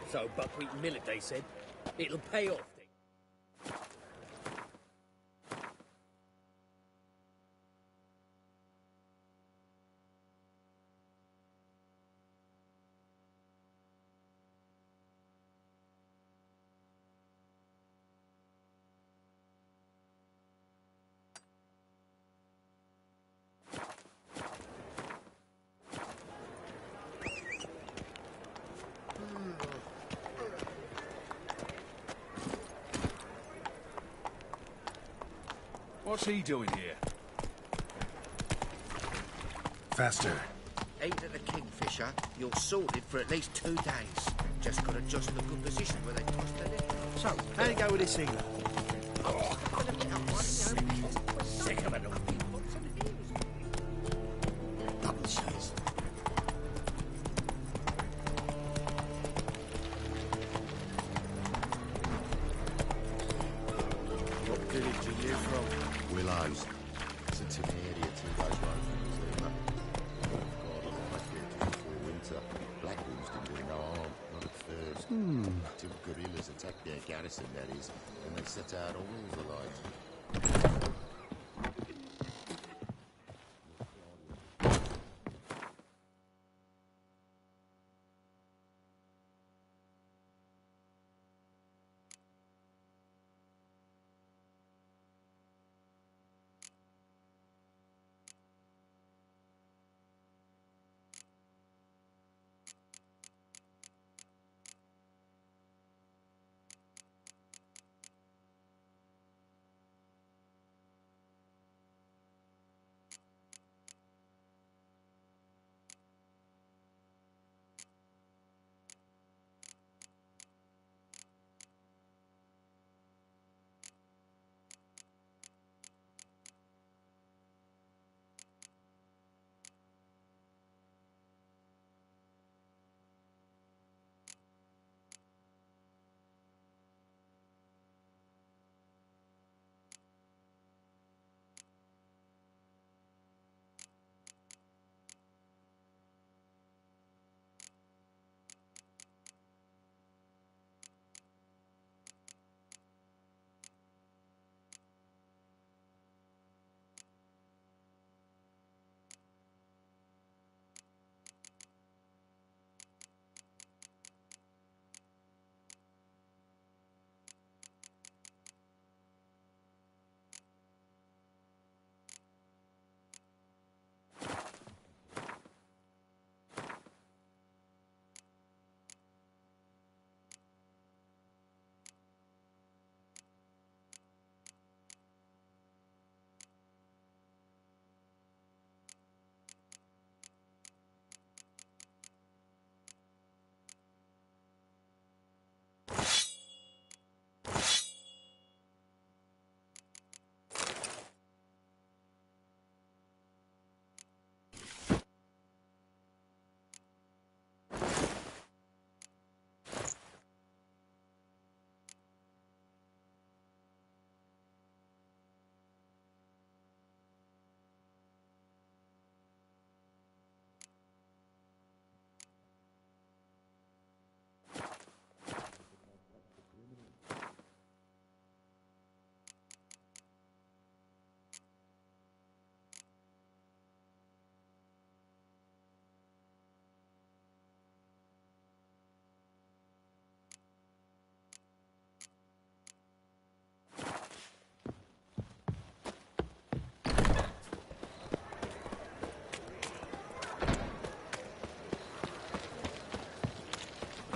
So buckwheat millet, they said. It'll pay off. What's he doing here? Faster. Aim at the Kingfisher, you're sorted for at least 2 days. Just got to just in a good position where they toss the lid. So, how'd it go with this thing? Sick of it all. Double shoes. What village are you from? Willows. It's a tin area 2 days away from New Zealand. God, I like it before winter. Black wolves didn't do no harm, not at first. Till guerrillas attacked their garrison, that is, and they set out all the lights.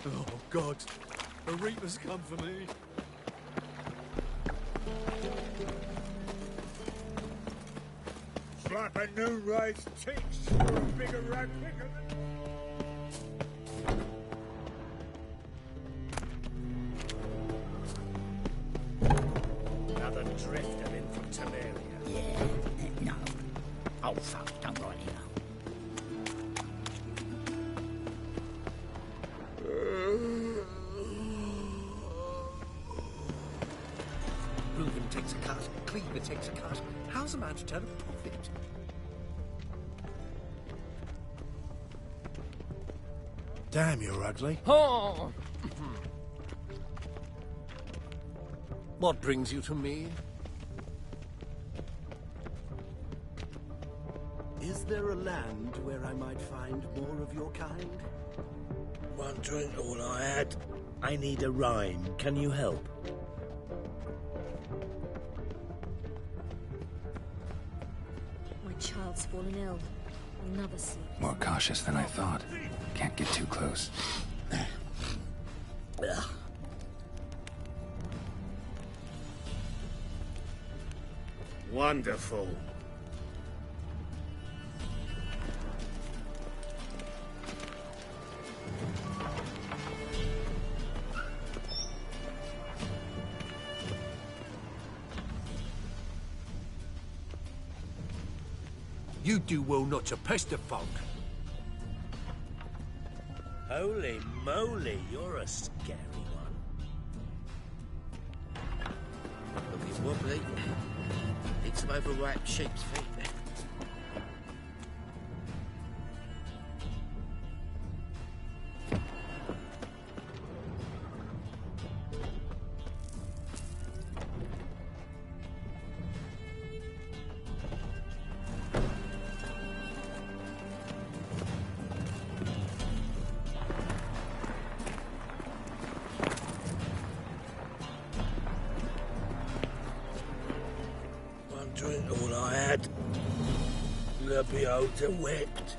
Oh, God. The Reaper's come for me. Slap a new race cheeks for a bigger rat quicker than... Another drifter in from Temeria. Yeah, no. Oh, fuck, don't write it out. Reuben takes a cut, Cleaver takes a cut. How's a man to turn a profit? Damn, you're ugly. Oh! What brings you to me? Is there a land where I might find more of your kind? One drink all I had. I need a rhyme. Can you help? My child's fallen ill. Another sleep. More cautious than I thought. Can't get too close. Wonderful. You do well not to pester folk. Holy moly, you're a scary one. Looking wobbly. Need some overripe sheep's feet. Drink all I had. Le Beata wept.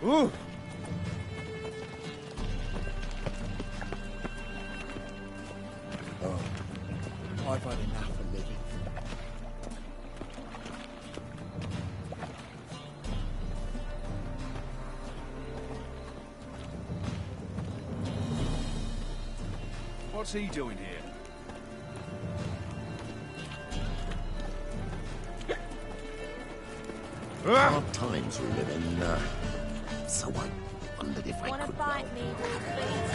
Ooh! Oh, I've had enough of living. What's he doing here? Hard times we live in. So I wondered if I Wanna could bite me, please?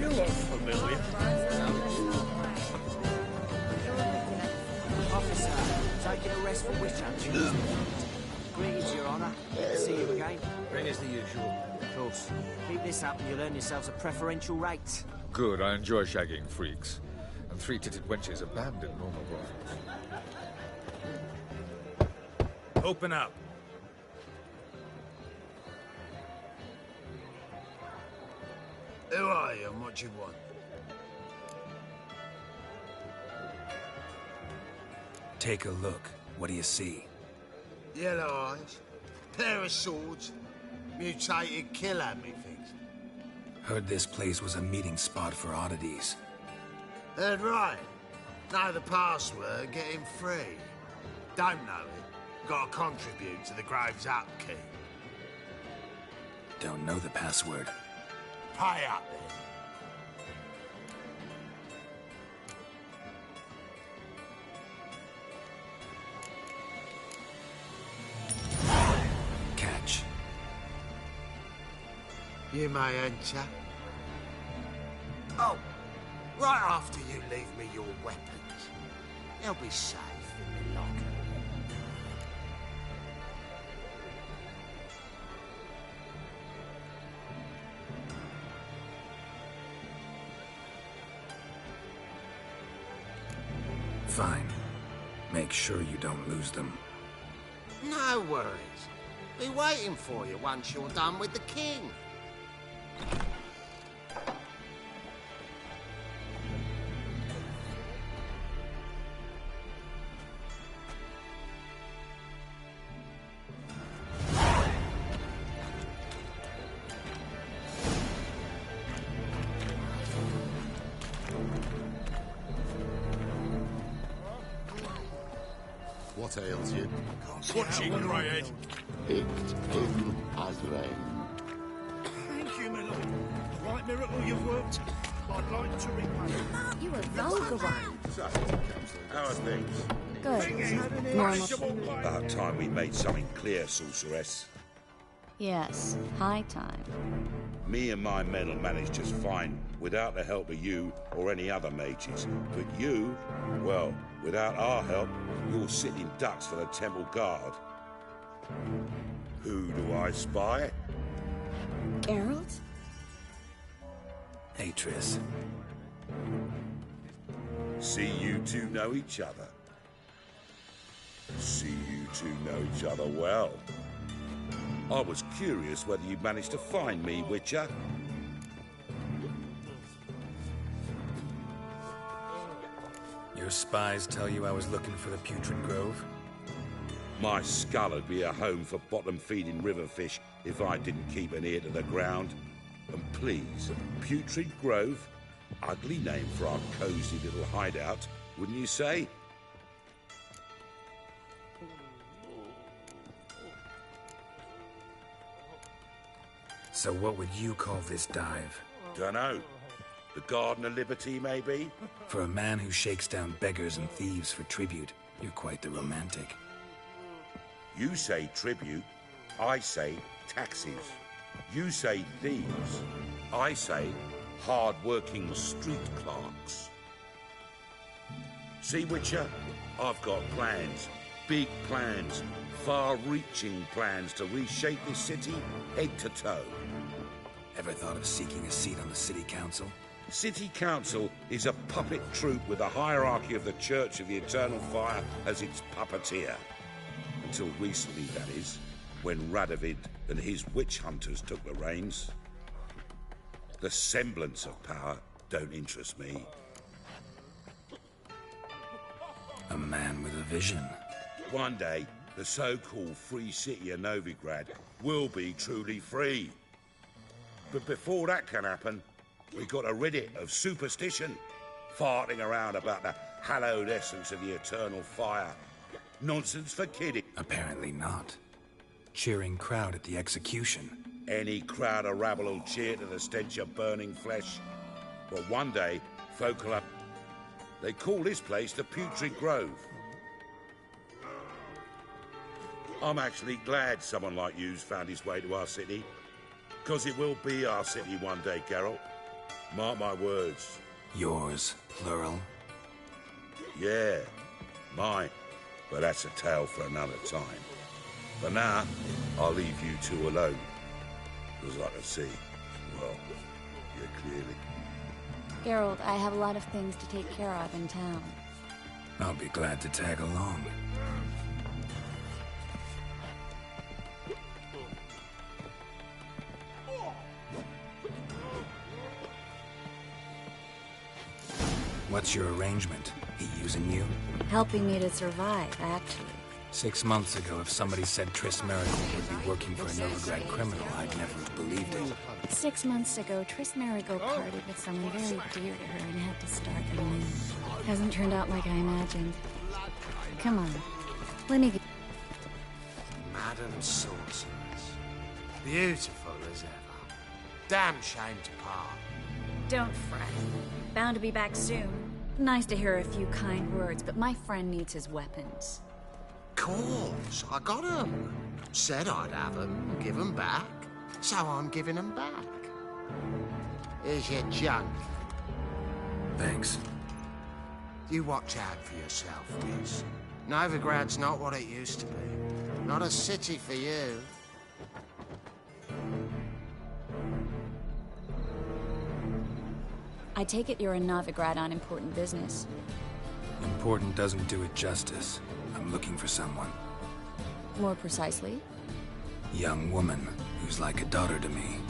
You look familiar. Officer, taking a rest for witch hunting. Greetings, Your Honour. Good to see you again. Ring as the usual. Of course. Keep this up and you'll earn yourselves a preferential rate. Good, I enjoy shagging freaks. And three-titted wenches abandon normal brothels. Open up. Who are you and what do you want? Take a look. What do you see? Yellow eyes, pair of swords, mutated killer, methinks. Heard this place was a meeting spot for oddities. Heard right. Know the password, get him free. Don't know it. Gotta contribute to the Grave's upkeep. Don't know the password. Pay up then. Catch. You may enter. Oh, right after you leave me your weapons. They'll be safe in the locker. Fine. Make sure you don't lose them. No worries. Be waiting for you once you're done with the king. tails you. Watch it, Greyhead. Picked him as rain. Thank you, my lord. A right miracle you've worked. I'd like to repay. You a vulgar one. So, how are things? Good. Normal. About time we made something clear, sorceress. Yes, high time. Me and my men will manage just fine without the help of you or any other mages. But you, well, without our help, you're sitting ducks for the temple guard. Who do I spy? Geralt? Hey, Triss. See you two know each other. See you two know each other well. I was curious whether you'd managed to find me, Witcher. Your spies tell you I was looking for the Putrid Grove? My skull would be a home for bottom-feeding riverfish if I didn't keep an ear to the ground. And please, Putrid Grove? Ugly name for our cozy little hideout, wouldn't you say? So what would you call this dive? Dunno. The Garden of Liberty, maybe? For a man who shakes down beggars and thieves for tribute, you're quite the romantic. You say tribute, I say taxes. You say thieves, I say hard-working street clerks. See, Witcher, I've got plans, big plans, far-reaching plans to reshape this city head to toe. Ever thought of seeking a seat on the city council? City council is a puppet troupe with a hierarchy of the Church of the Eternal Fire as its puppeteer. Until recently, that is, when Radovid and his witch hunters took the reins. The semblance of power don't interest me. A man with a vision. One day, the so-called free city of Novigrad will be truly free. But before that can happen, we got to rid it of superstition, farting around about the hallowed essence of the eternal fire. Nonsense for kidding. Apparently not. Cheering crowd at the execution. Any crowd of rabble will cheer to the stench of burning flesh. But one day, folk will have... They call this place the Putrid Grove. I'm actually glad someone like you's found his way to our city. Because it will be our city one day, Geralt. Mark my words. Yours, plural. Yeah, mine. But that's a tale for another time. For now, I'll leave you two alone. Because I can see, well, yeah, clearly. Geralt, I have a lot of things to take care of in town. I'll be glad to tag along. What's your arrangement? He using you? Helping me to survive, actually. 6 months ago, if somebody said Triss Merigold would be working for a Novigrad criminal, I'd never have believed it. 6 months ago, Triss Merigold parted with someone very dear to her and had to start anew. Hasn't turned out like I imagined. Come on, let me get... Madam Sorceress. Beautiful as ever. Damn shame to part. Don't fret. Bound to be back soon. Nice to hear a few kind words, but my friend needs his weapons. Course, I got 'em. Said I'd have 'em, give 'em back. So I'm giving 'em back. Here's your junk. Thanks. You watch out for yourself, Miss. Novigrad's not what it used to be. Not a city for you. I take it you're in Novigrad on important business. Important doesn't do it justice. I'm looking for someone. More precisely? Young woman who's like a daughter to me.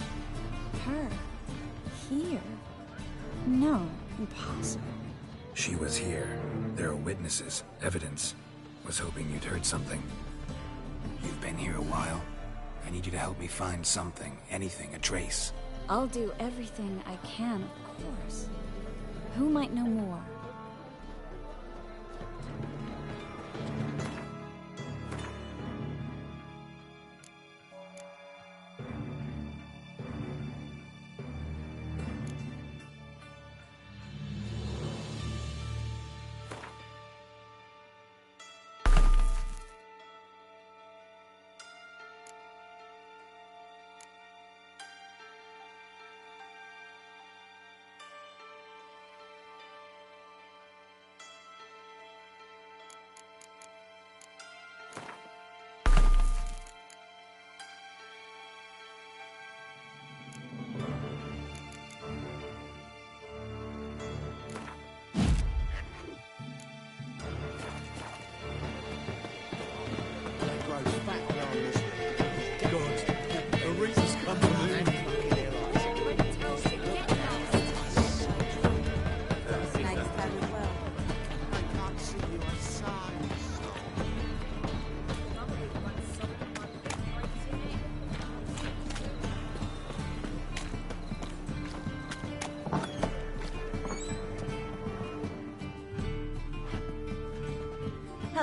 Her? Here? No, impossible. She was here. There are witnesses, evidence. Was hoping you'd heard something. You've been here a while. I need you to help me find something, anything, a trace. I'll do everything I can, of course. Who might know more?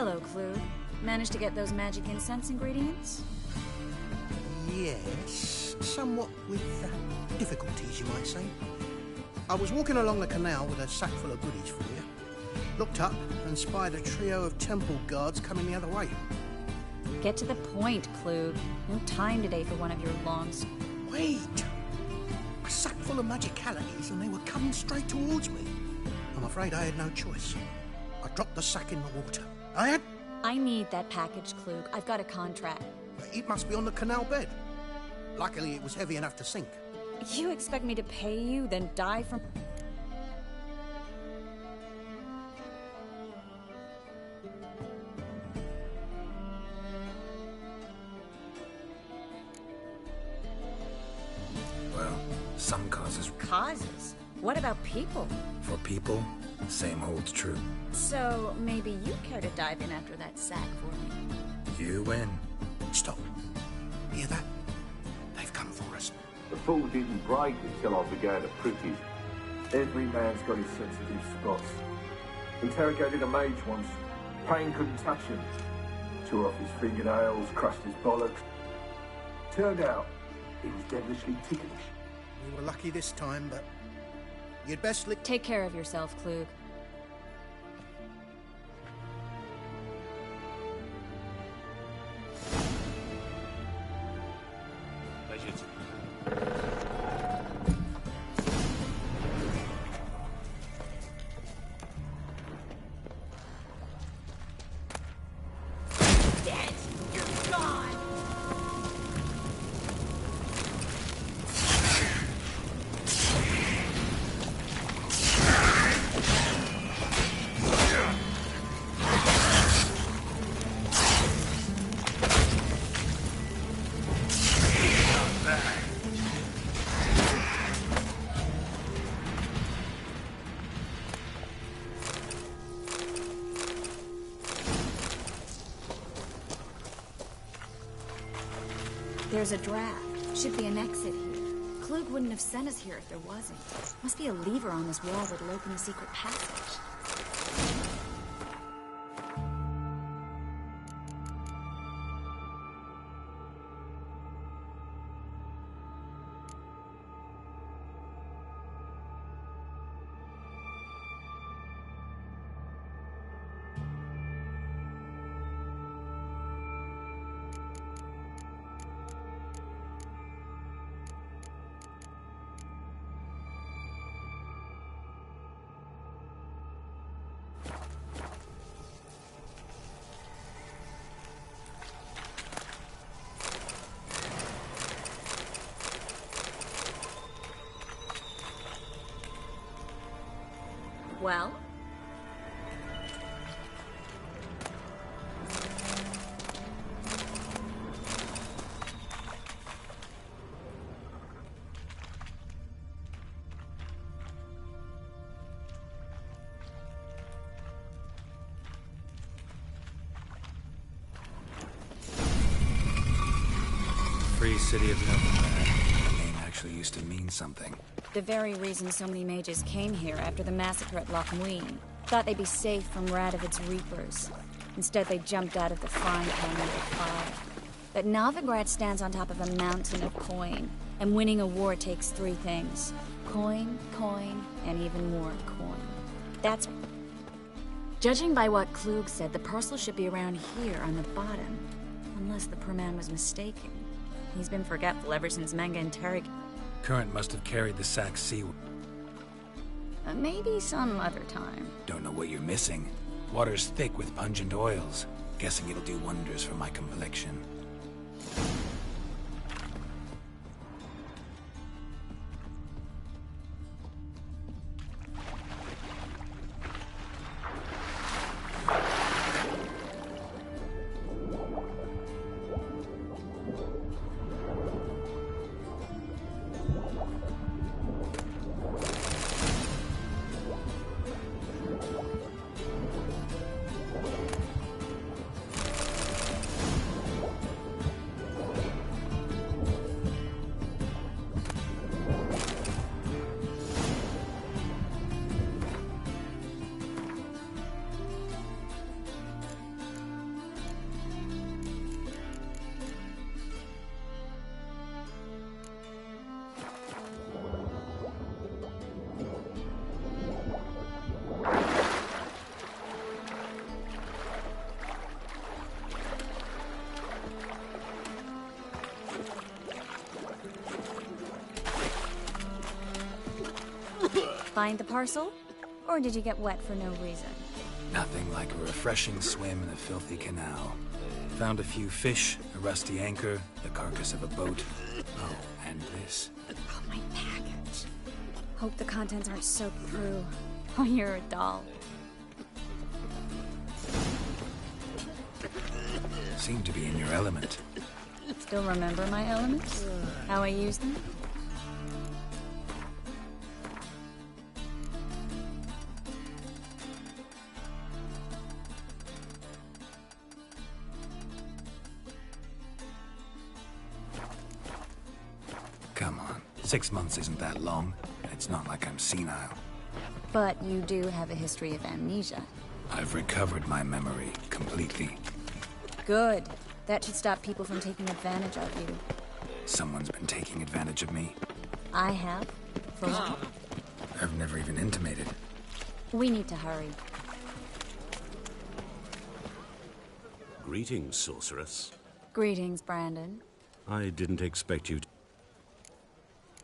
Hello, Klug. Managed to get those magic incense ingredients? Yes, somewhat with difficulties, you might say. I was walking along the canal with a sack full of goodies for you. Looked up and spied a trio of temple guards coming the other way. Get to the point, Klug. No time today for one of your longs. Wait! A sack full of magicalities and they were coming straight towards me. I'm afraid I had no choice. I dropped the sack in the water. I need that package, Klug. I've got a contract. It must be on the canal bed. Luckily, it was heavy enough to sink. You expect me to pay you, then die from... Well, some causes... Causes? What about people? For people, same holds true. So, maybe you care to dive in after that sack for me? You win. Stop. Hear that? They've come for us. The fall didn't break until I began to prick it. Every man's got his sensitive spots. Interrogated a mage once. Pain couldn't touch him. Tore off his fingernails, crushed his bollocks. Turned out, he was devilishly ticklish. We were lucky this time, but you'd best Take care of yourself, Klug. There's a draft. Should be an exit here. Klug wouldn't have sent us here if there wasn't. Must be a lever on this wall that'll open the secret passage. Well? Free City of Novigrad. The name actually used to mean something. The very reason so many mages came here after the massacre at Loch Muin. Thought they'd be safe from Radovid's reapers. Instead, they jumped out of the frying pan into fire. But Novigrad stands on top of a mountain of coin, and winning a war takes three things. Coin, coin, and even more coin. That's... Judging by what Klug said, the parcel should be around here on the bottom. Unless the poor man was mistaken. He's been forgetful ever since Manga interrogated... Current must have carried the sack seaward. Maybe some other time. Don't know what you're missing. Water's thick with pungent oils. Guessing it'll do wonders for my complexion. Find the parcel? Or did you get wet for no reason? Nothing like a refreshing swim in a filthy canal. Found a few fish, a rusty anchor, the carcass of a boat. Oh, and this. Oh, my package. Hope the contents aren't soaked through. Oh, you're a doll. Seem to be in your element. Still remember my elements? How I use them? Come on, 6 months isn't that long. It's not like I'm senile. But you do have a history of amnesia. I've recovered my memory completely. Good. That should stop people from taking advantage of you. Someone's been taking advantage of me. I have. For what? I've never even intimated. We need to hurry. Greetings, sorceress. Greetings, Brandon. I didn't expect you to...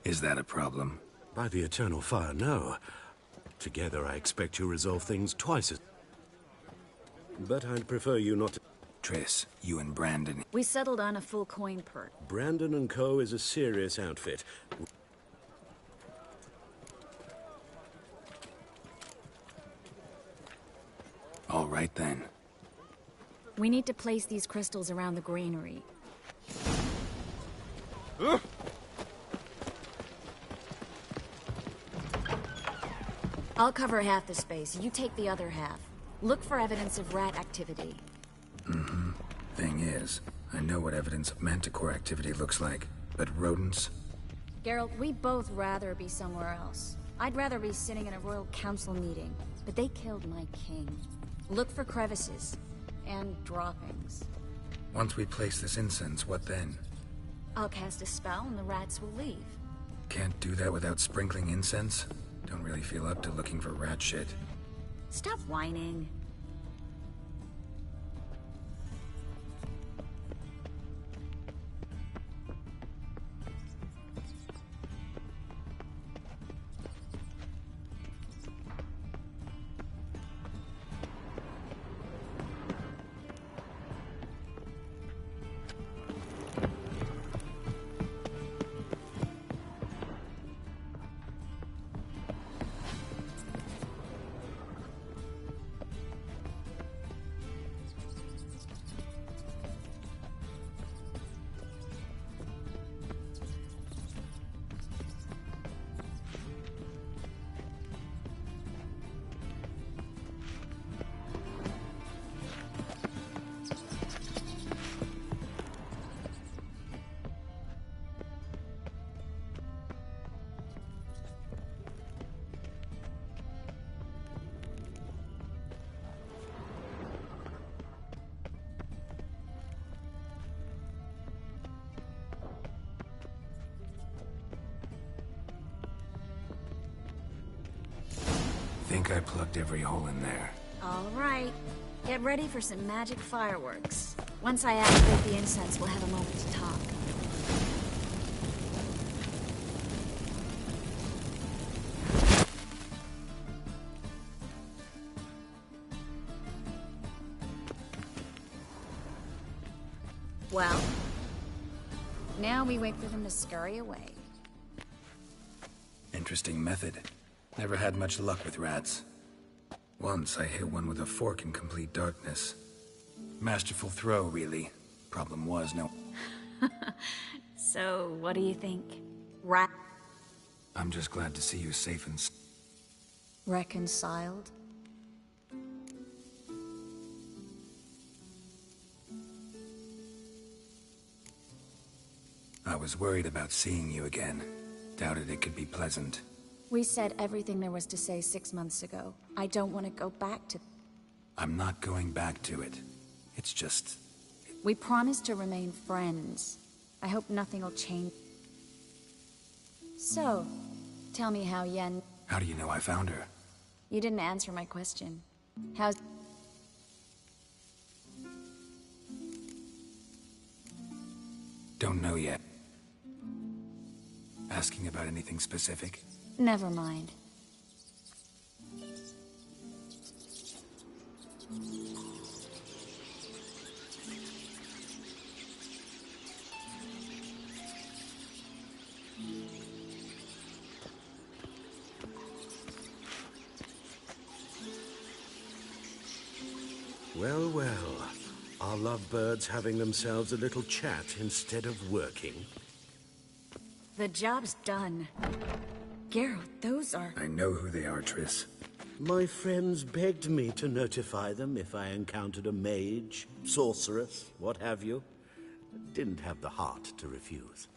Is that a problem? By the eternal fire, no. Together, I expect you resolve things twice as... But I'd prefer you not to... Triss, you and Brandon... We settled on a full coin perk. Brandon and Co. is a serious outfit. All right, then. We need to place these crystals around the granary. I'll cover half the space. You take the other half. Look for evidence of rat activity. Mm-hmm. Thing is, I know what evidence of manticore activity looks like, but rodents? Geralt, we'd both rather be somewhere else. I'd rather be sitting in a royal council meeting, but they killed my king. Look for crevices and droppings. Once we place this incense, what then? I'll cast a spell and the rats will leave. Can't do that without sprinkling incense? Don't really feel up to looking for rat shit. Stop whining. Think I plugged every hole in there. All right. Get ready for some magic fireworks. Once I activate the incense, we'll have a moment to talk. Well, now we wait for them to scurry away. Interesting method. Never had much luck with rats. Once I hit one with a fork in complete darkness. Masterful throw, really. Problem was, no... So, what do you think? Rat... I'm just glad to see you safe and... reconciled? I was worried about seeing you again. Doubted it could be pleasant. We said everything there was to say 6 months ago. I don't want to go back to... I'm not going back to it. It's just... We promised to remain friends. I hope nothing will change. So, tell me how Yen... How do you know I found her? You didn't answer my question. How's... Don't know yet. Asking about anything specific? Never mind. Well, well. Are lovebirds having themselves a little chat instead of working? The job's done. Geralt, those are... I know who they are, Triss. My friends begged me to notify them if I encountered a mage, sorceress, what have you. Didn't have the heart to refuse.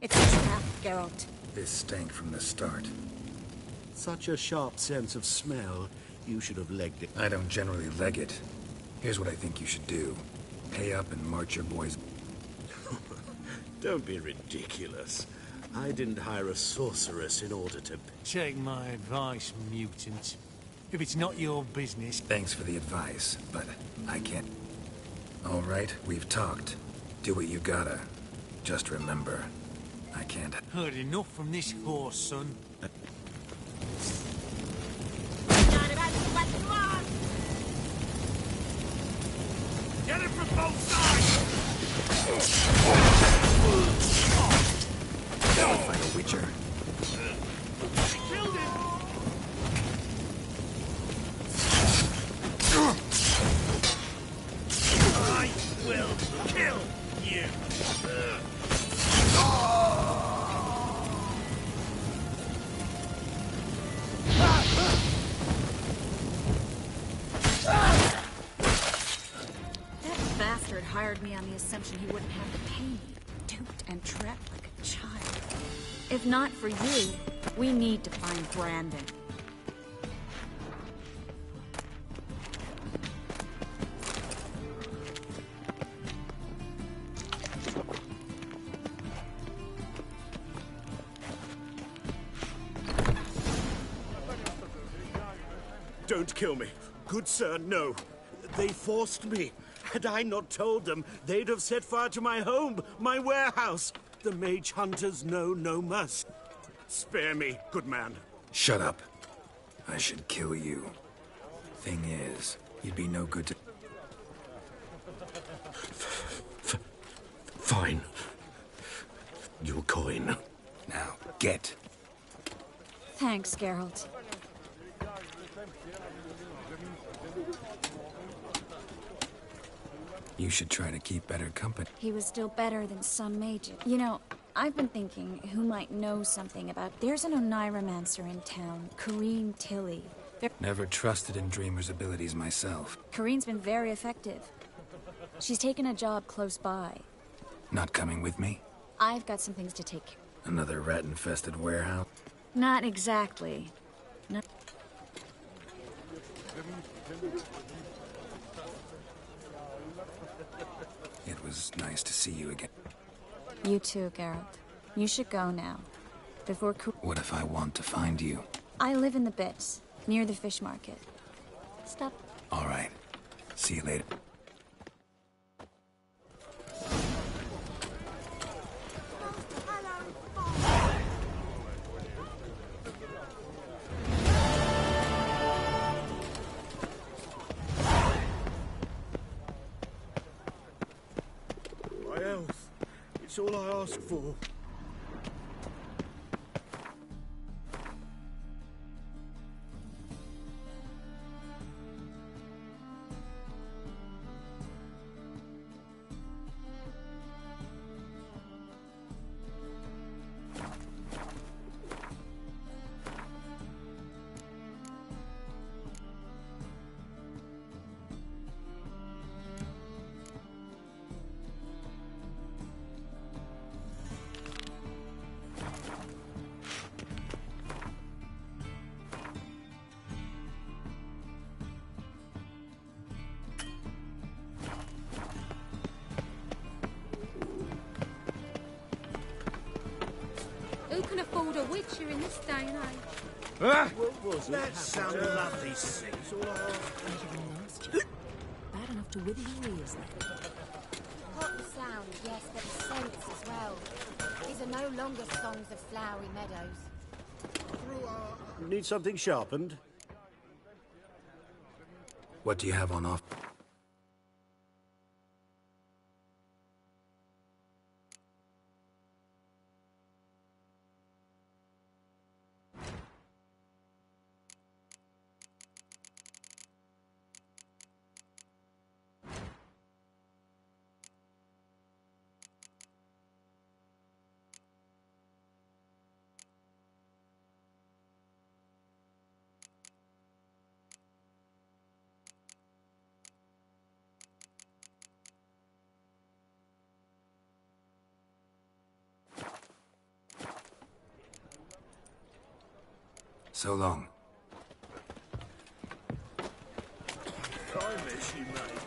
It's a trap, Geralt. This stank from the start. Such a sharp sense of smell, you should have legged it. I don't generally leg it. Here's what I think you should do. Pay up and march your boys. Don't be ridiculous. I didn't hire a sorceress in order to... Take my advice, mutant. If it's not your business... Thanks for the advice, but I can't... All right, we've talked. Do what you gotta. Just remember, I can't... Heard enough from this horse, son. Get it from both sides! I'll fight a witcher. Killed him! I will kill you! Bastard hired me on the assumption he wouldn't have to pay me. Duped and trapped like a child. If not for you, we need to find Brandon. Don't kill me. Good sir, no. They forced me. Had I not told them, they'd have set fire to my home, my warehouse. The mage hunters know no mercy. Spare me, good man. Shut up. I should kill you. Thing is, you'd be no good to... Fine. Your coin. Now, get. Thanks, Geralt. You should try to keep better company. He was still better than some mages. You know, I've been thinking who might know something about... There's an Oneiromancer in town, Corrine Tilly. Never trusted in Dreamer's abilities myself. Corrine's been very effective. She's taken a job close by. Not coming with me? I've got some things to take care of. Another rat-infested warehouse? Not exactly. No. It was nice to see you again. You too, Geralt. You should go now. Before... What if I want to find you? I live in the Bits, near the fish market. Stop. All right. See you later. My health. It's all I ask for. Who can afford a witcher in this day and age? What was it? That sounded lovely. It's all I ask. Bad enough to wither your ears, then. Not the sound, yes, but the scents as well. These are no longer songs of flowery meadows. Need something sharpened? What do you have on offer? So long. I miss you, mate.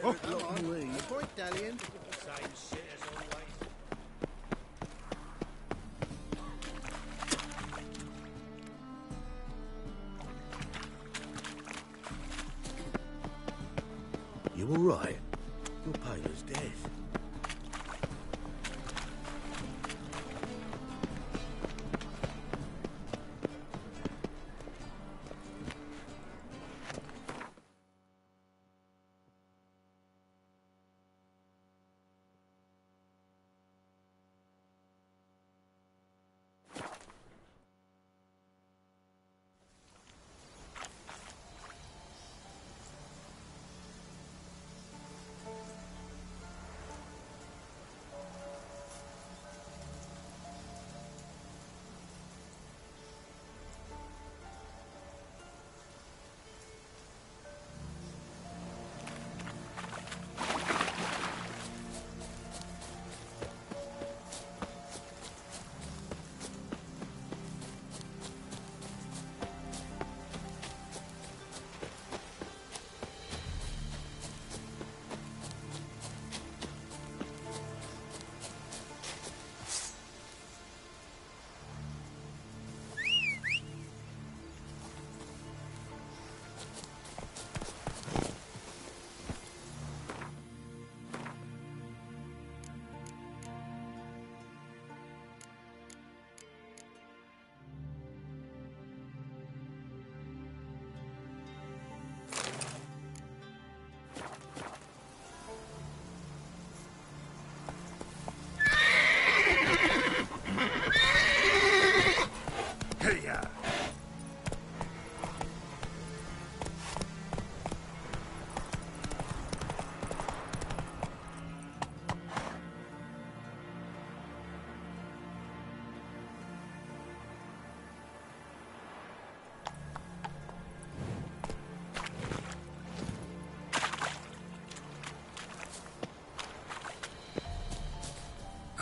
Oh, come on. No point dallying. Same shit as always. You all right? Your pale as death.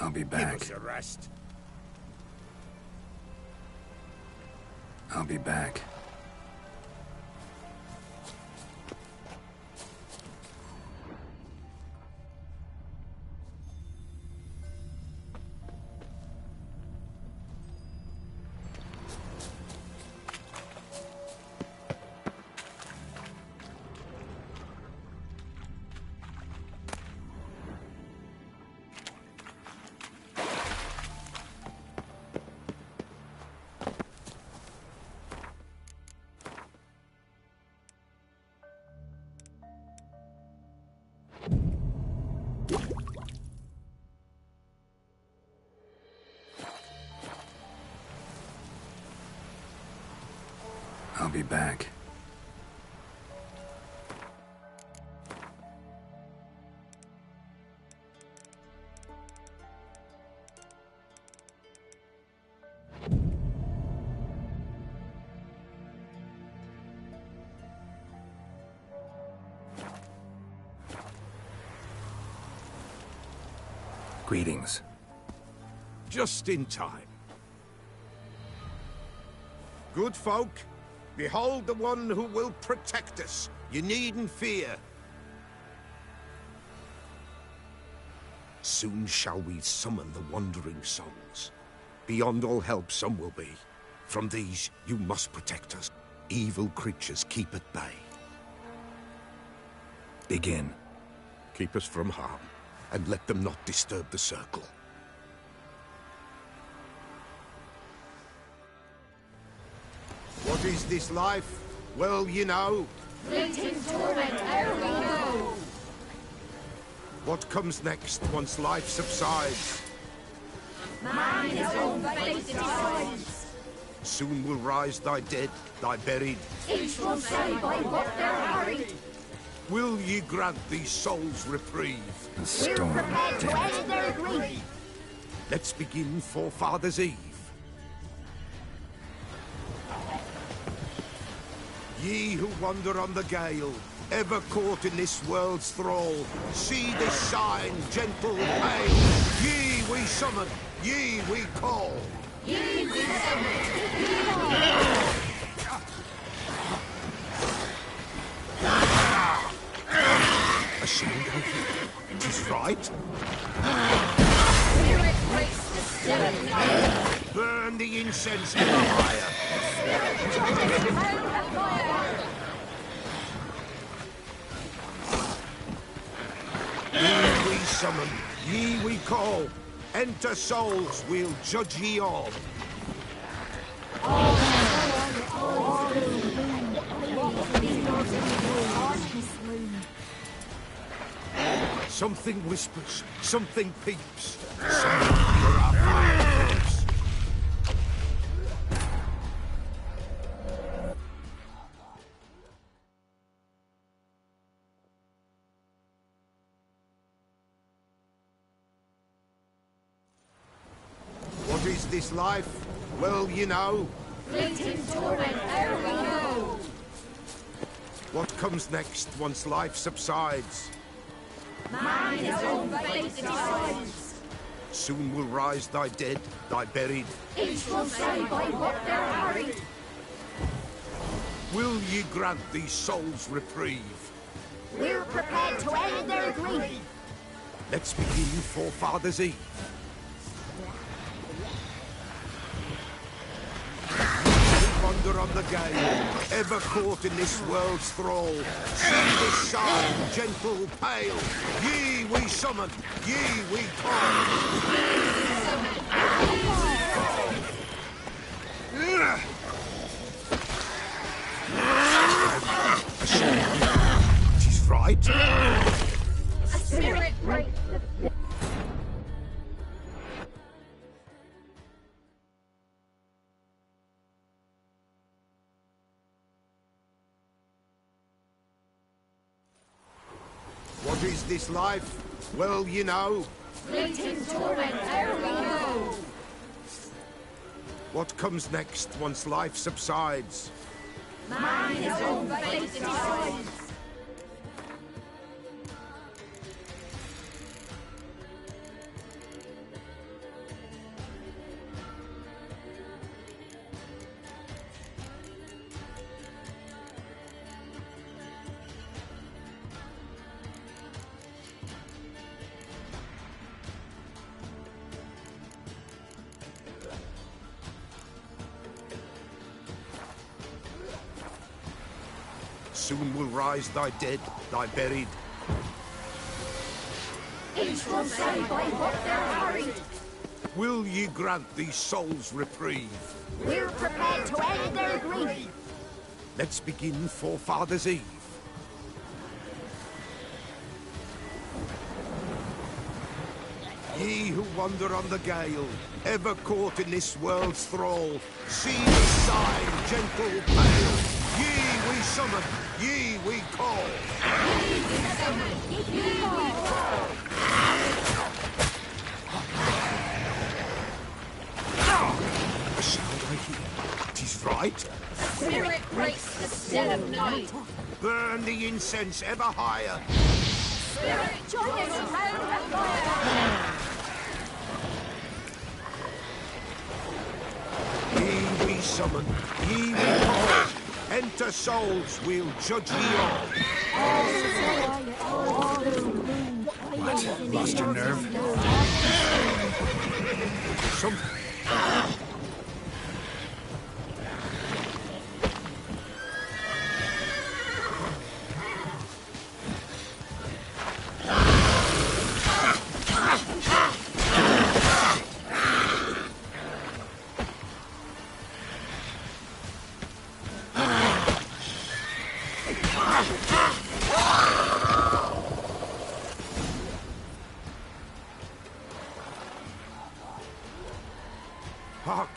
I'll be back. Give us a rest. I'll be back. I'll be back. Greetings. Just in time. Good folk, behold the one who will protect us. You needn't fear. Soon shall we summon the wandering souls. Beyond all help some will be. From these you must protect us. Evil creatures keep at bay. Begin. Keep us from harm, and let them not disturb the circle. What is this life? Well, you know. Fleeting torment, ere we know. What comes next once life subsides? Man his own fate decides. Soon will rise thy dead, thy buried. Each one say by what they're hurried. Will ye grant these souls reprieve? The storm, Prepared to end their grief. Let's begin Forefathers' Eve. Ye who wander on the gale, ever caught in this world's thrall, see this sign, gentle, pale. Ye we summon, ye we call. Ye we summon, ye we call. A sound I hear. 'Tis right. Spirit breaks the seven light. Burn the incense ever higher. Spirit joins his hand at fire. Ye we summon, ye we call. Enter souls, we'll judge ye all. Something whispers, something peeps. Something near our fire creeps. What is this life? Well, you know. Fleeting torment, ere we know. What comes next once life subsides? Man his own fate decides. Soon will rise thy dead, thy buried. Each will say by what they're hurried. Will ye grant these souls reprieve? We're prepared to end their grief. Let's begin Forefathers' Eve. Wander on the gale, ever caught in this world's thrall. See this sign, gentle, pale. Ye we summon, ye we call. She's right. A spirit breaks the What is this life? Well, you know. fleeting torment, ere we know. What comes next once life subsides? Man his own fate decides. Soon will rise thy dead, thy buried. Each will say by what they're hurried. Will ye grant these souls reprieve? We're prepared to end their grief. Let's begin Forefathers' Eve. Ye who wander on the gale, ever caught in this world's thrall, see this sign, gentle, pale. Ye we summon, ye we call. Ye we summon, ye we call. A sound I hear. 'Tis right. Spirit breaks the still of night. Burn the incense ever higher. Spirit joins his hand at fire. Ye we summon, ye we call. Enter souls, we'll judge ye all. What? Lost your nerve? Some... Hark!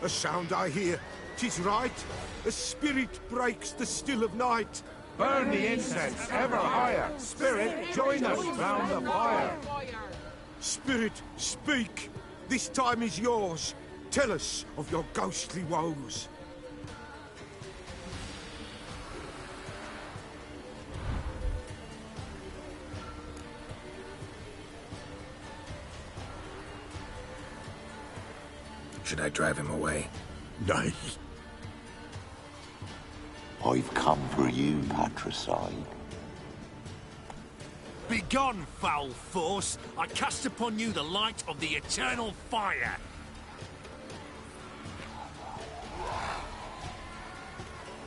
A sound I hear. 'Tis right. A spirit breaks the still of night. Burn the incense ever higher. Spirit, join us round the fire. Spirit, speak. This time is yours. Tell us of your ghostly woes. Should I drive him away? Nay. I've come for you, patricide. Begone, foul force! I cast upon you the light of the eternal fire!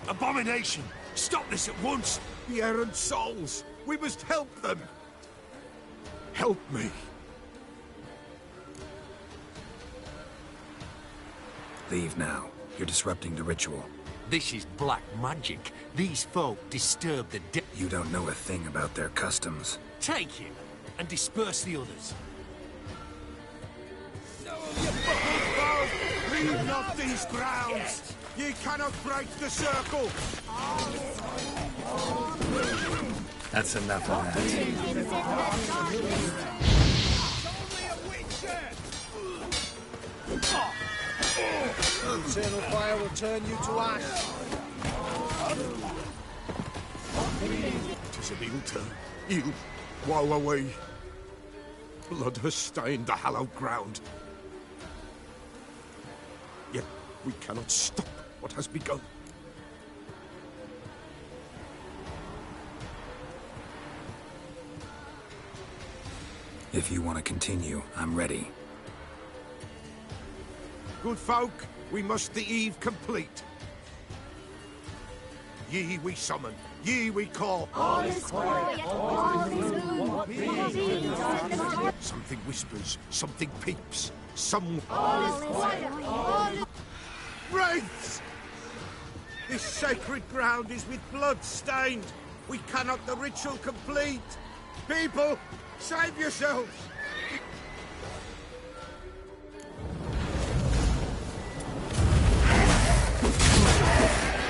Abomination! Stop this at once! The errant souls! We must help them! Help me! Leave now. You're disrupting the ritual. This is black magic. These folk disturb the dead. You don't know a thing about their customs. Take him and disperse the others. Leave not these grounds! Ye cannot break the circle! That's enough of that. Eternal fire will turn you to ash. Tis an ill turn. Ill. Woe away. Blood has stained the hallowed ground. Yet we cannot stop what has begun. If you want to continue, I'm ready. Good folk, we must the eve complete. Ye we summon, ye we call. All is quiet, all is good. Something whispers, something peeps, some... All is quiet, all is... Wraiths! This sacred ground is with blood stained. We cannot the ritual complete. People, save yourselves!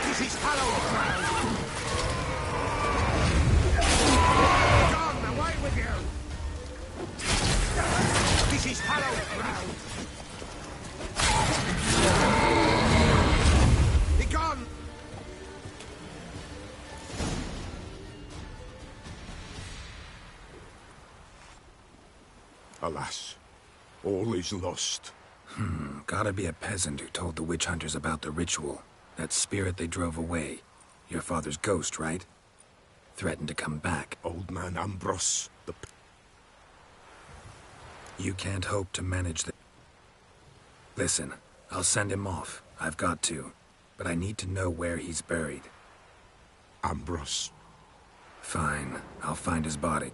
This is hallowed ground! Gone, away with you! This is hallowed ground! Begone! Alas, all is lost. Gotta be a peasant who told the witch hunters about the ritual. That spirit they drove away. Your father's ghost, right? Threatened to come back. Old man Ambrose, the... You can't hope to manage the... Listen, I'll send him off. I've got to. But I need to know where he's buried. Ambrose. Fine. I'll find his body.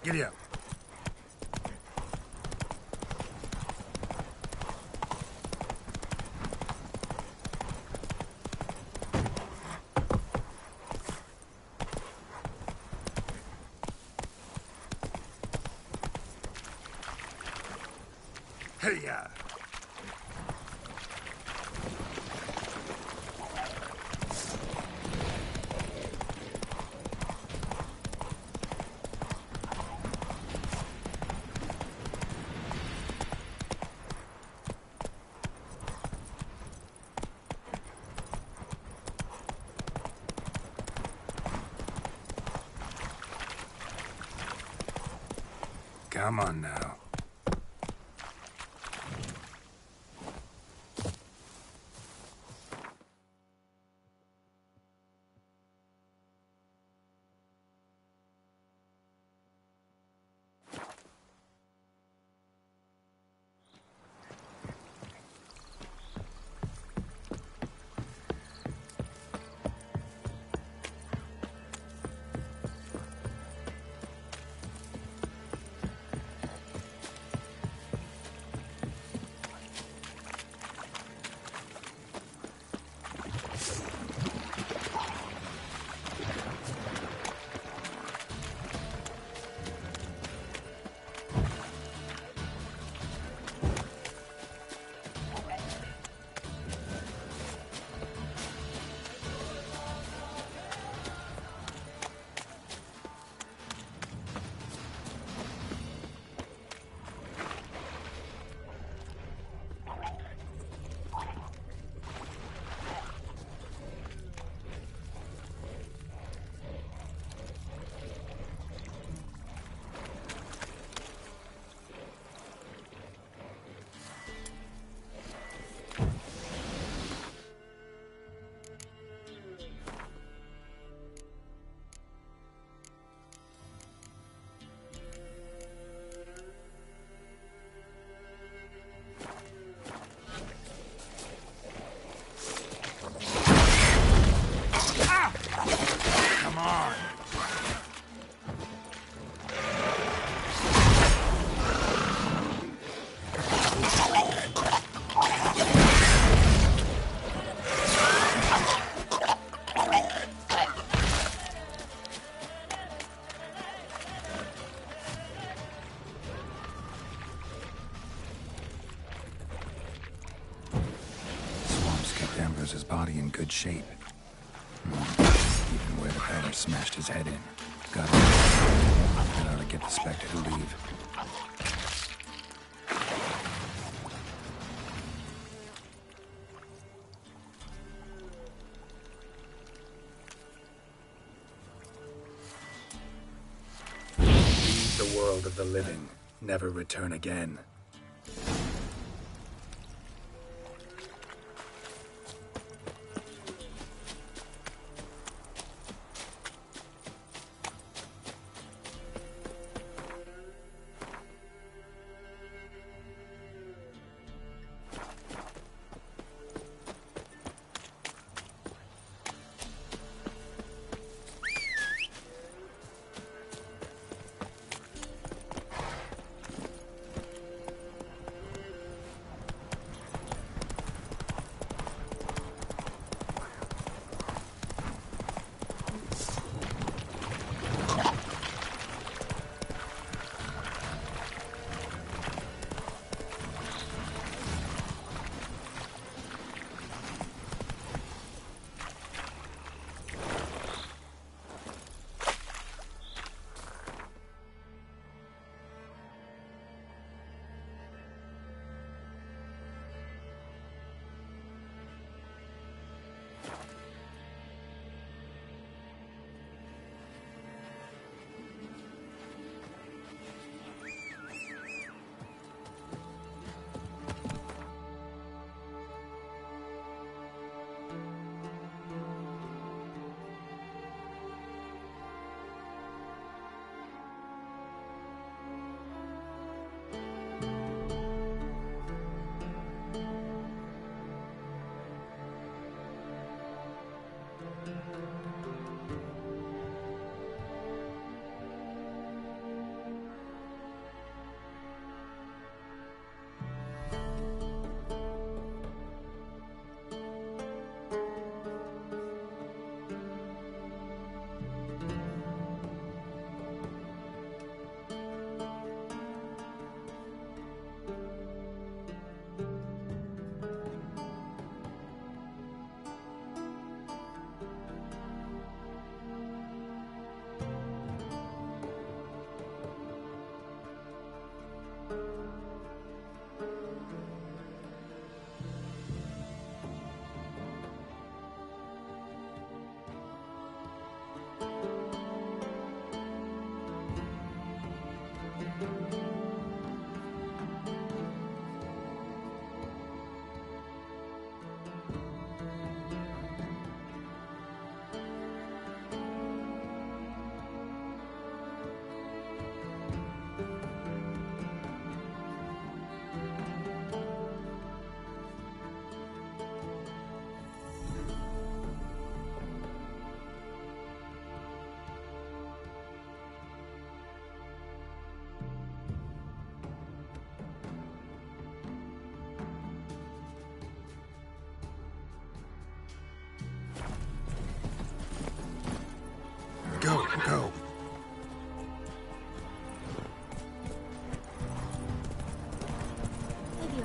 Giddy up. Hey-ya! Come on now. His body in good shape. Even where the batter smashed his head in. Got it. I ought to get the Spectre to leave. Leave the world of the living. Never return again.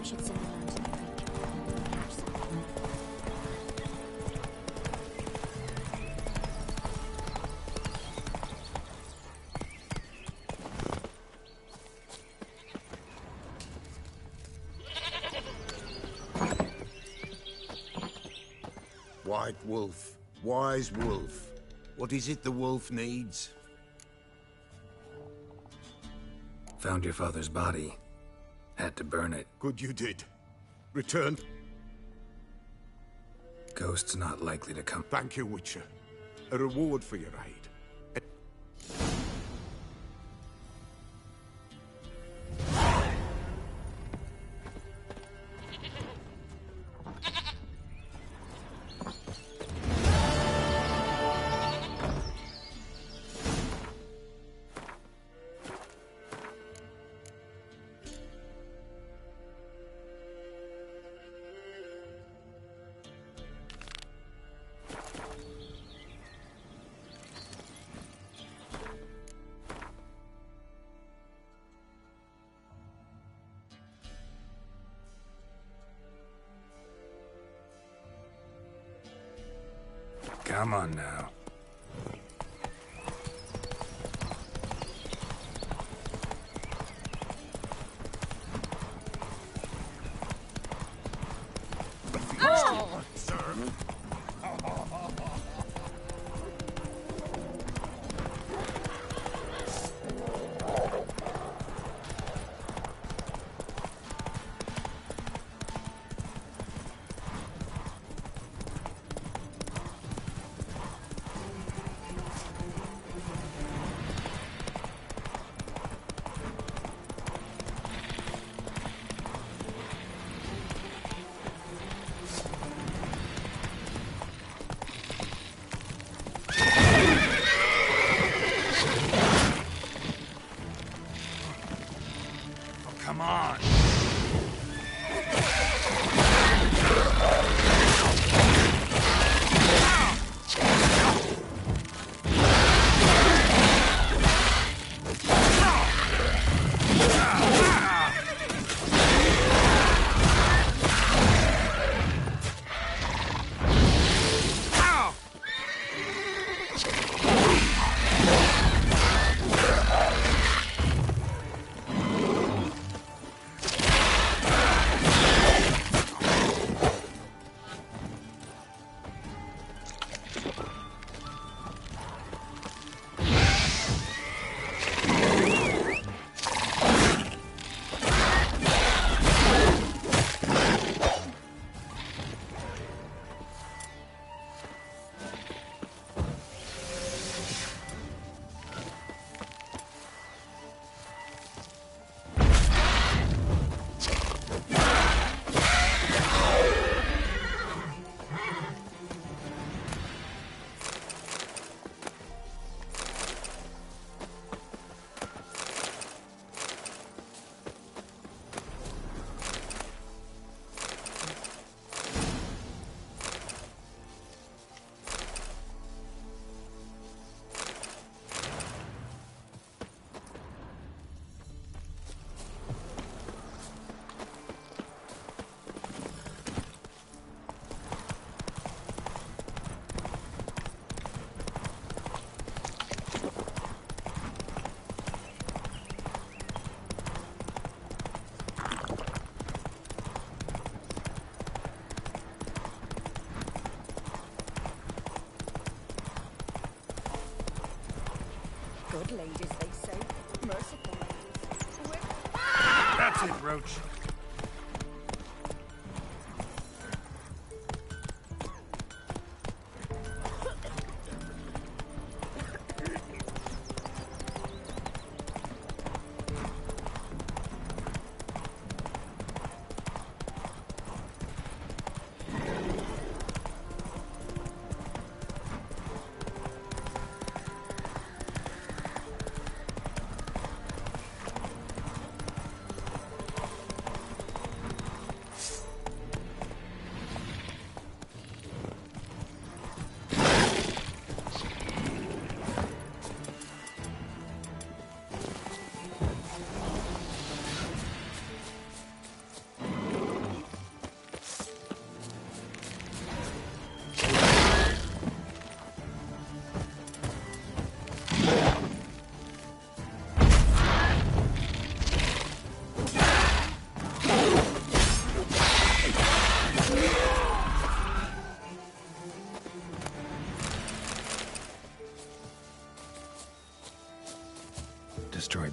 we should send them on to the creek. Catch something. White wolf, wise wolf. What is it the wolf needs? Found your father's body. Had to burn it. Good you did. Return. Ghost's not likely to come. Thank you, Witcher. A reward for your aid. Come on now. Oh, sir. Come on. Good ladies, they say. Merciful ladies. That's it, Roach.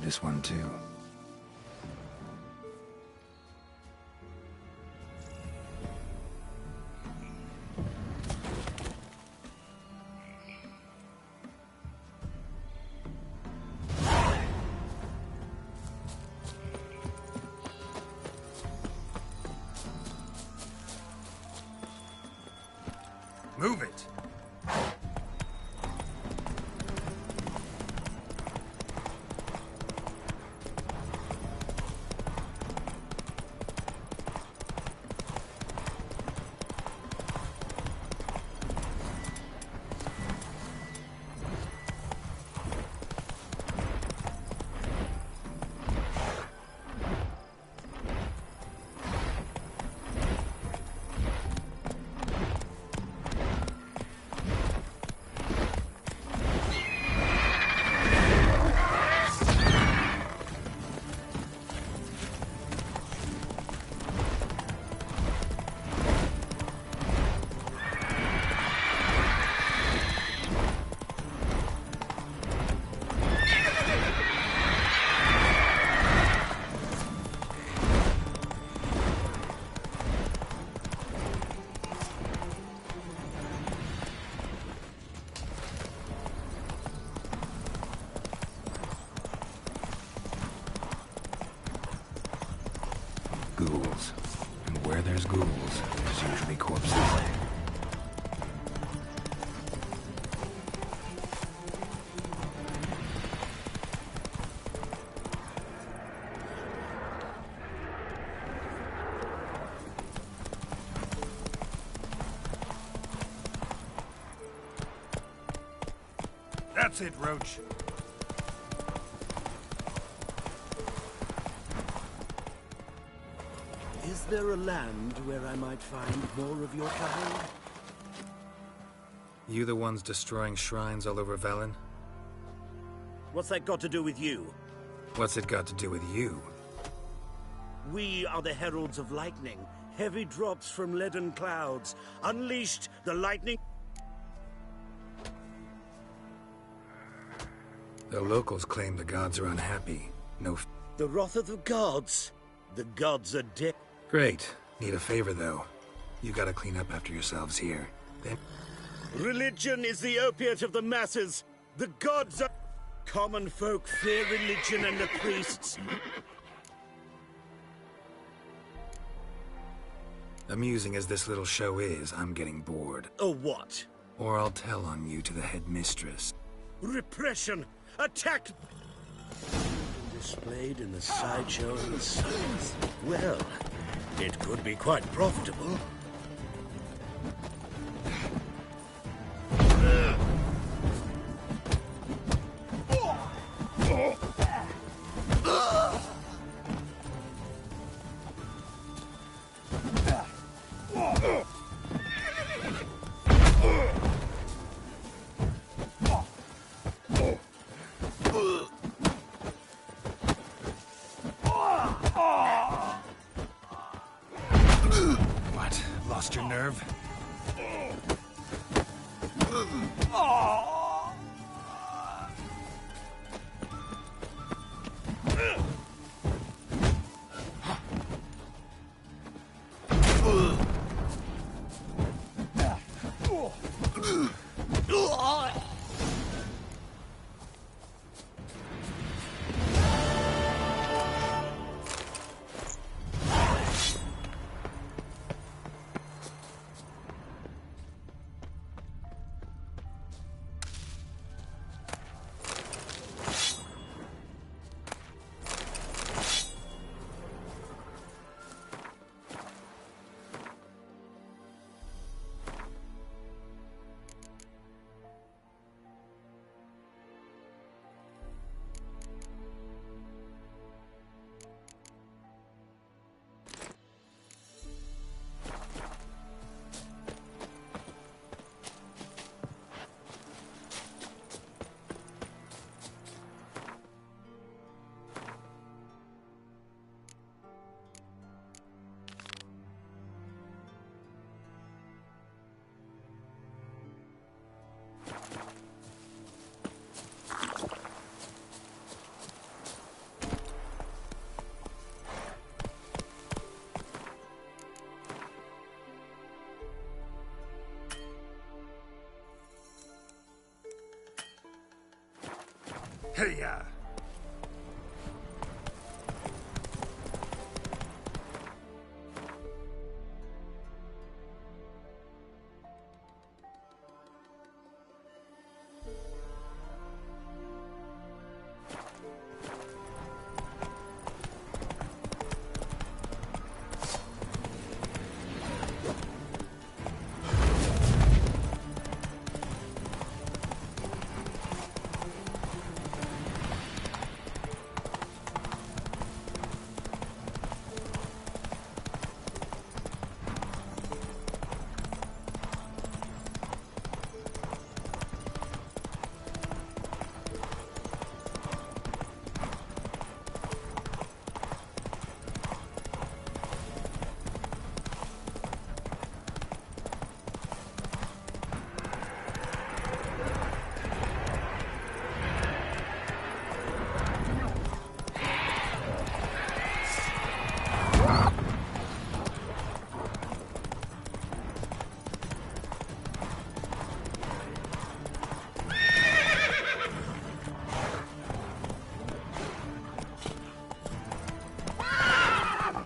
heard this one too. Move it! Ghouls. And where there's ghouls, there's usually corpses. That's it, Roach. Is there a land where I might find more of your kind? You the ones destroying shrines all over Velen? What's that got to do with you? What's it got to do with you? We are the heralds of lightning. Heavy drops from leaden clouds. Unleashed the lightning... The locals claim the gods are unhappy. The wrath of the gods? The gods are dead. Great. Need a favor, though. You gotta clean up after yourselves here. Then... Religion is the opiate of the masses. The gods are... Common folk fear religion and the priests. Amusing as this little show is, I'm getting bored. Oh, what? Or I'll tell on you to the headmistress. Repression! Attack! Displayed in the sideshow and the signs. Well, it could be quite profitable. What? Lost your nerve? Hey-ya!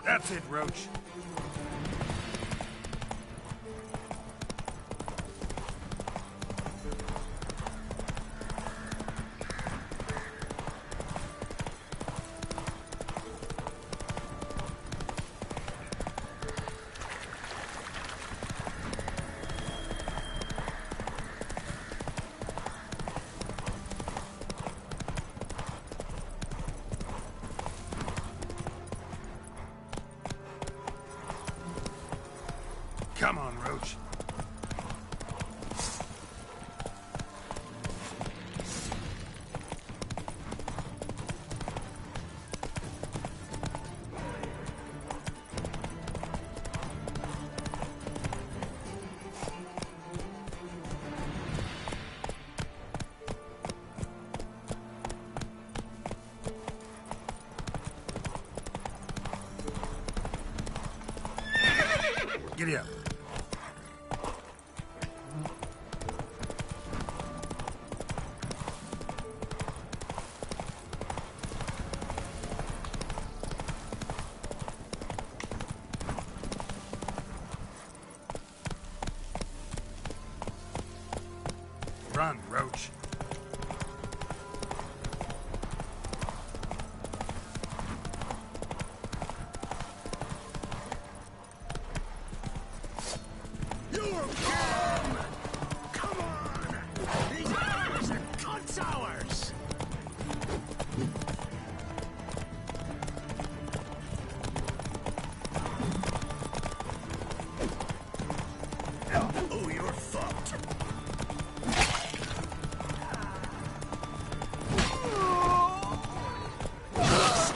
That's it, Roach. Come on, Roach. Giddy up. Run, Roach. You're gone! Come on! These hours are cunt's hours! Oh, you're fucked.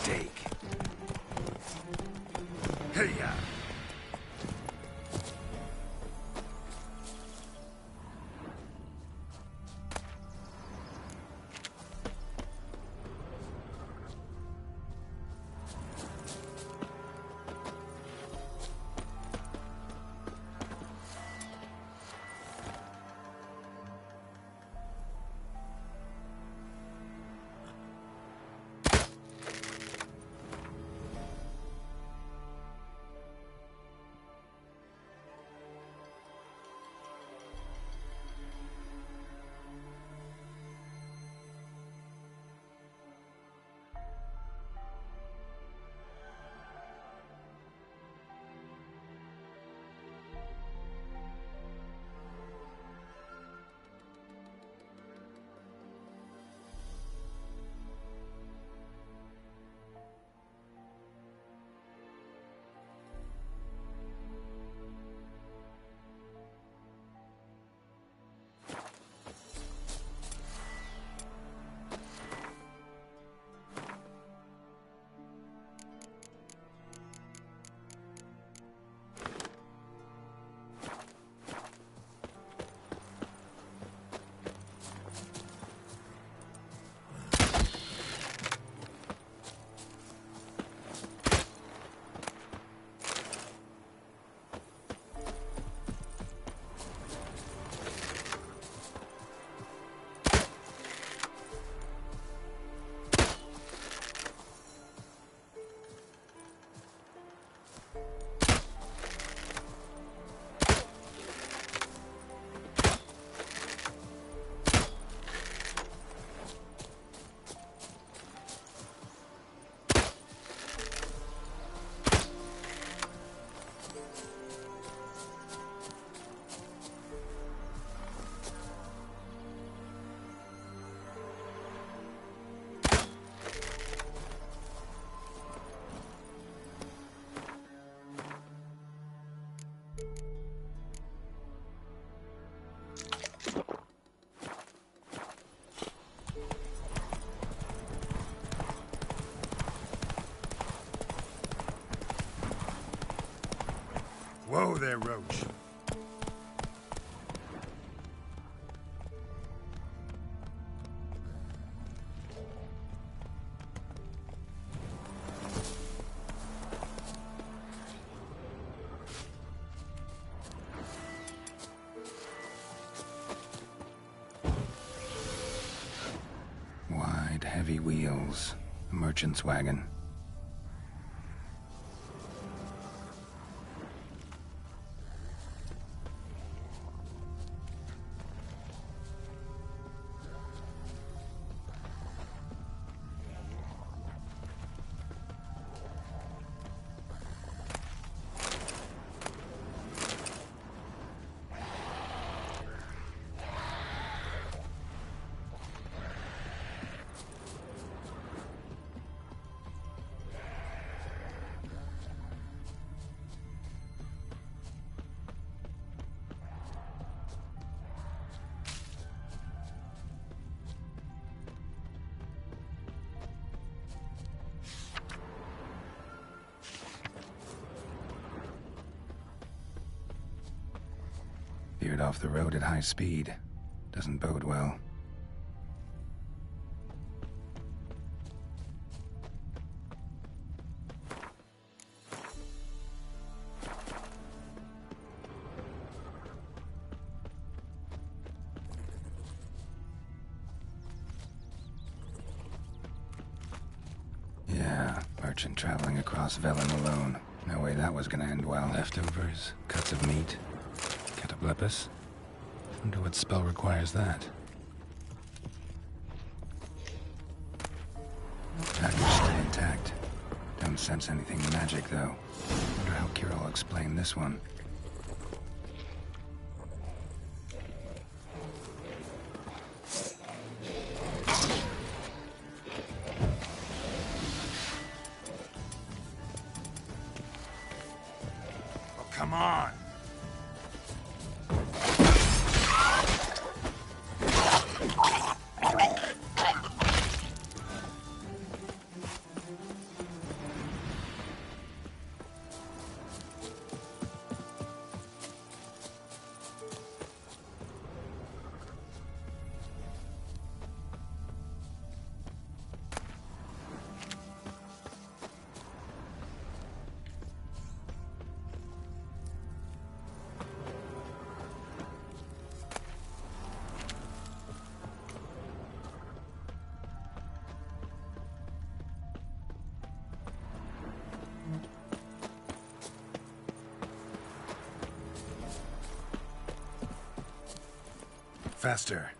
Steak. Hey-ya! Whoa there, Roach. Wide, heavy wheels. A merchant's wagon. Veered off the road at high speed. Doesn't bode well. Yeah, merchant traveling across Velen alone. No way that was gonna end well. Leftovers, cuts of meat. Catoblepis? Wonder what spell requires that. Package stay intact. Don't sense anything magic, though. Wonder how Kira will explain this one. Oh, come on! Faster.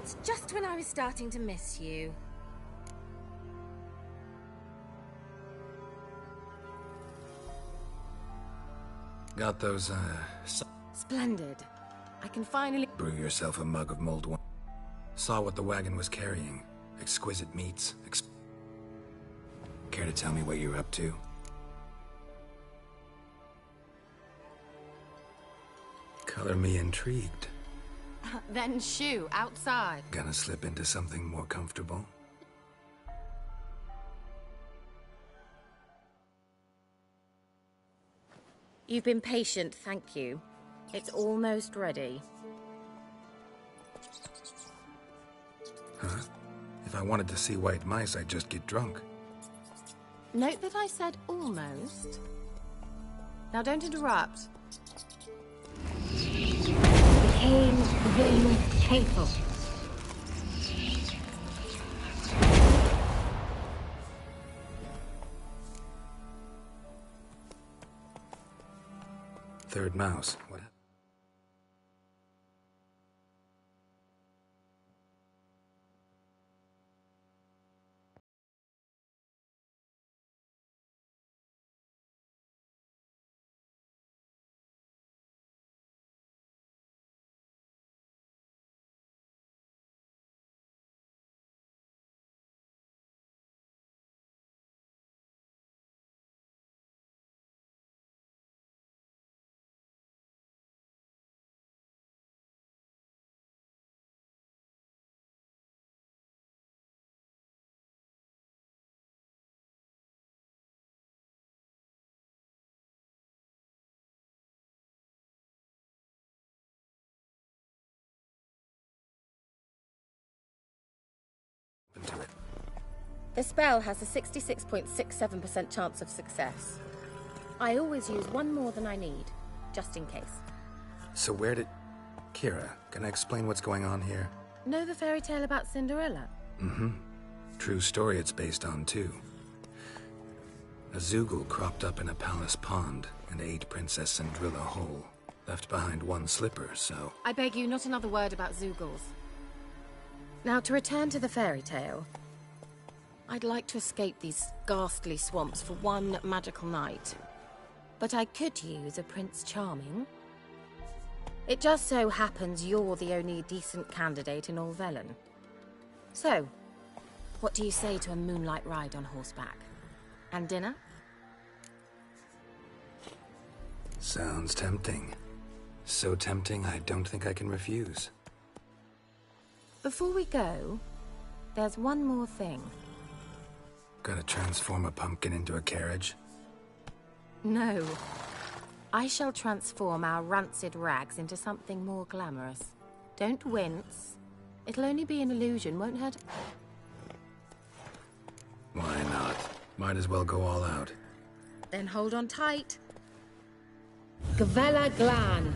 Not just when I was starting to miss you. Got those, Splendid. I can finally... brew yourself a mug of mulled wine. Saw what the wagon was carrying. Exquisite meats. Care to tell me what you're up to? Color me intrigued. Then shoo, outside. Gonna slip into something more comfortable? You've been patient, thank you. It's almost ready. Huh? If I wanted to see white mice, I'd just get drunk. Note that I said almost. Now don't interrupt. Became the table. Third mouse. What? The spell has a 66.67% chance of success. I always use one more than I need, just in case. So where did... Kira, can I explain what's going on here? Know the fairy tale about Cinderella? Mm-hmm. True story it's based on, too. A Zoogle cropped up in a palace pond and ate Princess Cinderella whole. Left behind one slipper, so... I beg you, not another word about Zoogles. Now, to return to the fairy tale, I'd like to escape these ghastly swamps for one magical night. But I could use a Prince Charming. It just so happens you're the only decent candidate in all Velen. So, what do you say to a moonlight ride on horseback? And dinner? Sounds tempting. So tempting, I don't think I can refuse. Before we go, there's one more thing. Gotta transform a pumpkin into a carriage? No. I shall transform our rancid rags into something more glamorous. Don't wince. It'll only be an illusion, won't hurt. Why not? Might as well go all out. Then hold on tight. Gavella Glan.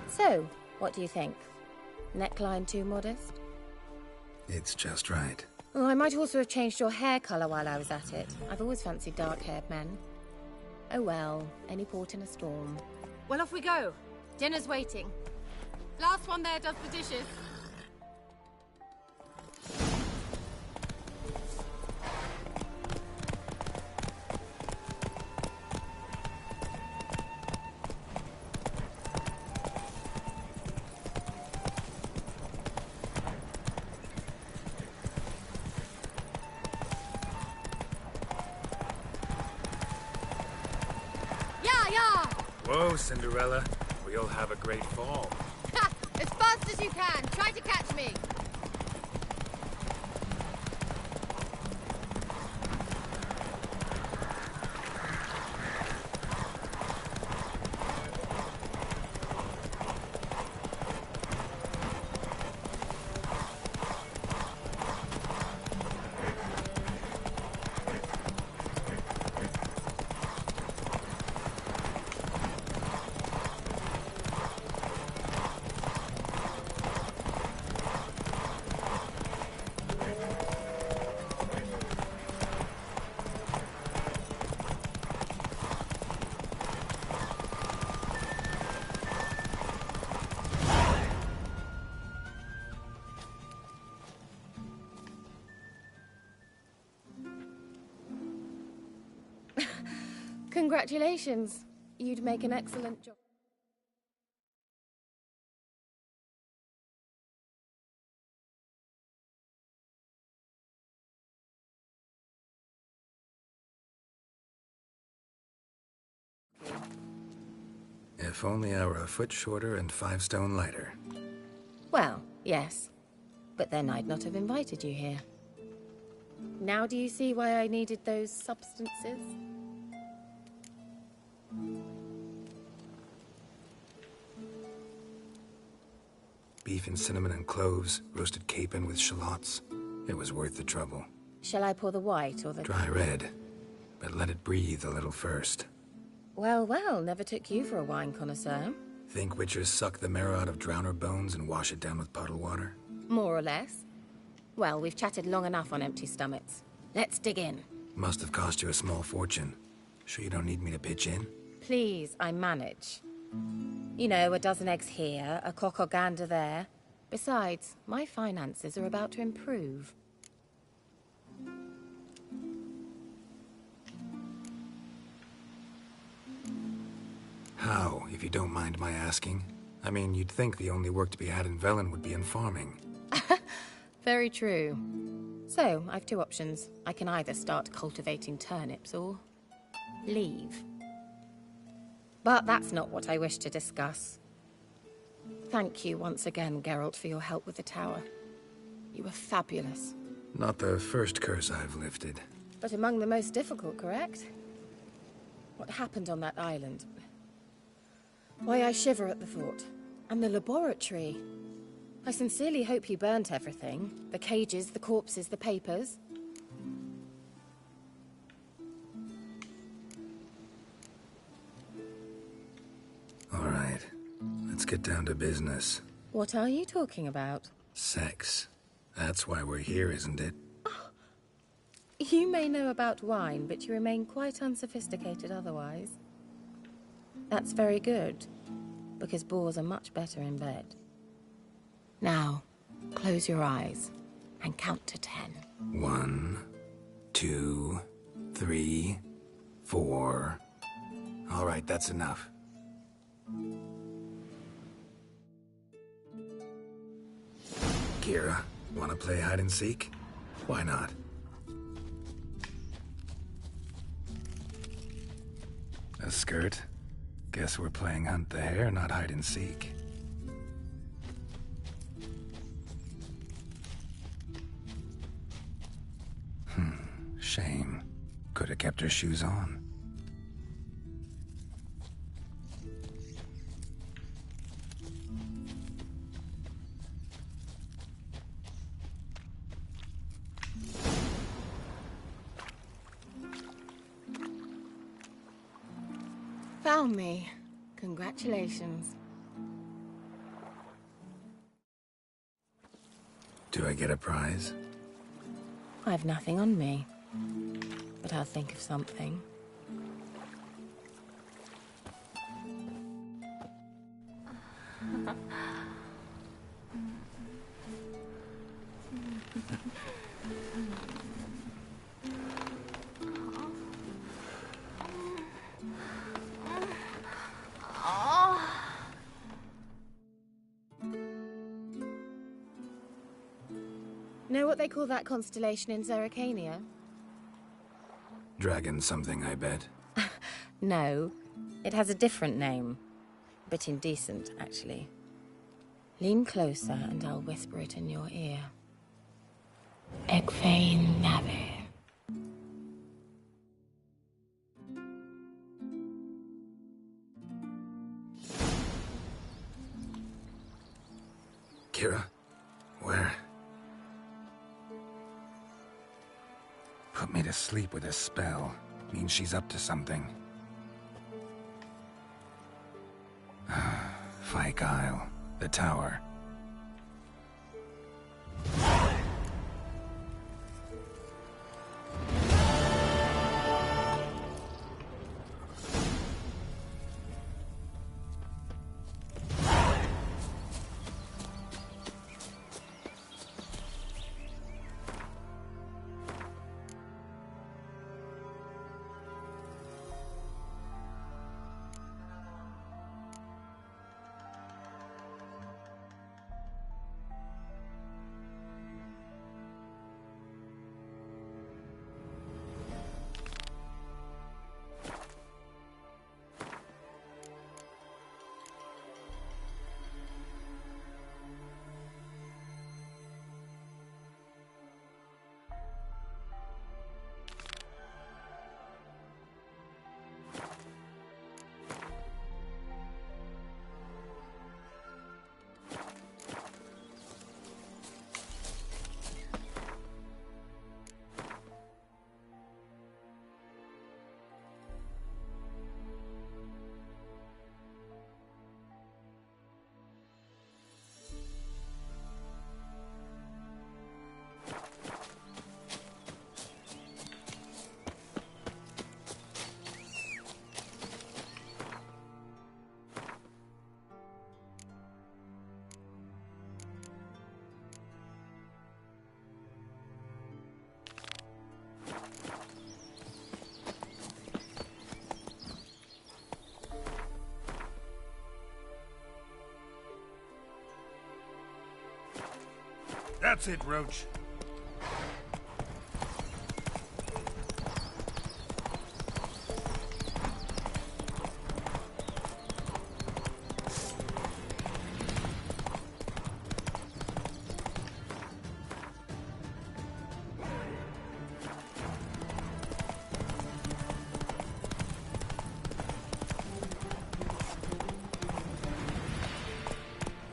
So, what do you think? Neckline too modest? It's just right. Oh, I might also have changed your hair colour while I was at it. I've always fancied dark-haired men. Oh well, any port in a storm. Well, off we go. Dinner's waiting. Last one there does the dishes. Whoa, Cinderella. We'll have a great fall. Ha! As fast as you can. Try to catch me. Congratulations. You'd make an excellent job. If only I were a foot shorter and 5 stone lighter. Well, yes. But then I'd not have invited you here. Now do you see why I needed those substances? Beef and cinnamon and cloves, roasted capon with shallots. It was worth the trouble. Shall I pour the white or the... Dry red, but let it breathe a little first. Well, well, never took you for a wine connoisseur. Think witchers suck the marrow out of drowner bones and wash it down with puddle water? More or less. Well, we've chatted long enough on empty stomachs. Let's dig in. Must have cost you a small fortune. Sure you don't need me to pitch in? Please, I manage. You know, a dozen eggs here, a cock or gander there. Besides, my finances are about to improve. How, if you don't mind my asking? I mean, you'd think the only work to be had in Velen would be in farming. Very true. So, I've 2 options. I can either start cultivating turnips or leave. But that's not what I wish to discuss. Thank you once again, Geralt, for your help with the tower. You were fabulous. Not the first curse I've lifted. But among the most difficult, correct? What happened on that island? Why, I shiver at the thought. And the laboratory. I sincerely hope you burnt everything. The cages, the corpses, the papers. All right, let's get down to business. What are you talking about? Sex. That's why we're here, isn't it? You may know about wine, but you remain quite unsophisticated otherwise. That's very good, because boars are much better in bed. Now, close your eyes and count to 10. 1, 2, 3, 4. All right, that's enough. Kira, wanna play hide and seek? Why not? A skirt? Guess we're playing hunt the hare, not hide and seek. Shame. Could have kept her shoes on. Found me. Congratulations. Do I get a prize? I've nothing on me, but I'll think of something. Know what they call that constellation in Zerrikania? Dragon something, I bet. No, it has a different name. A bit indecent, actually. Lean closer and I'll whisper it in your ear. Egfain Nave. Kira, where? Put me to sleep with a spell. Means she's up to something. Fyke Isle, the tower. That's it, Roach.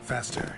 Faster.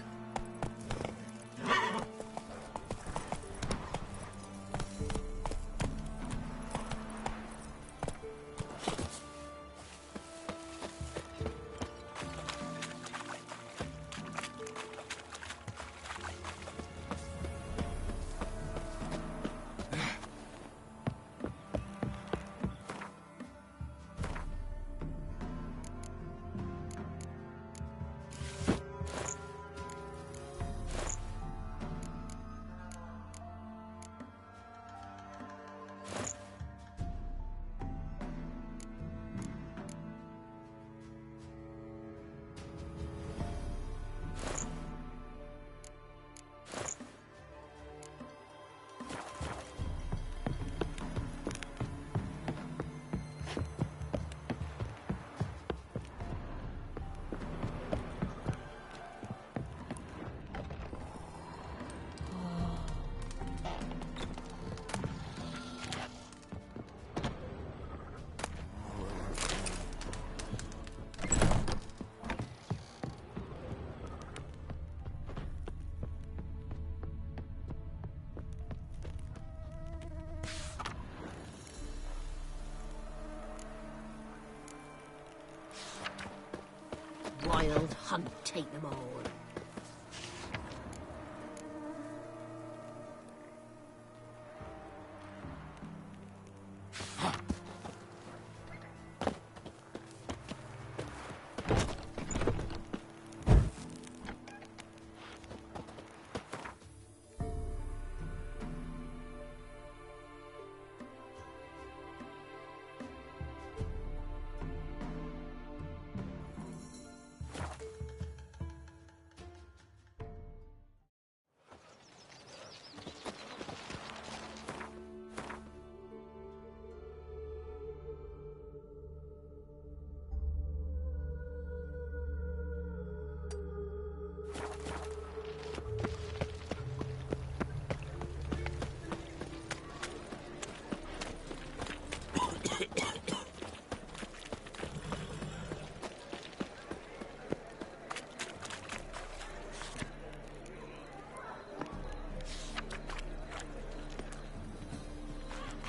Wild hunt, take them all.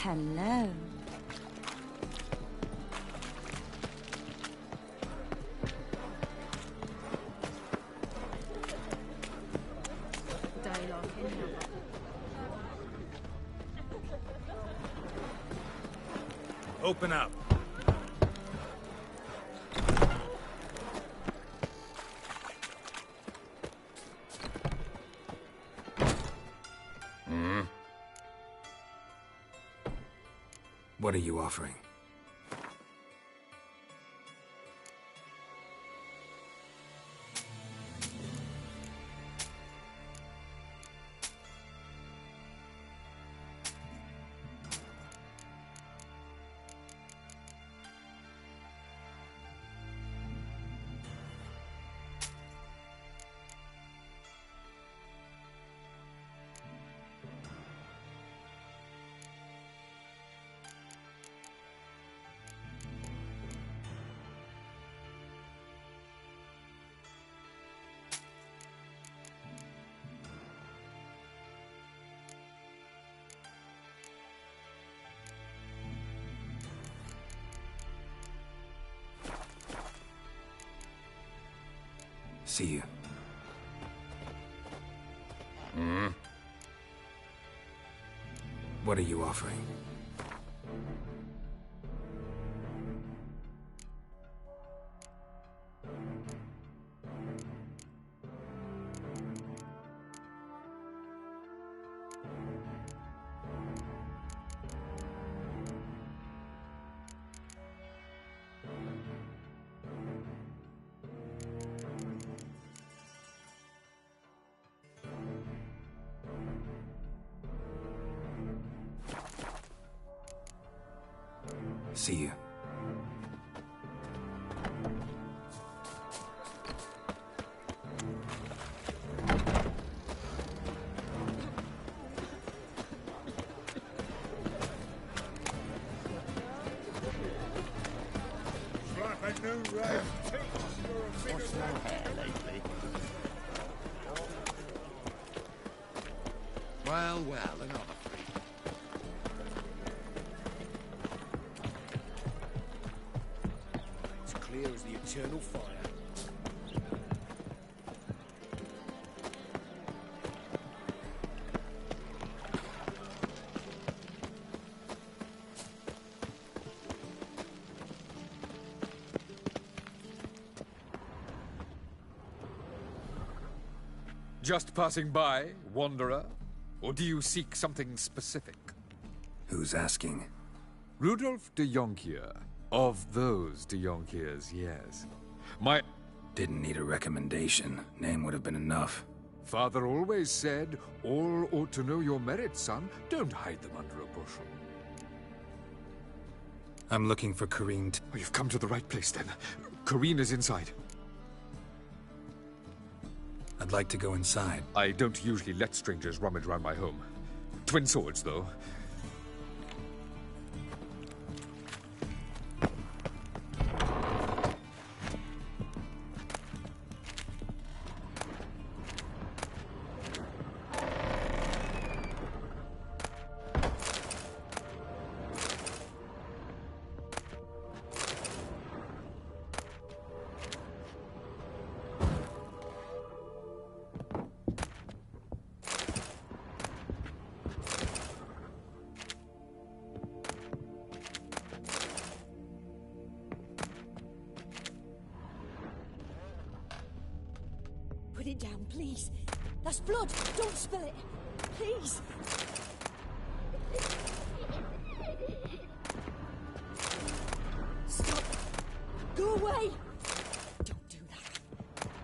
Hello. Open up. What are you offering? See you. What are you offering? See you. Like a new race. What's no hair lately? Well, another freak. It's clear as the eternal fire. Just passing by, wanderer? Or do you seek something specific? Who's asking? Rudolf de Jonkier. Of those de Jonkiers, yes. My... Didn't need a recommendation. Name would have been enough. Father always said, all ought to know your merits, son. Don't hide them under a bushel. I'm looking for Corrine. Oh, you've come to the right place, then. Corrine is inside. I'd like to go inside. I don't usually let strangers rummage around my home. Twin swords, though. Put it down, please. That's blood. Don't spill it. Please. Stop. Go away. Don't do that.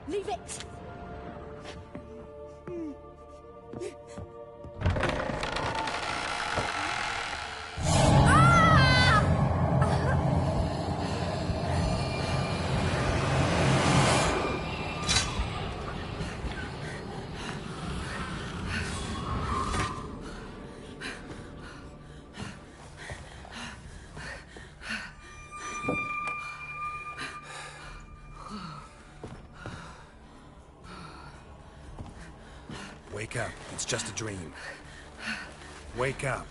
Leave it. Wake up. It's just a dream. Wake up.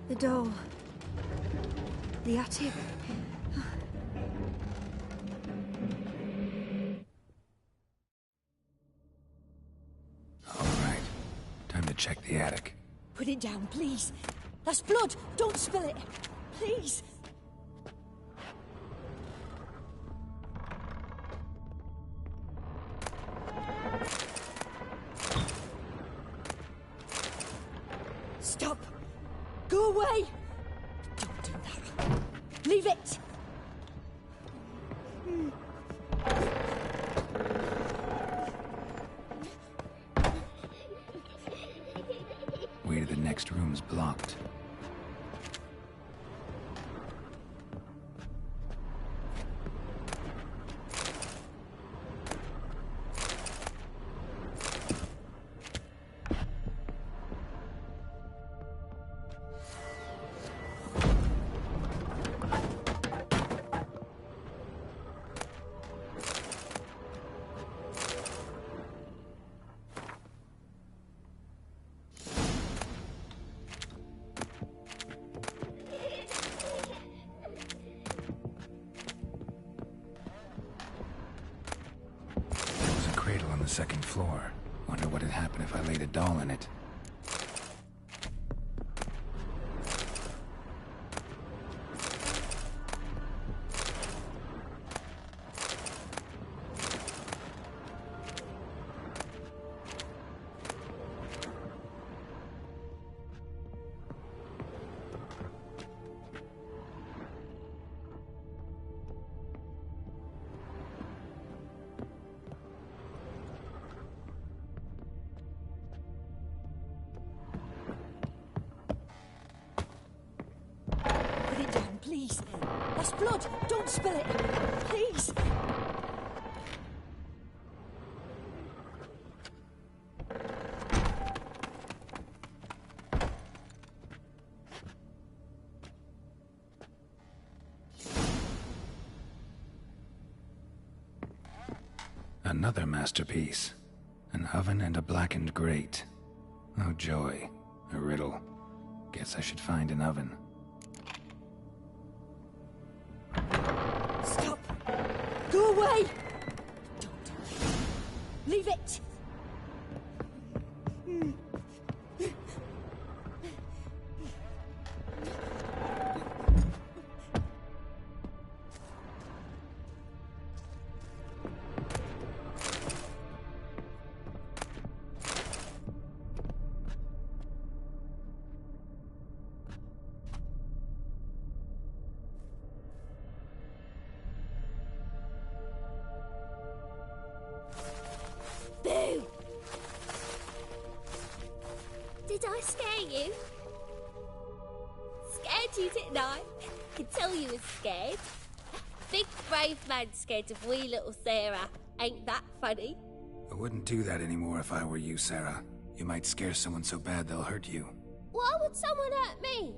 The doll. The attic. All right. Time to check the attic. Put it down, please. That's blood. Don't spill it. Please. Stop. Go away. Don't do that. Leave it. Way to the next room's blocked. On the second floor. Wonder what would happen if I laid a doll in it. please. That's blood. Don't spill it. Please. Another masterpiece. An oven and a blackened grate. Oh joy. A riddle. Guess I should find an oven. Stop. Go away. Don't. Leave it. Boo! Did I scare you? Scared you, didn't I? Can tell you was scared. Big brave man scared of wee little Sarah. Ain't that funny? I wouldn't do that anymore if I were you, Sarah. You might scare someone so bad they'll hurt you. Why would someone hurt me?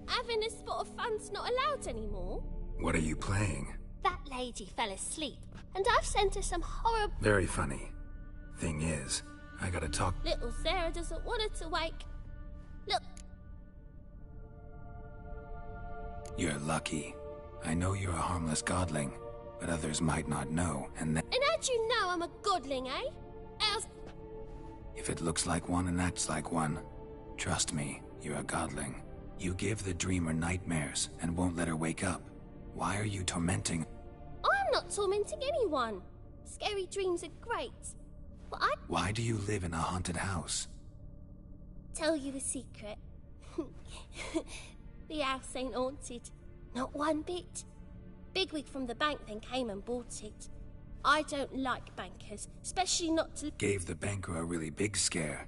Having a spot of fun's not allowed anymore. What are you playing? That lady fell asleep, and I've sent her some horrible... Very funny. Thing is, I gotta talk... Little Sarah doesn't want her to wake. Look. You're lucky. I know you're a harmless godling, but others might not know, and then... And how'd you know I'm a godling, eh? Else... If it looks like one and acts like one, trust me, you're a godling. You give the dreamer nightmares and won't let her wake up. Why are you tormenting... I'm not tormenting anyone. Scary dreams are great. But I... Why do you live in a haunted house? Tell you a secret. The house ain't haunted. Not one bit. Bigwig from the bank then came and bought it. I don't like bankers, especially not to... Gave the banker a really big scare.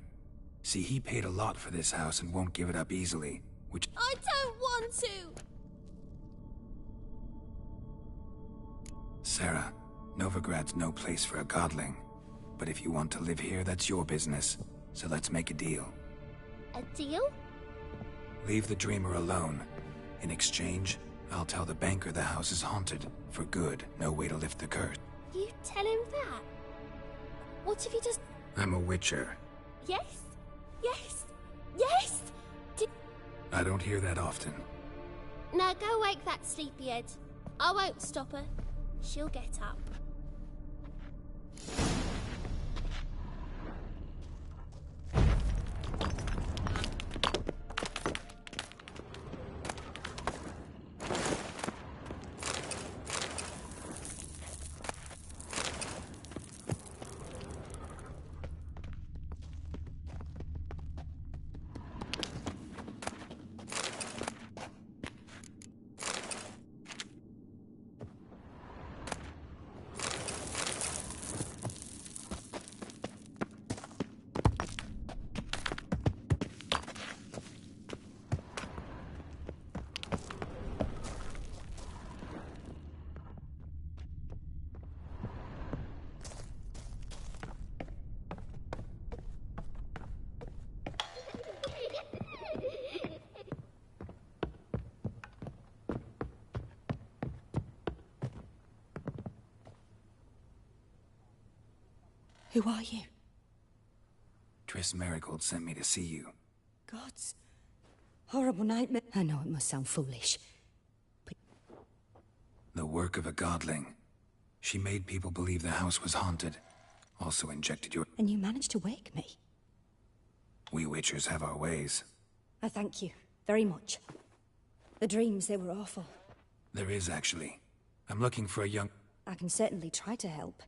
See, he paid a lot for this house and won't give it up easily, which... I don't want to! Sarah, Novigrad's no place for a godling. But if you want to live here, that's your business. So let's make a deal. A deal? Leave the dreamer alone. In exchange, I'll tell the banker the house is haunted. For good, no way to lift the curse. You tell him that? What if he just... I'm a witcher. Yes? Yes? Yes! I don't hear that often. Now go wake that sleepyhead. I won't stop her. She'll get up. Who are you? Triss Marigold sent me to see you. Gods. Horrible nightmare. I know it must sound foolish, but... The work of a godling. She made people believe the house was haunted. Also injected your... And you managed to wake me. We witchers have our ways. I thank you very much. The dreams, they were awful. There is, actually. I'm looking for a young... I can certainly try to help.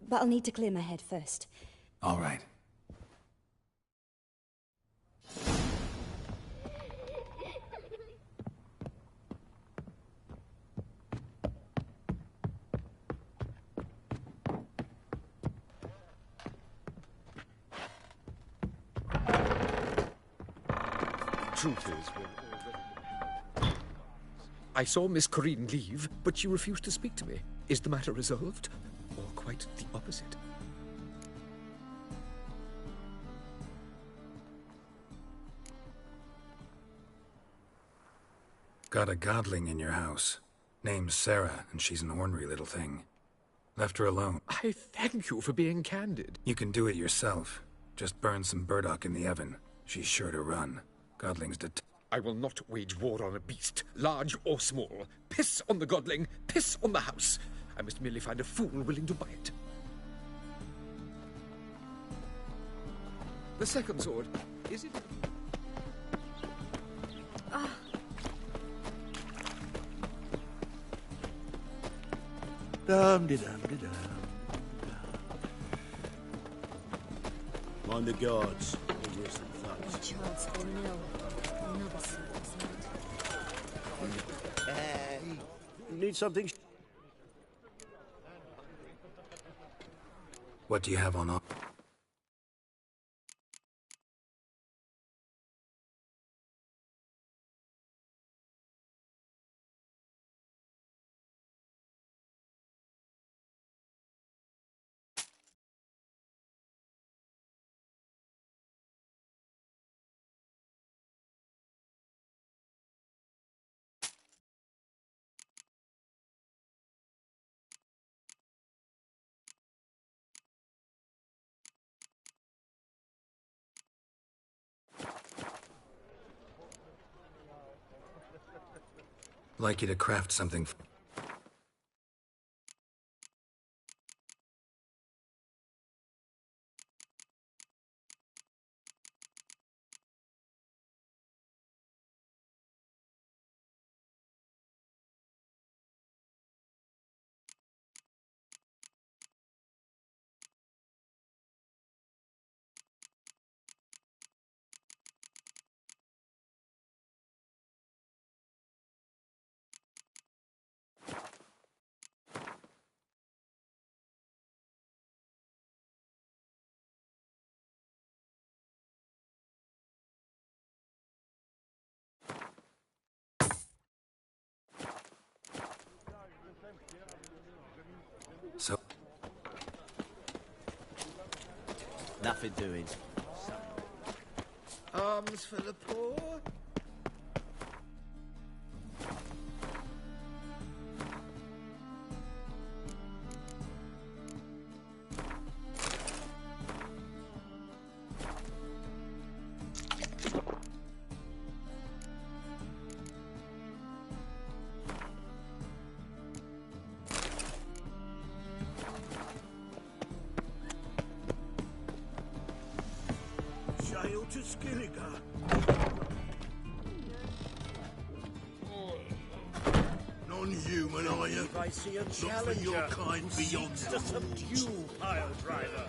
But I'll need to clear my head first. All right. Truth is, I saw Miss Corinne leave, but she refused to speak to me. Is the matter resolved? Or quite the opposite? Got a godling in your house. Name's Sarah, and she's an ornery little thing. Left her alone. I thank you for being candid. You can do it yourself. Just burn some burdock in the oven. She's sure to run. Godling's I will not wage war on a beast, large or small. Piss on the godling, piss on the house. I must merely find a fool willing to buy it. The second sword, is it? Dum-de-dum-de-dum. Mind the guards. They're worse than thugs. One chance for nil. Another sleepless night. Need something? What do you have on offer? Like you to craft something. So, nothing doing. Arms for the poor. Jail to Skilliger. Non-human, are you? If I see a Look for challenger your kind who beyond seeks to subdue pile driver.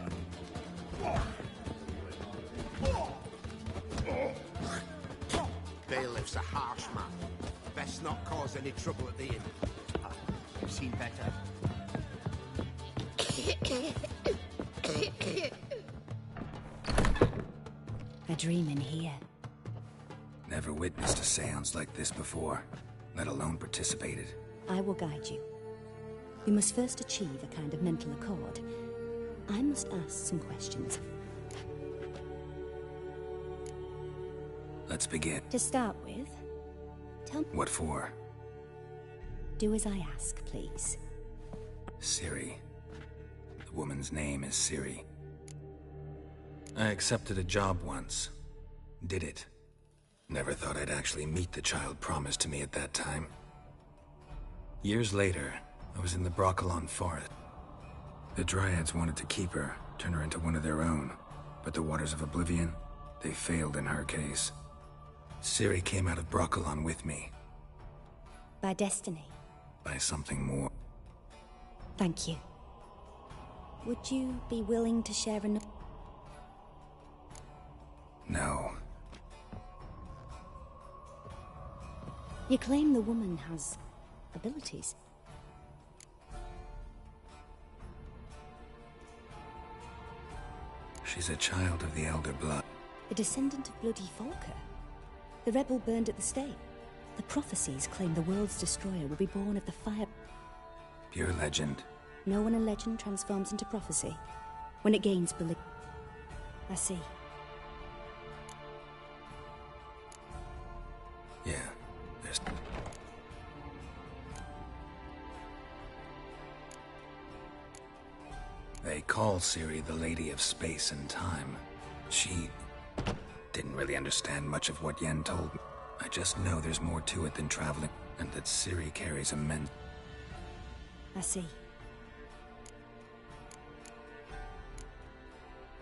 Bailiff's a harsh man. Best not cause any trouble at the inn. You've seen better. A dream in here. never witnessed a seance like this before, let alone participated. I will guide you. We must first achieve a kind of mental accord. I must ask some questions. Let's begin. To start with, tell me... What for? Do as I ask, please. Ciri. The woman's name is Ciri. I accepted a job once. Did it. Never thought I'd actually meet the child promised to me at that time. Years later, I was in the Broccolon forest. The Dryads wanted to keep her, turn her into one of their own. But the Waters of Oblivion, they failed in her case. Ciri came out of Broccolon with me. By destiny. By something more. Thank you. Would you be willing to share an... No. You claim the woman has abilities. She's a child of the Elder Blood. A descendant of bloody Volker. The rebel burned at the stake. The prophecies claim the world's destroyer will be born of the fire. Pure legend. No one in legend transforms into prophecy. When it gains belief. I see. Yeah, there's... They call Ciri the Lady of Space and Time. She didn't really understand much of what Yen told me. I just know there's more to it than traveling, and that Ciri carries immense... I see.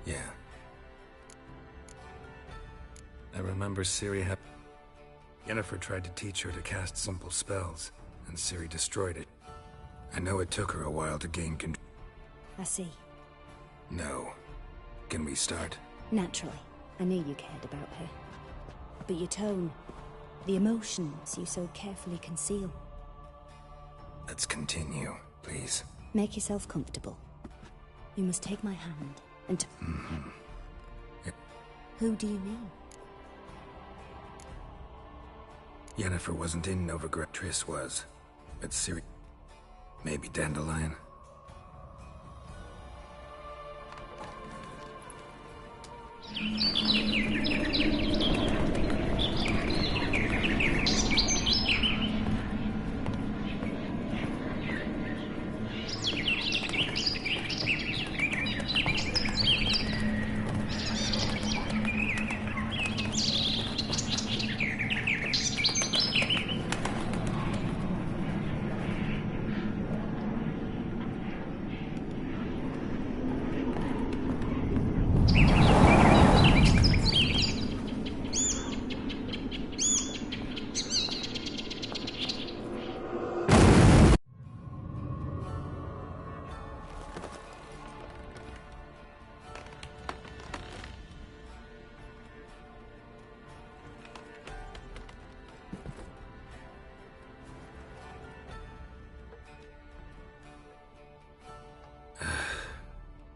Yeah. I remember Ciri had... Yennefer tried to teach her to cast simple spells, and Ciri destroyed it. I know it took her a while to gain control. I see. No. Can we start? Naturally. I knew you cared about her. But your tone, the emotions you so carefully conceal. Let's continue, please. Make yourself comfortable. You must take my hand and... Who do you mean? Yennefer wasn't in Novigrad. Triss was. But Ciri... Maybe Dandelion?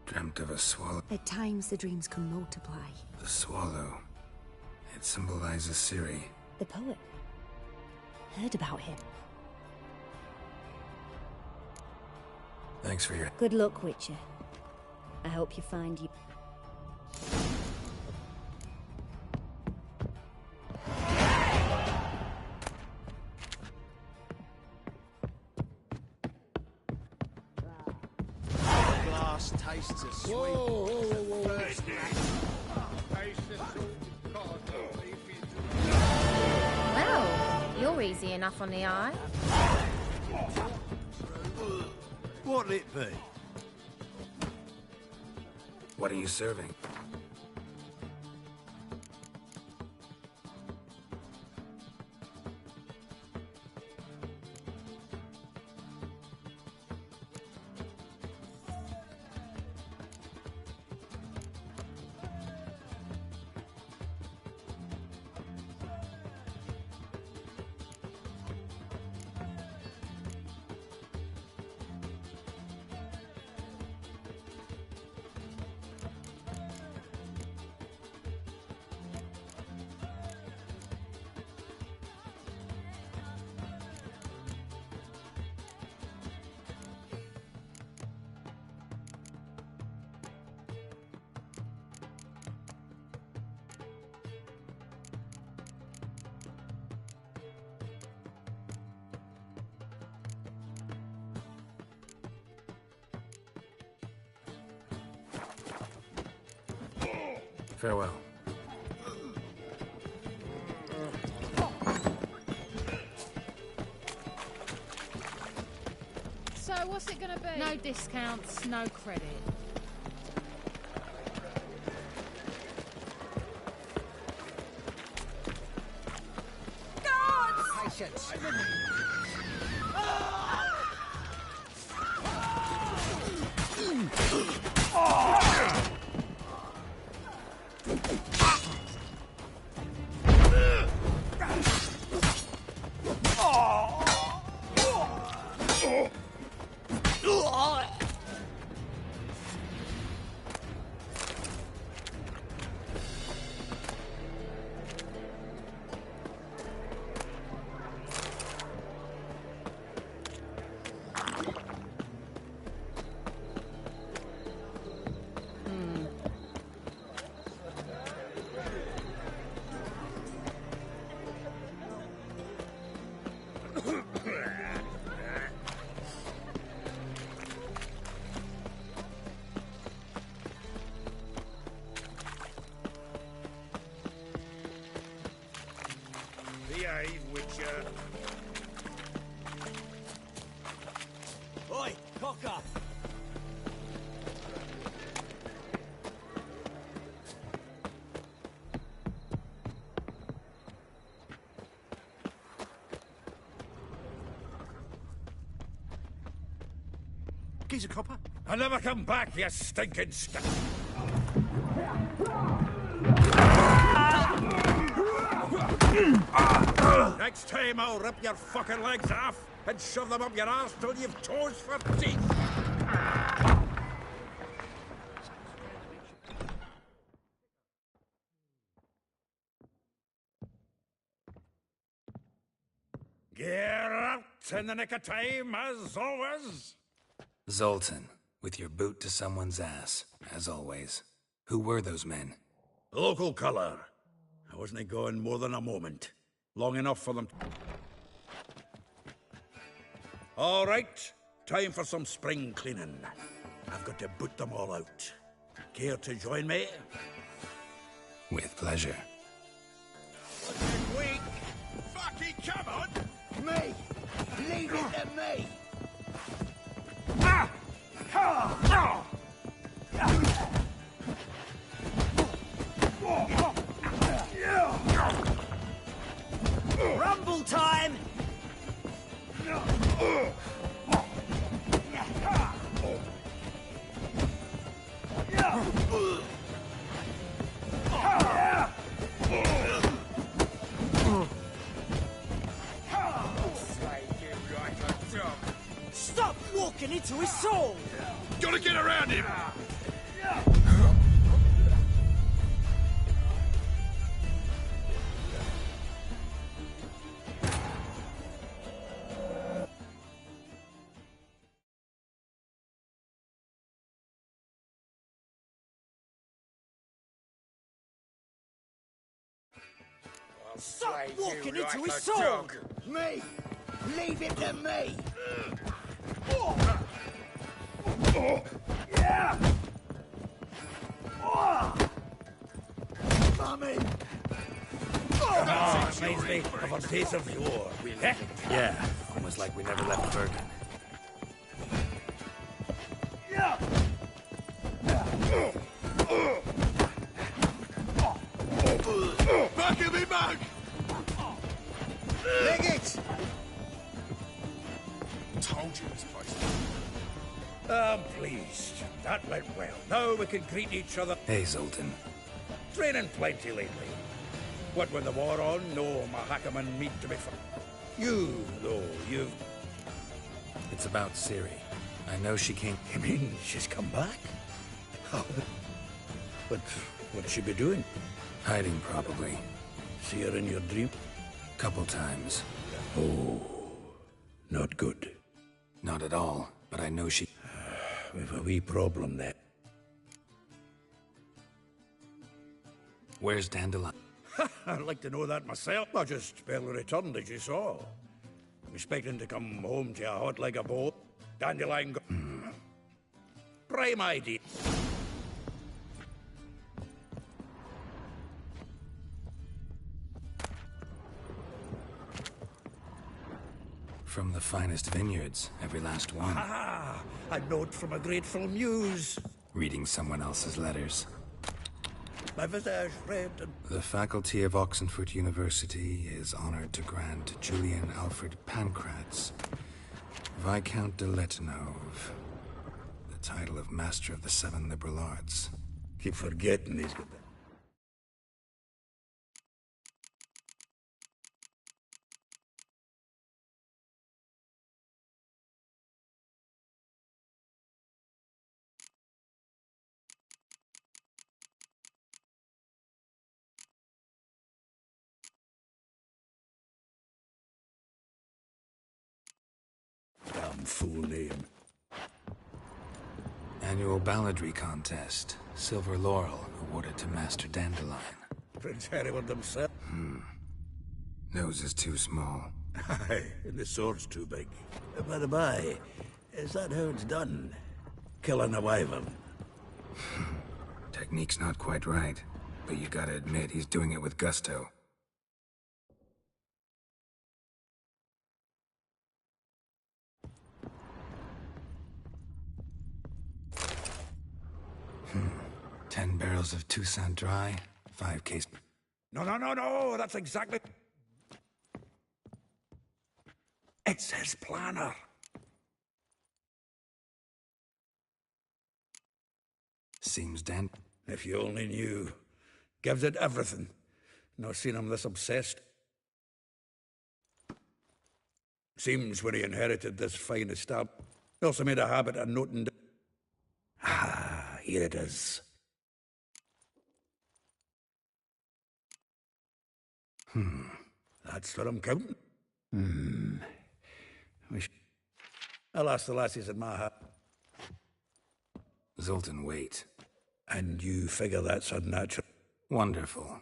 Dreamt of a swallow. At times the dreams can multiply. The swallow. It symbolizes Ciri. The poet. Heard about him. Thanks for your... Good luck, Witcher. I hope you find you... Glass tastes as sweet. Well, you're easy enough on the eye. What'll it be? What are you serving? Farewell. So what's it gonna be? No discounts, no credit. Patience. behave, Witcher. Oi, cocker! Geezer copper? I'll never come back, you stinking stuff. Next time I'll rip your fucking legs off and shove them up your arse till you've toes for teeth. Get out in the nick of time, as always. Zoltan, with your boot to someone's ass, as always. Who were those men? Local colour. I wasn't going more than a moment. Long enough for them. All right, time for some spring cleaning. I've got to boot them all out. Care to join me? With pleasure. Weak. Fucking come on! Me! Leave it to me! Rumble time! Stop walking into his soul! Gotta get around him! Stop walking into his soul! Me! Leave it to me! Mummy! Reminds me of a days of yore. Eh? Yeah, almost like we never left Bergen. Back of me, Mug! Leg it! Told you this place. I'm pleased. That went well. Now we can greet each other. Hey, Zoltan. Training plenty lately. What with the war on, no Mahakaman meat to be found. You, though, you've... It's about Ciri. I know she came... You mean she's come back? Oh, but what'd she be doing? Hiding, probably. See her in your dream? Couple times. Oh, not good. Not at all, but I know she... We've a wee problem there. Where's Dandelion? I'd like to know that myself. I just barely returned, as you saw. I'm expecting to come home to a hot like a boat. Dandelion... Prime idea. From the finest vineyards, every last one. Ah, a note from a grateful muse. Reading someone else's letters. My visage red and... The faculty of Oxenford University is honored to grant Julian Alfred Pancratz, Viscount de Letenove, the title of Master of the Seven Liberal Arts. Keep forgetting these good... Damn fool name. Annual balladry contest. Silver Laurel awarded to Master Dandelion. Prince Hereward himself. Nose is too small. Aye, and the sword's too big. By the by, is that how it's done? Killing a wyvern? Technique's not quite right, but you gotta admit he's doing it with gusto. 10 barrels of Toussaint Dry, 5 cases. No, that's exactly... It says planner. Seems Dan. If you only knew. Gives it everything. Not seen him this obsessed. Seems when he inherited this fine estate, he also made a habit of noting... here it is. That's what I'm counting. Alas, the lassie's in my hat. Zoltan, wait. And you figure that's unnatural. Wonderful.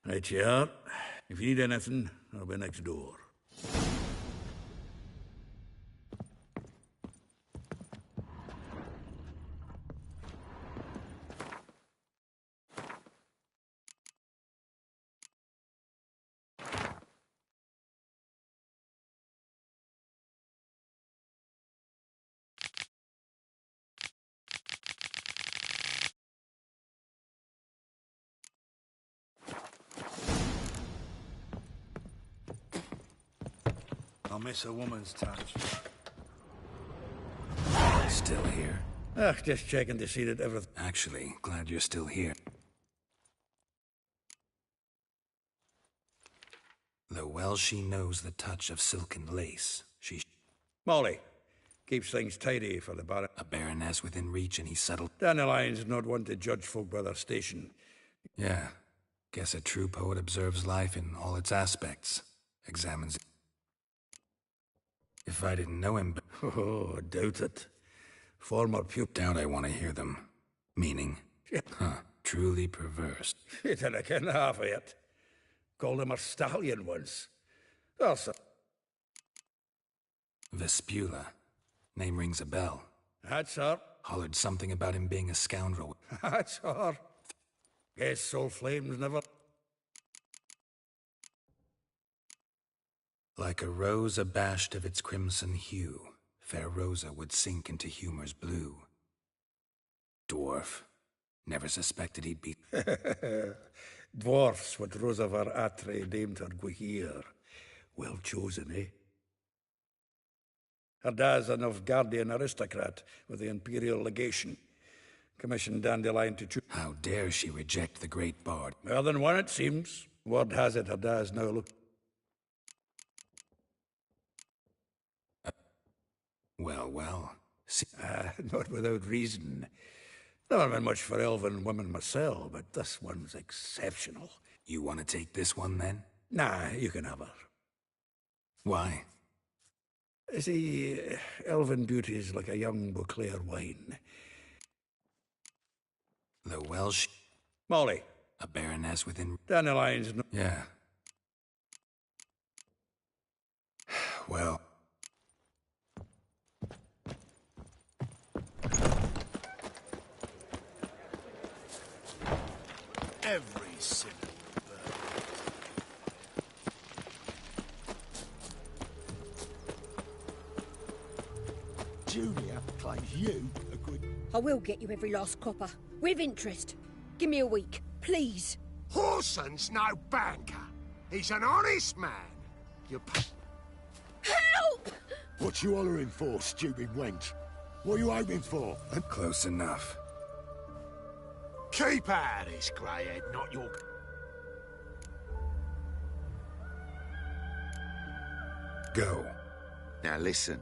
Right you are. If you need anything, I'll be next door. I miss a woman's touch. Still here? Just checking to see that everything... Actually, glad you're still here. Though well she knows the touch of silken lace, she... Molly, keeps things tidy for the Baron. A baroness within reach and he settled... Dandelion's not one to judge folk by their station. Yeah. Guess a true poet observes life in all its aspects. Examines it. If I didn't know him... Oh, doubt it. Former pupil... Doubt I want to hear them. Meaning? Huh. Truly perverse. You didn't ken half of it. Called him a stallion once. Also... Vespula. Name rings a bell. That's her. Hollered something about him being a scoundrel. That's her. Guess soul flames never... Like a rose abashed of its crimson hue, fair Rosa would sink into humor's blue. Dwarf. Never suspected he'd be... Dwarfs what Rosa var Atre named her Guahir. Well chosen, eh? Her dad's a Novgardian aristocrat with the Imperial Legation. Commissioned Dandelion to choose... How dare she reject the great bard? More than one, it seems. Word has it her dad's now look... Well. Not without reason. Never been much for elven women myself, but this one's exceptional. You want to take this one, then? Nah, you can have her. Why? See, elven beauty is like a young Beauclair wine. The Welsh... Molly. A baroness within... Dandelion's... Yeah. Well... Every single bird. Julia claims you a good... I will get you every last copper. With interest. Give me a week, please. Horson's no banker. He's an honest man. Help! What you hollering for, stupid wench? What are you hoping for? Close enough. Keep out of this, greyhead, not your... Go. Now listen.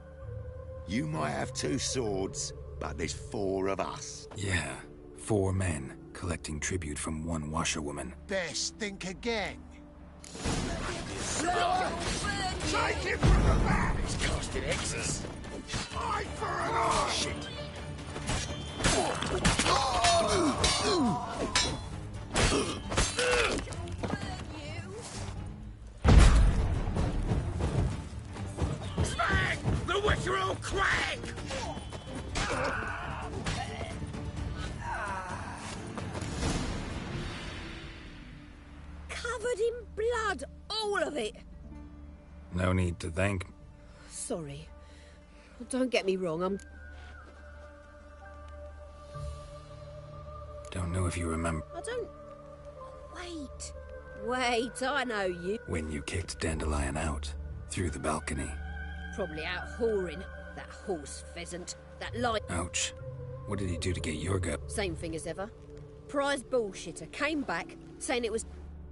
You might have 2 swords, but there's 4 of us. Yeah. 4 men, collecting tribute from 1 washerwoman. Best think again. Take him from the back! He's casting X's. Fight for an eye! Shit. Smack! The Witcher-O crack! Covered in blood, all of it. No need to thank... Sorry. Don't get me wrong, Don't know if you remember I don't... Wait, I know you. when you kicked Dandelion out through the balcony. Probably out whoring. That horse pheasant. That light... Ouch. What did he do to get your gut? Same thing as ever. Prize bullshitter came back saying it was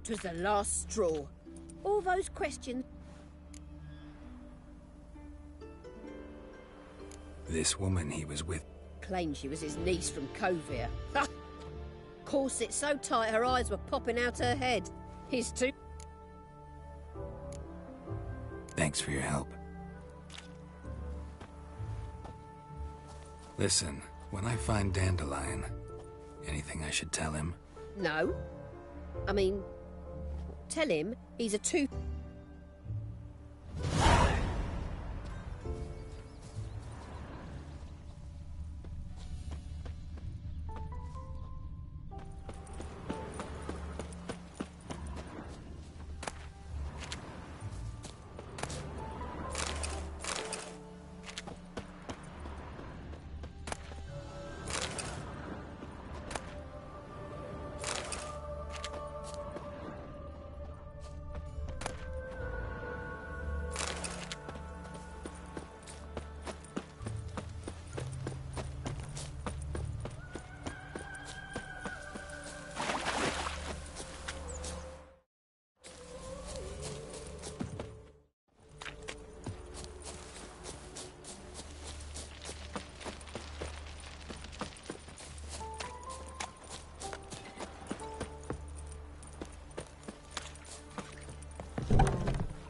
the last straw. All those questions... This woman he was with. Claimed she was his niece from Covere. Ha! Corset so tight her eyes were popping out her head. He's too... Thanks for your help. Listen, when I find Dandelion, anything I should tell him? No. I mean, tell him he's a two...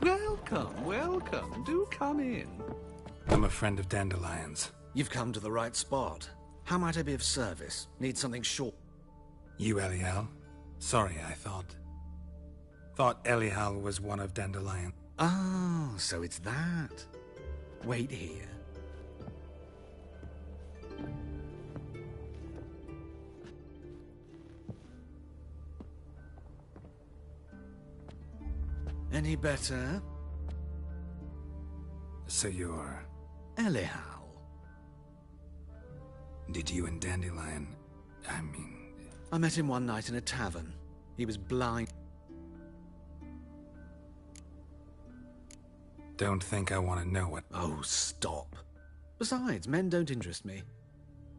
Welcome, welcome. Do come in. I'm a friend of Dandelion's. You've come to the right spot. How might I be of service? Need something short. You Elial? Sorry, I thought Elial was one of Dandelion. Oh, so it's that. Wait here. Any better? So you're... Elial. Did you and Dandelion... I met him one night in a tavern. He was blind. Don't think I want to know what... Oh, stop. Besides, men don't interest me.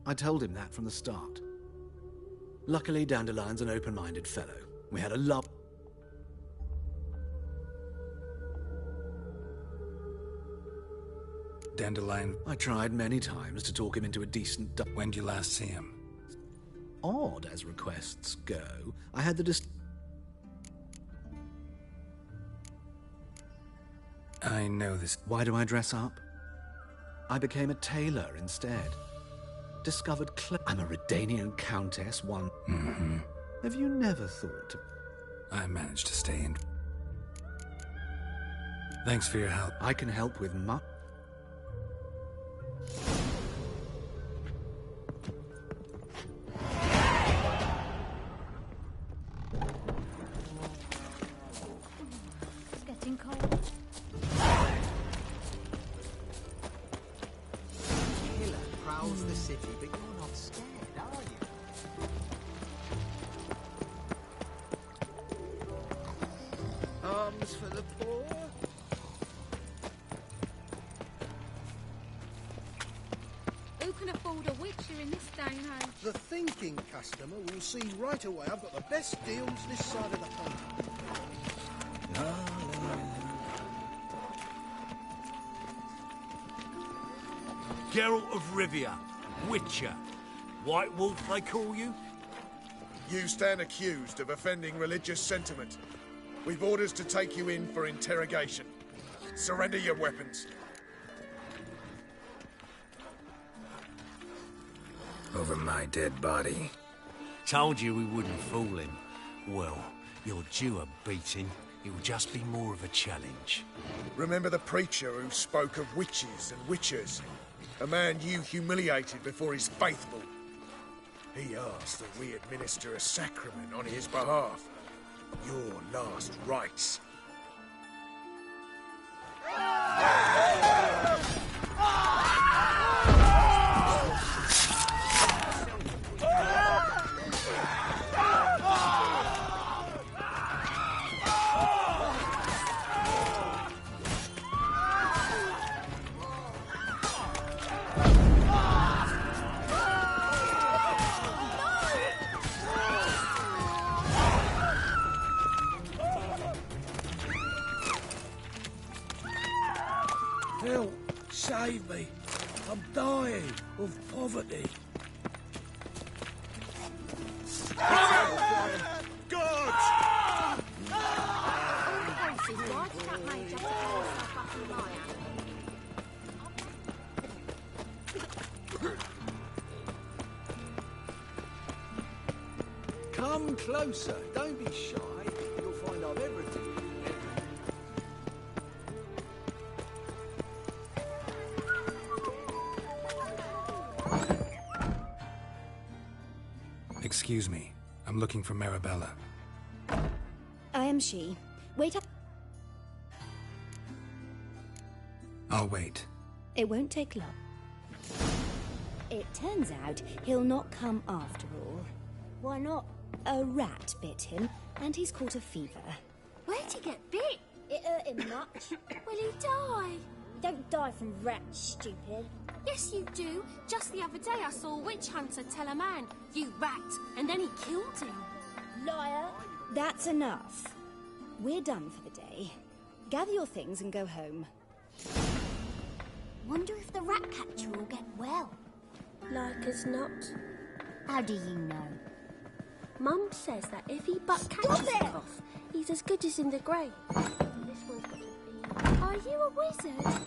I told him that from the start. Luckily, Dandelion's an open-minded fellow. We had a love... Dandelion... I tried many times to talk him into a decent... When did you last see him? Odd as requests go, I had the I know this. Why do I dress up? I became a tailor instead. Discovered I'm a Redanian countess, one... Mm-hmm. Have you never thought to... I managed to stay in. Thanks for your help. I can help with much... It's getting cold. Killer prowls the city, but you're not scared, are you? Arms for the poor. Who can afford a witcher in this day and age? The thinking customer will see right away I've got the best deals this side of the pond. Geralt of Rivia, Witcher. White Wolf, they call you? You stand accused of offending religious sentiment. We've orders to take you in for interrogation. Surrender your weapons. Over my dead body. Told you we wouldn't fool him. Well, you're due a beating. It will just be more of a challenge. Remember the preacher who spoke of witches and witchers? A man you humiliated before his faithful. He asked that we administer a sacrament on his behalf. Your last rites. way of poverty. God! Why did that mage have to pull himself up in my hand? Come closer. Don't be shy. You'll find I've everything. Excuse me. I'm looking for Marabella. I am she. Wait up. I'll wait. It won't take long. It turns out he'll not come after all. Why not? A rat bit him, and he's caught a fever. Where'd he get bit? It hurt him much. Will he die? Don't die from rats, stupid. Yes, you do. Just the other day I saw a witch hunter tell a man, "You rat," and then he killed him. Liar. That's enough. We're done for the day. Gather your things and go home. Wonder if the rat catcher will get well. Like as not. How do you know? Mum says that if he but catches a cough, he's as good as in the grave. This one's got to be... Are you a wizard?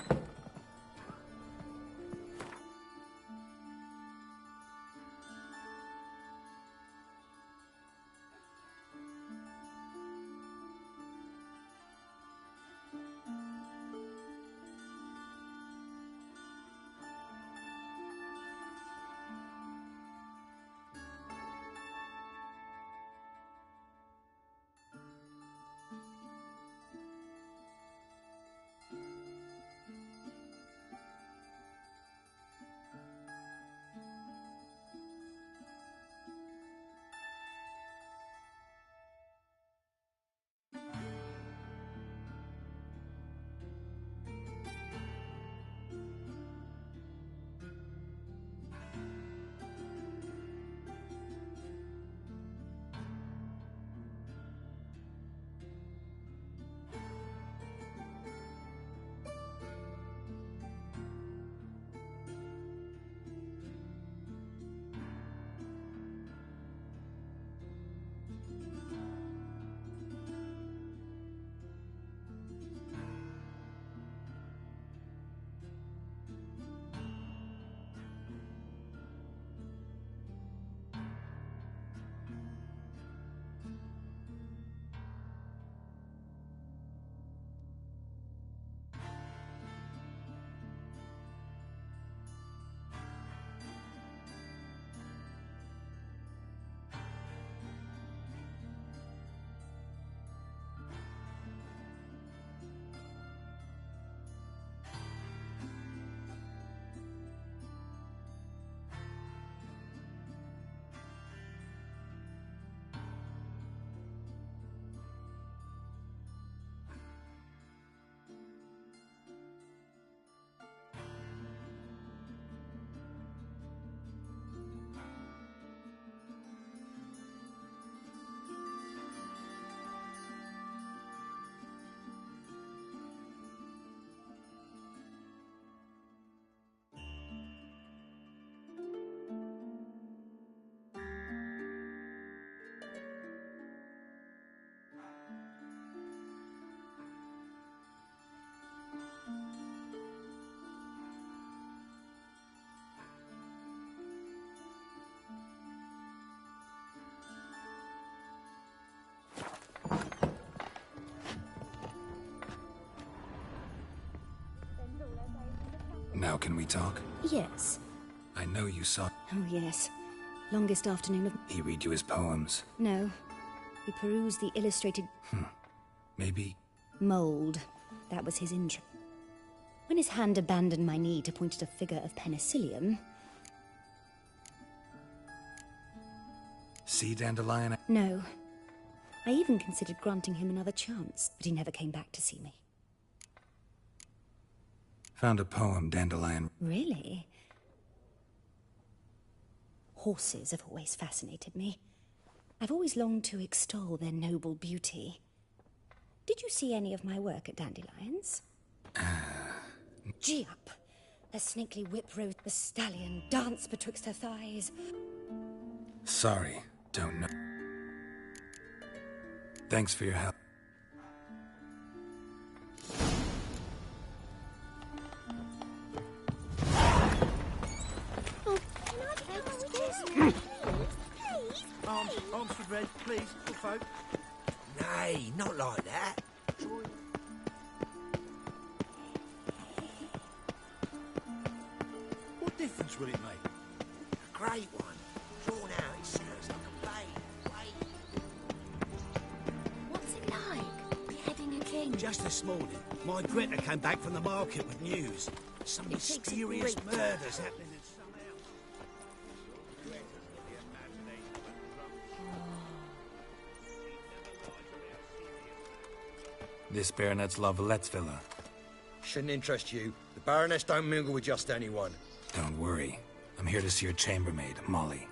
Now can we talk? Yes. I know you saw... Oh, yes. Longest afternoon of... He read you his poems. No. He perused the illustrated... Maybe... Mould. That was his interest. When his hand abandoned my knee to point at a figure of penicillium... See, Dandelion? No. I even considered granting him another chance, but he never came back to see me. Found a poem, Dandelion. Really? Horses have always fascinated me. I've always longed to extol their noble beauty. Did you see any of my work at Dandelion's? Gee up. The snaky whip rode the stallion, danced betwixt her thighs. Sorry, don't know. Thanks for your help. Arms for bread, please, good folk. Nay, not like that. What difference will it make? A great one. Drawn out, it sounds like a babe. What's it like, beheading a king? Just this morning, my Greta came back from the market with news. Some mysterious murders happening in some house. This Baronet's La Vallette's villa. Shouldn't interest you. The Baroness don't mingle with just anyone. Don't worry. I'm here to see your chambermaid, Molly.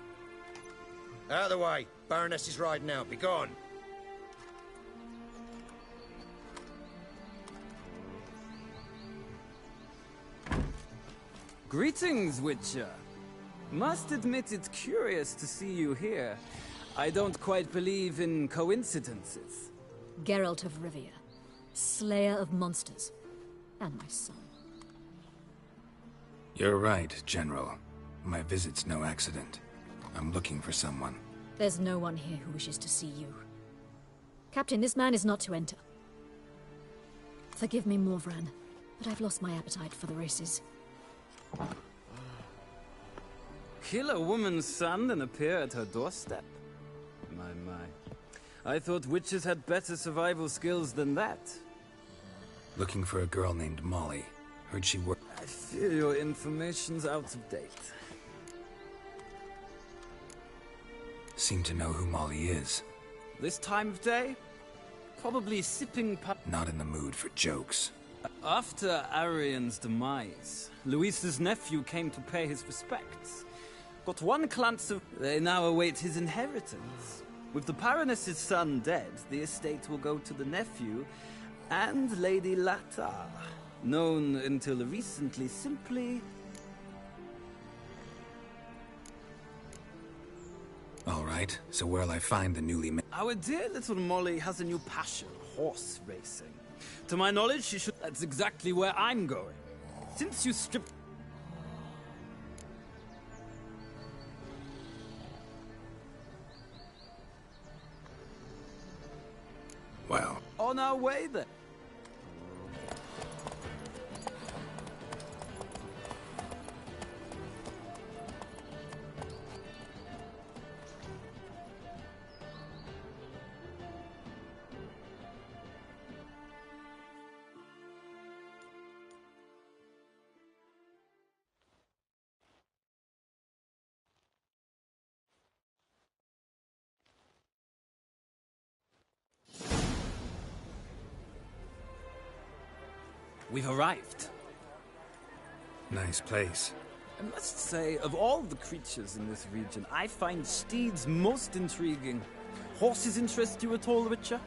Out of the way. Baroness is riding out. Be gone. Greetings, Witcher. Must admit it's curious to see you here. I don't quite believe in coincidences. Geralt of Rivia, slayer of monsters, and my son. You're right, General. My visit's no accident. I'm looking for someone. There's no one here who wishes to see you. Captain, this man is not to enter. Forgive me, Morvran, but I've lost my appetite for the races. Kill a woman's son and appear at her doorstep? My. I thought witches had better survival skills than that. Looking for a girl named Molly. Heard she worked. I fear your information's out of date. Seem to know who Molly is. This time of day? Probably sipping Not in the mood for jokes. After Arian's demise, Luis's nephew came to pay his respects. Got one glance of... They now await his inheritance. With the Baroness's son dead, the estate will go to the nephew and Lady Latta, known until recently simply... All right, so where'll I find the newly... Our dear little Molly has a new passion, horse racing. To my knowledge, she should... That's exactly where I'm going. Since you stripped... Well... On our way, then. We've arrived. Nice place. I must say, of all the creatures in this region, I find steeds most intriguing. Horses interest you at all, Witcher?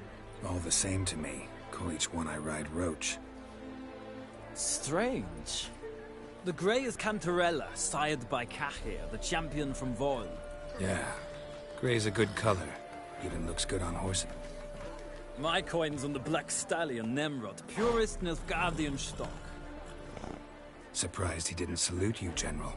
All the same to me. Call each one I ride Roach. Strange. The grey is Cantarella, sired by Cahir, the champion from Vol. Yeah. Gray's a good color. Even looks good on horses. My coin's on the Black Stallion, Nemrod, purest Nilfgaardian stock. Surprised he didn't salute you, General.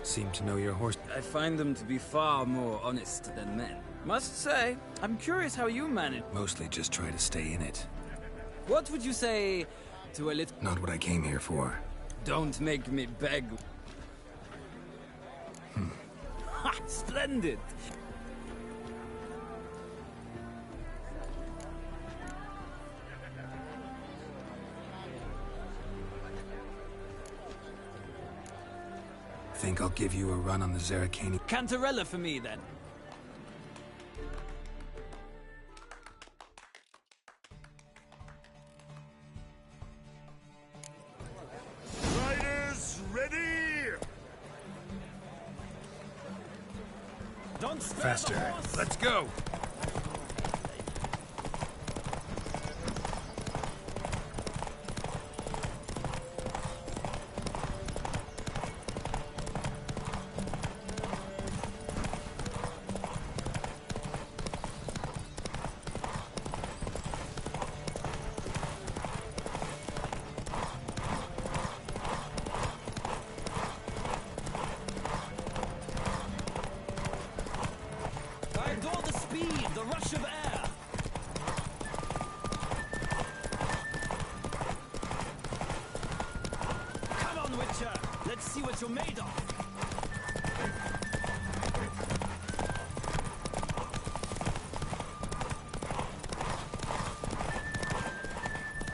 Seem to know your horse. I find them to be far more honest than men. Must say, I'm curious how you manage. Mostly just try to stay in it. What would you say to a little... Not what I came here for. Don't make me beg. Ha! Splendid! Think I'll give you a run on the Zerrikani? Cantarella for me, then. Riders, ready! Don't Faster. Let's go! Witcher! Let's see what you're made of!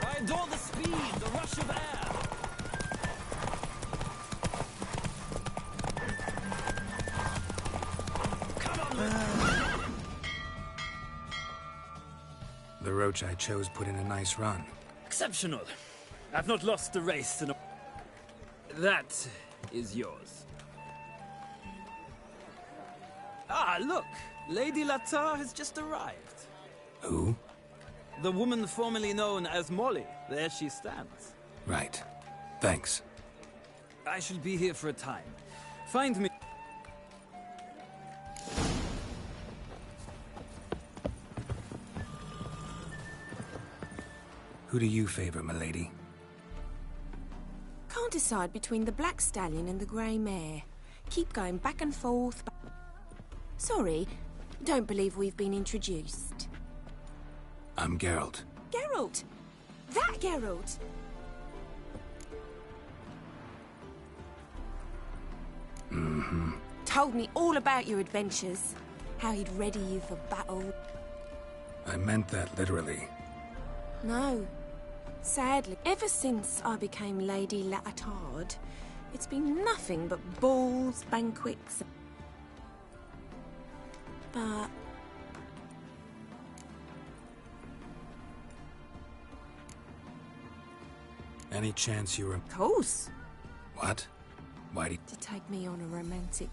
I adore the speed, the rush of air! Come on, The roach I chose put in a nice run. Exceptional. I've not lost a race in a... That is yours. Ah, look! Lady Latar has just arrived. Who? The woman formerly known as Molly. There she stands. Right. Thanks. I shall be here for a time. Find me... Who do you favor, milady? Can't decide between the black stallion and the grey mare. Keep going back and forth. Sorry, don't believe we've been introduced. I'm Geralt. Geralt! That Geralt! Mm-hmm. Told me all about your adventures. How he'd ready you for battle. I meant that literally. No. Sadly, ever since I became Lady Latard, it's been nothing but balls, banquets... But... Any chance you were... Of course. What? Why did... To take me on a romantic...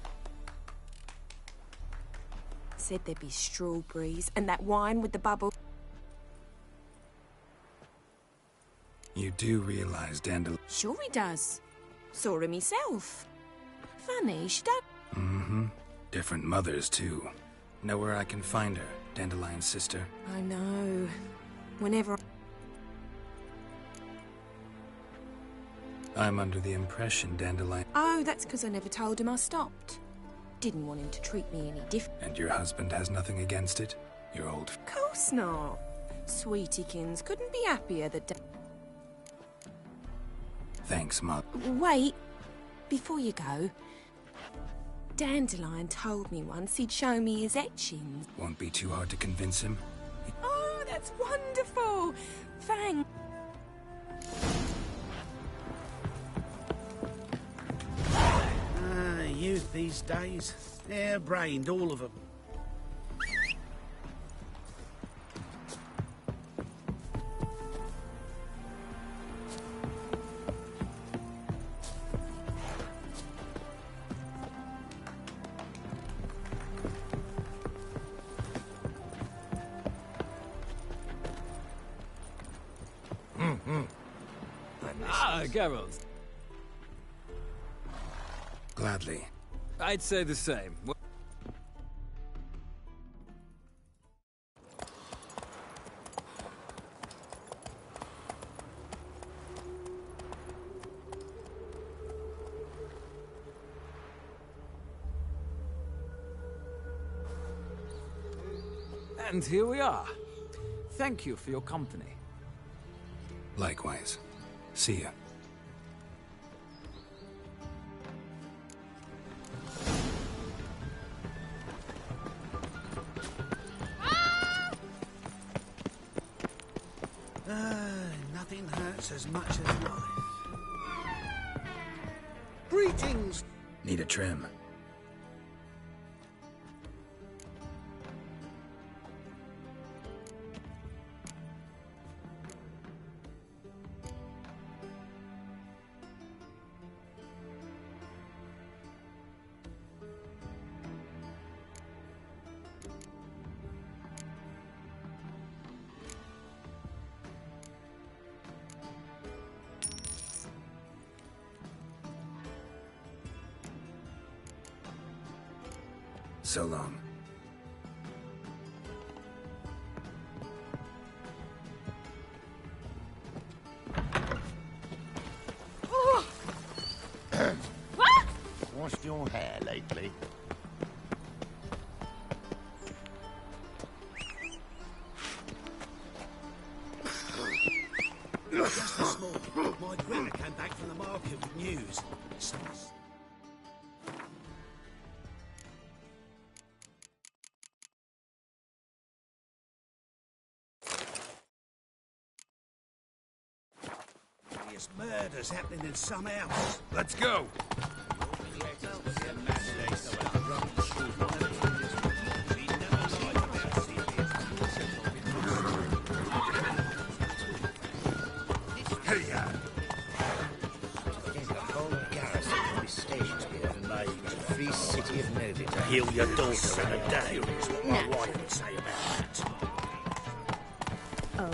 Said there'd be strawberries and that wine with the bubble. You do realize Dandelion... Sure he does. Saw him himself. Funny, she don't... Mm-hmm. Different mothers, too. Know where I can find her, Dandelion's sister? I know. Whenever... I'm under the impression Dandelion... Oh, that's because I never told him I stopped. Didn't want him to treat me any different. And your husband has nothing against it? Your old... Of course not. Sweetiekins couldn't be happier that... Thanks, Mom. Wait. Before you go... Dandelion told me once he'd show me his etchings. Won't be too hard to convince him. Oh, that's wonderful! Thanks. Youth these days. Hair-brained, all of them. Ah, Geralt. Gladly. I'd say the same. And here we are. Thank you for your company. Likewise. See ya. Nothing hurts as much as life. Greetings! Need a trim. So long. Washed your hair lately? Just this morning, my granny came back from the market with news. news. Serious murders happening in some house. Let's go. Free city of Novi to heal your daughter in a day. That's what my wife would say about that. Oh?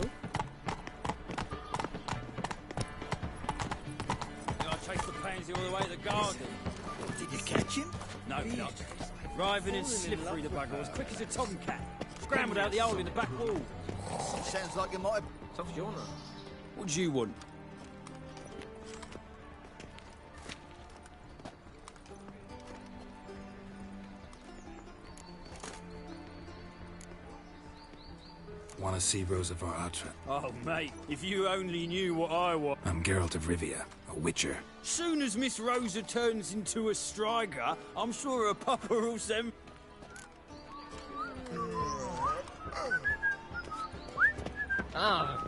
I chased the pansy all the way to the garden. Did you catch him? No, not. Writhing and slippery, the bugger, as quick as a tomcat. Scrambled out the hole in the back wall. Sounds like you might have... Tough genre. What do you want? Want to see Rosa var Atra? Oh, mate, if you only knew what I want. I'm Geralt of Rivia, a witcher. Soon as Miss Rosa turns into a striker, I'm sure her papa will send... Ah.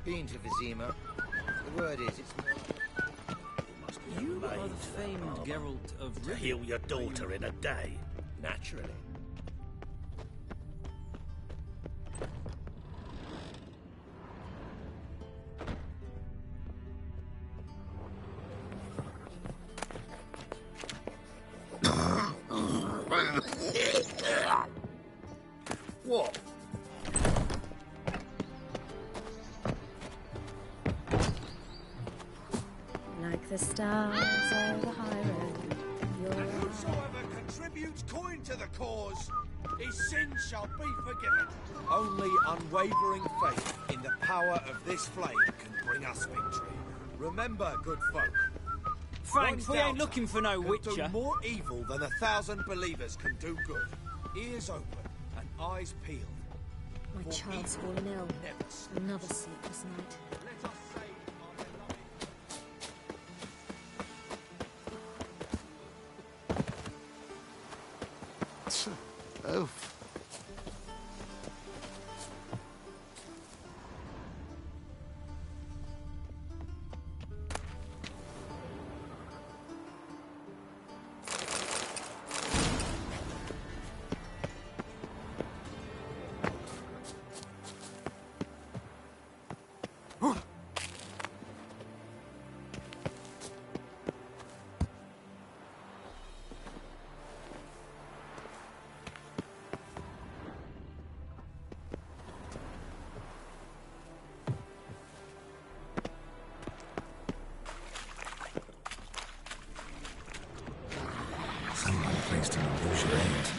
Been to Vizima. The word is, it's... You are the famed Geralt of Rivia. To heal your daughter in a day, naturally. What? Like the stars over high road. And whosoever contributes coin to the cause, his sins shall be forgiven. Only unwavering faith in the power of this flame can bring us victory. Remember, good folk. Frank, we ain't looking for no can witcher. do more evil than 1,000 believers can do good. Ears open and eyes peeled. My For child's evil fallen ill. never sleeps. Another sleepless night. Let us save our Oh. Someone placed an illusion in it.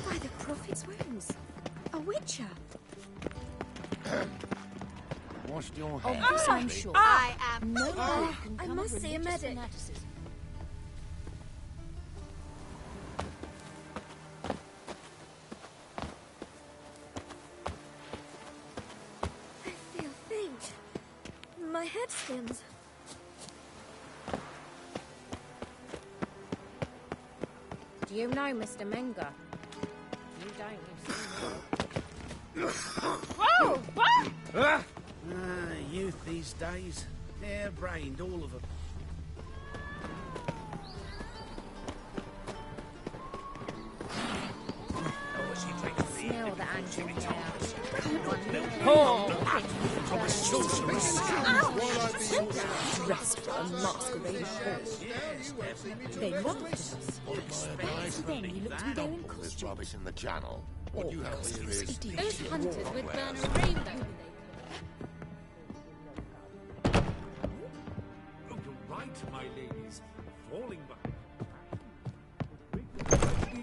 By the prophet's wounds. A witcher. Washed your Of hair. this I'm sure. I am. No Oh, one can I cover must see a religious medic. fanaticism. I feel faint. My head skims. Do you know Mr. Menger? You don't, you've seen Youth these days. Hair-brained, all of them. Smell the anger now. Dressed for a masquerade ball. They laughed at us. Then he looked to be there in There's costume. rubbish in the channel. What you have here is... Those hunters would burn a rainbow. Oh, you're right, my ladies. Falling back.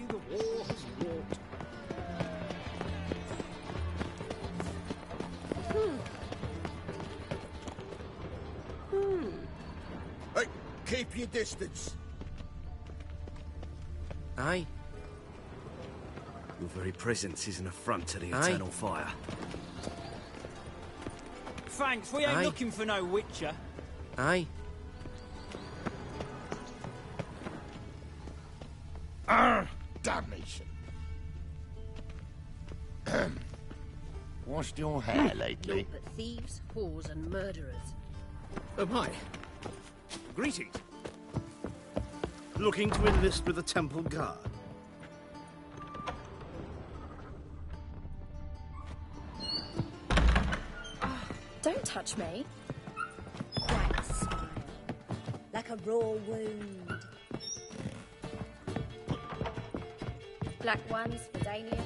The war has walked. Hey, keep your distance. Aye. Your very presence is an affront to the Aye. eternal fire. Thanks, we ain't Aye. looking for no witcher. Aye. Damnation. Washed your hair lately. Naught but thieves, whores, and murderers. Oh, hi. Greetings. Looking to enlist with the Temple Guard. Don't touch me. Quite a smile. Like a raw wound. Black ones for Damien.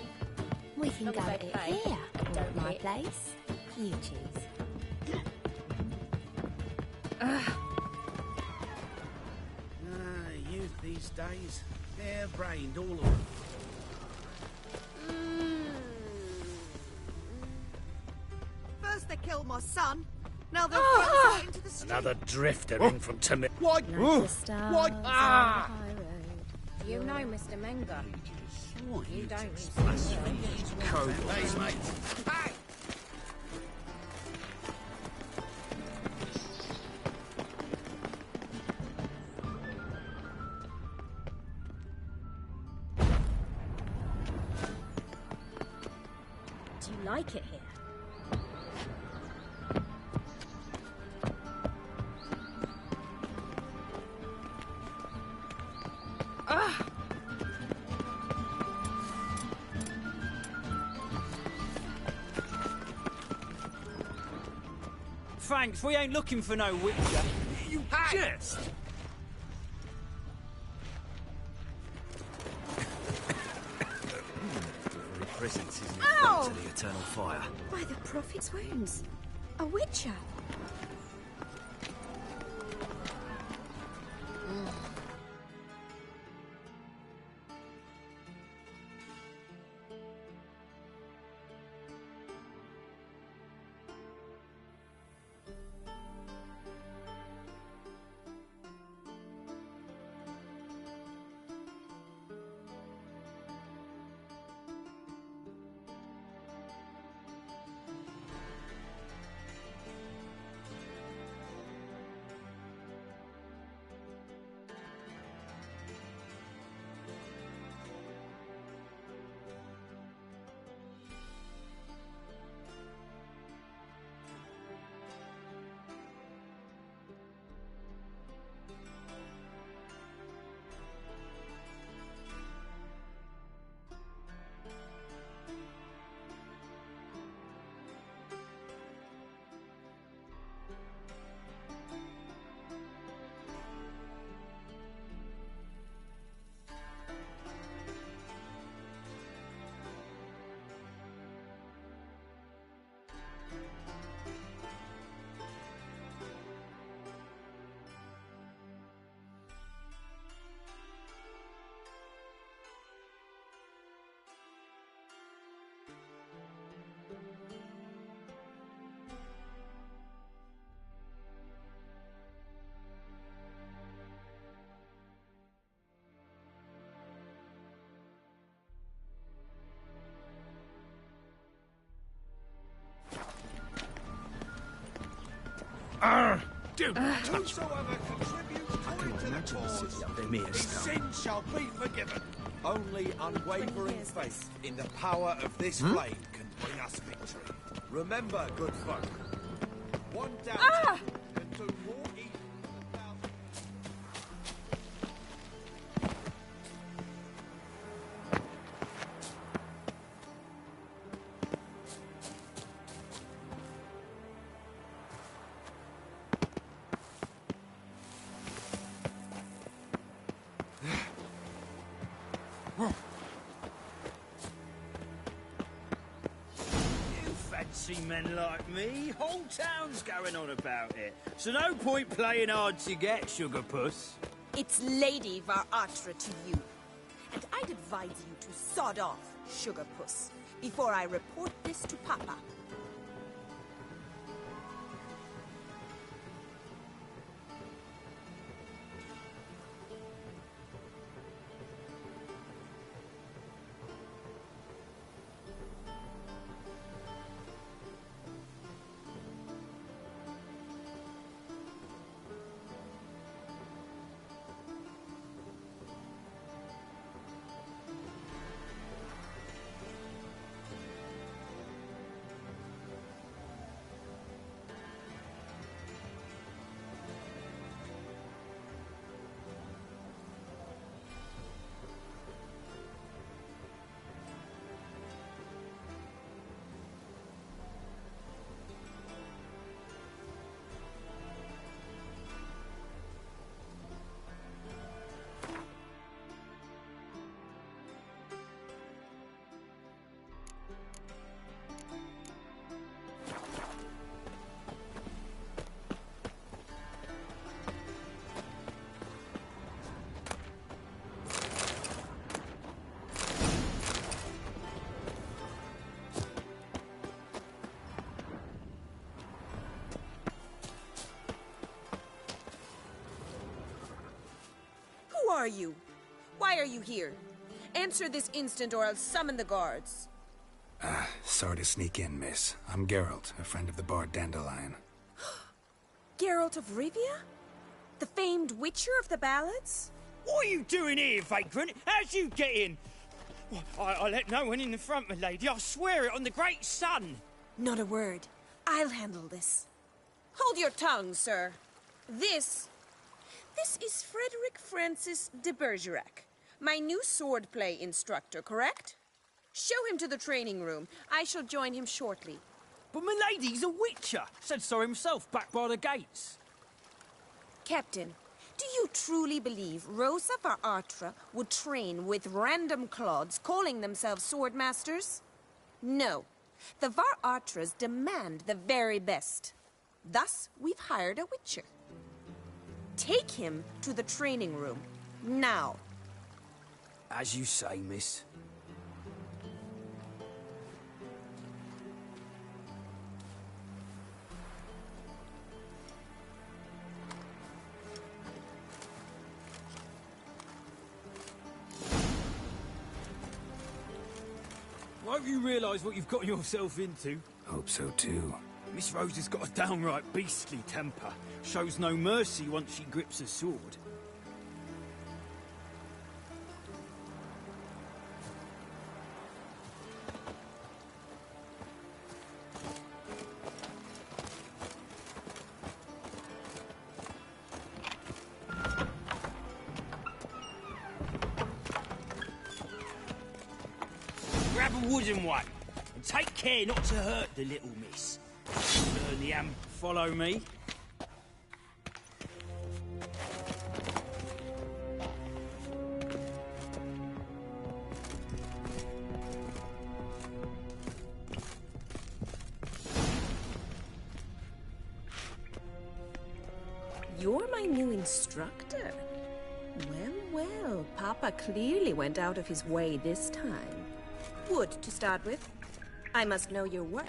We can Not go as at they it play. here, or Don't at my hit. place. You choose. Youth these days. Hair-brained, all of them. First they killed my son, now they'll throw us out into the street. Another drifter in from Tamil. What? Like the stars on the high road. Do you know Mr. Menger? You don't, you've seen Code. Hey, mate. Hey! Do you like it here? Thanks, we ain't looking for no witcher. You jest! Your very presence is an Ow! affront to the eternal fire. By the prophet's wounds. A witcher. Do not touch me. I can imagine the city up there, mere His stone. sins shall be forgiven. Only unwavering faith in the power of this flame can bring us victory. Remember, good folk, one doubt can do more evil than 1,000. You fancy men like me? Whole town's going on about it. So no point playing hard to get, sugar puss. It's Lady Varatra to you. And I'd advise you to sod off, sugar puss, before I report this to Papa. Who are you? Why are you here? Answer this instant or I'll summon the guards. Sorry to sneak in, miss. I'm Geralt, a friend of the bard Dandelion. Geralt of Rivia? The famed witcher of the ballads? What are you doing here, vagrant? How'd you get in? I let no one in the front, my lady. I swear it on the great sun. Not a word. I'll handle this. Hold your tongue, sir. This is Frederick Francis de Bergerac, my new swordplay instructor, correct? Show him to the training room. I shall join him shortly. But my lady's a witcher. Said so himself back by the gates. Captain, do you truly believe Rosa Varatra would train with random clods calling themselves swordmasters? No. The Varatras demand the very best. Thus, we've hired a witcher. Take him to the training room, now. As you say, miss. Won't you realise what you've got yourself into? Hope so too. Miss Rose has got a downright beastly temper. Shows no mercy once she grips a sword. Grab a wooden one, and take care not to hurt the little miss. Learn the follow me. You're my new instructor. Well, Papa clearly went out of his way this time. Wood, to start with. I must know your worth.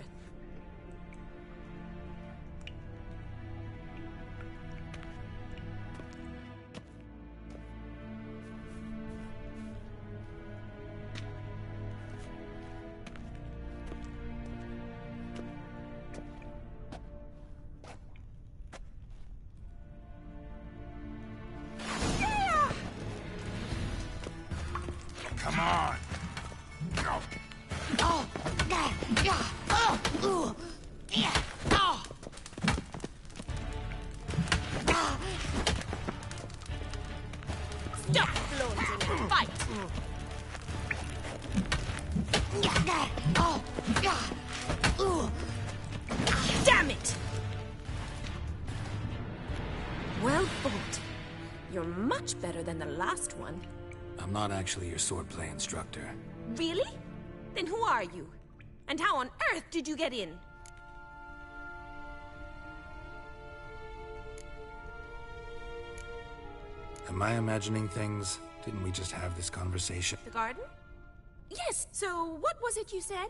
Stop flaunting and fight! Damn it! Well fought. You're much better than the last one. I'm not actually your swordplay instructor. Really? Then who are you? And how on earth did you get in? Am I imagining things? Didn't we just have this conversation? The garden? Yes, so what was it you said?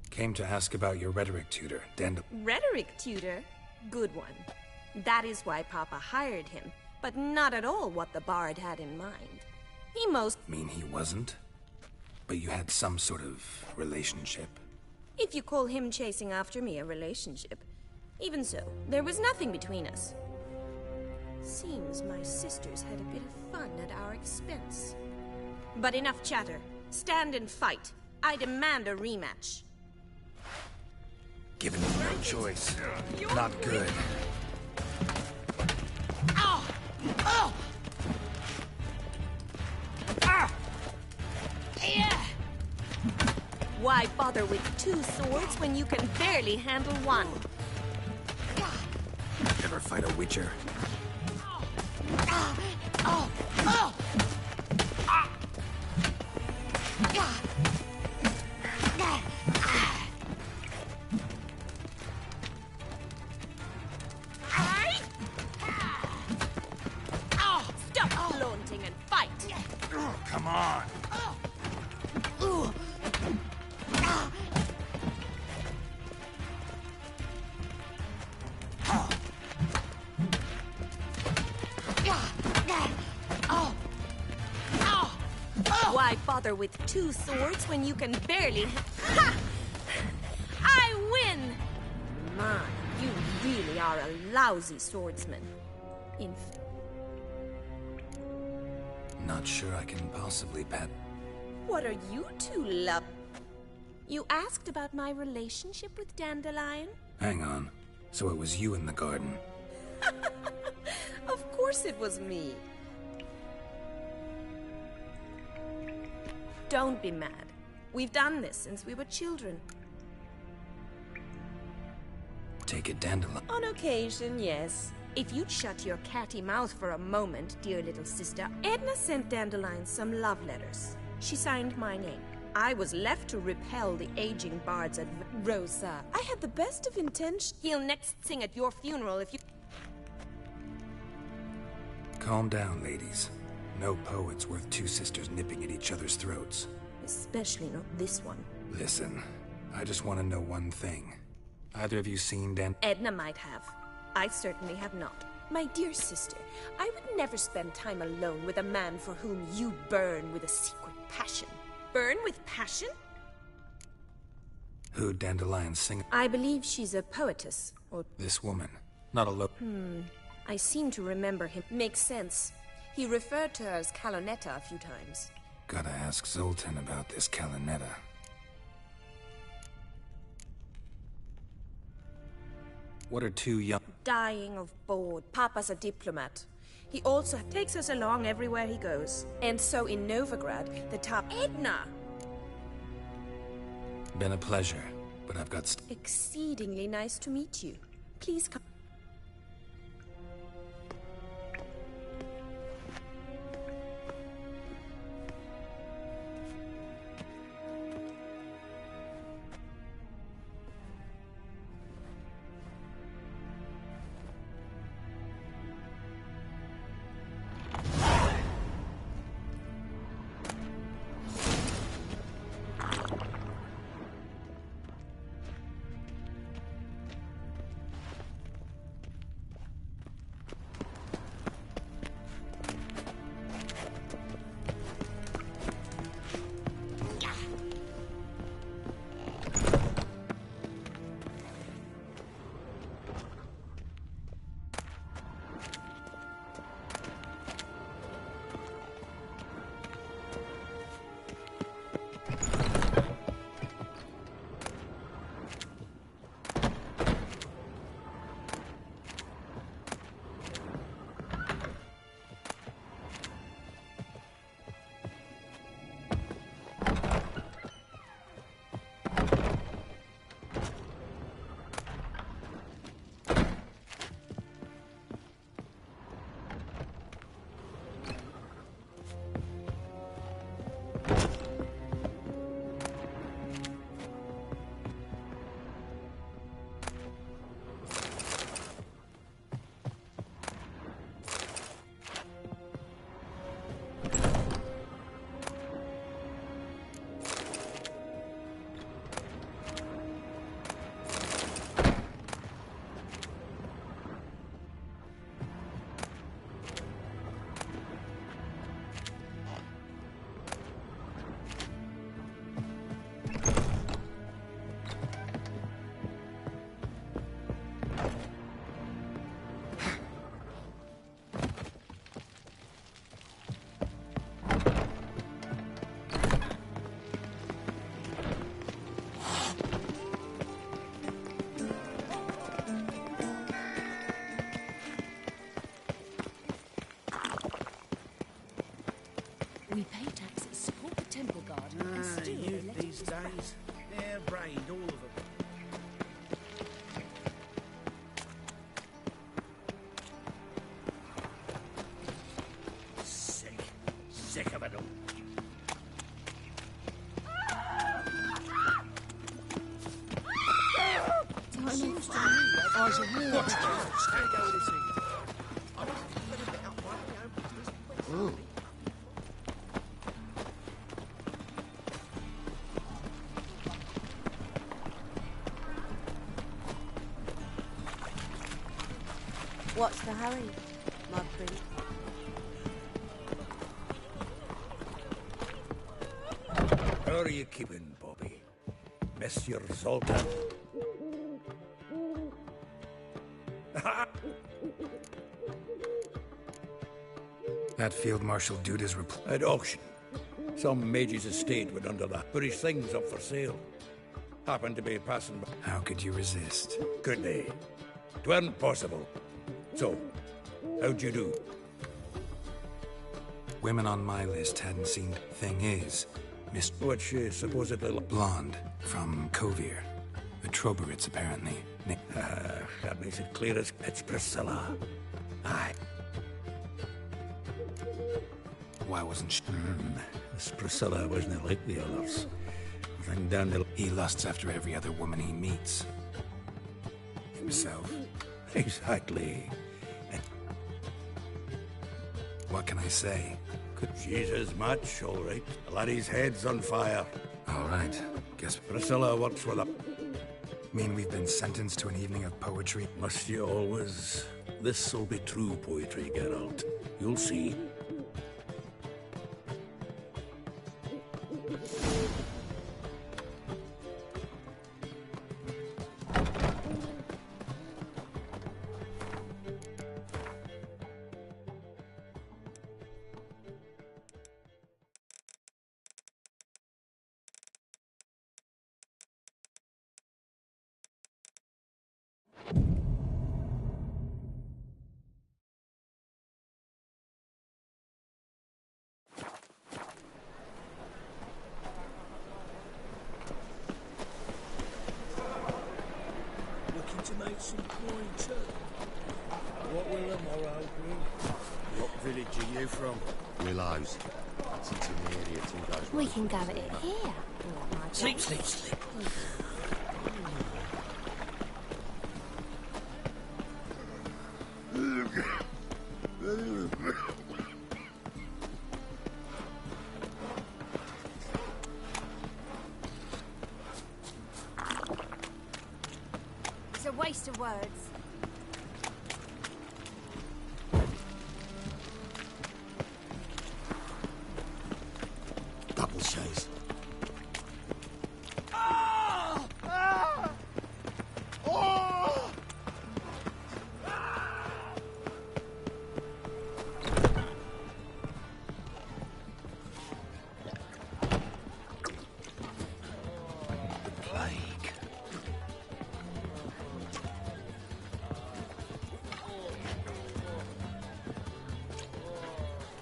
Came to ask about your rhetoric tutor, Rhetoric tutor? Good one. That is why Papa hired him, but not at all what the bard had in mind. He Mean he wasn't? But you had some sort of relationship. If you call him chasing after me a relationship. Even so, there was nothing between us. Seems my sisters had a bit of fun at our expense. But enough chatter. Stand and fight. I demand a rematch. Given no choice. Not good. Ow! Oh! Ah! Yeah! Why bother with two swords when you can barely handle one? Ever fight a witcher? Stop flaunting and fight! Come on! Why bother with two swords when you can barely ha! I win! My, you really are a lousy swordsman. Not sure I can possibly pat. What are you two love? You asked about my relationship with Dandelion? Hang on. So it was you in the garden. Of course it was me. Don't be mad. We've done this since we were children. Take it, Dandelion. On occasion, yes. If you'd shut your catty mouth for a moment, dear little sister. Edna sent Dandelion some love letters. She signed my name. I was left to repel the aging bards at Rosa. I had the best of intentions. He'll next sing at your funeral if you... Calm down, ladies. No poet's worth two sisters nipping at each other's throats. Especially not this one. Listen, I just want to know one thing. Either of you seen Edna might have. I certainly have not. My dear sister, I would never spend time alone with a man for whom you burn with a secret passion. Burn with passion? Who Dandelion sing? I believe she's a poetess, or... This woman. Not a I seem to remember him. Makes sense. He referred to her as Calonetta a few times. Gotta ask Zoltan about this Calonetta. What are two young... Dying of bored. Papa's a diplomat. He also takes us along everywhere he goes. And so in Novigrad, the top... Edna! Been a pleasure, but I've got... Exceedingly nice to meet you. Please come... days. Hair-brained, all of them. Sick of it all. Seems to me that eyes are warm. Let's go with this thing. I was a little bit up my own business. What's the hurry, my prince? How are you keeping, Bobby? Monsieur Zoltan? That Field Marshal Duda's reply. At auction. Some mage's estate went under that, but his thing's up for sale. Happened to be passing by. How could you resist? Could be. 'Tweren't possible. So, how'd you do? Women on my list hadn't seen. Thing is, Miss... What's she supposedly... Blonde, from Kovir. The Troberits, apparently. That makes it clear as it's Priscilla. Aye. Why wasn't she... This Priscilla wasn't like the others. Ring down the... He lusts after every other woman he meets. Himself. Exactly. What can I say? She's his match, all right. The laddie's head's on fire. All right. Guess... Priscilla works for them. Mean we've been sentenced to an evening of poetry? Must you always? This'll be true poetry, Geralt. You'll see. To make some coin too. What will the morrow bring? What village are you from? Willows. It's into the area 2 days. We can go at it here. Sleep, sleep, sleep. It's a waste of words. Double chase.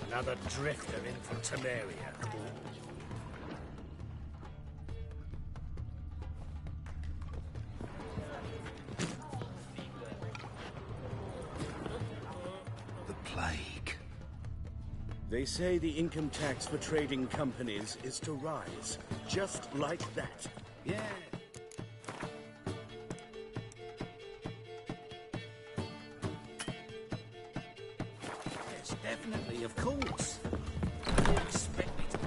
Another drifter in from Temeria. The plague. They say the income tax for trading companies is to rise, just like that. Yeah. Yes, definitely, of course. You expect me to...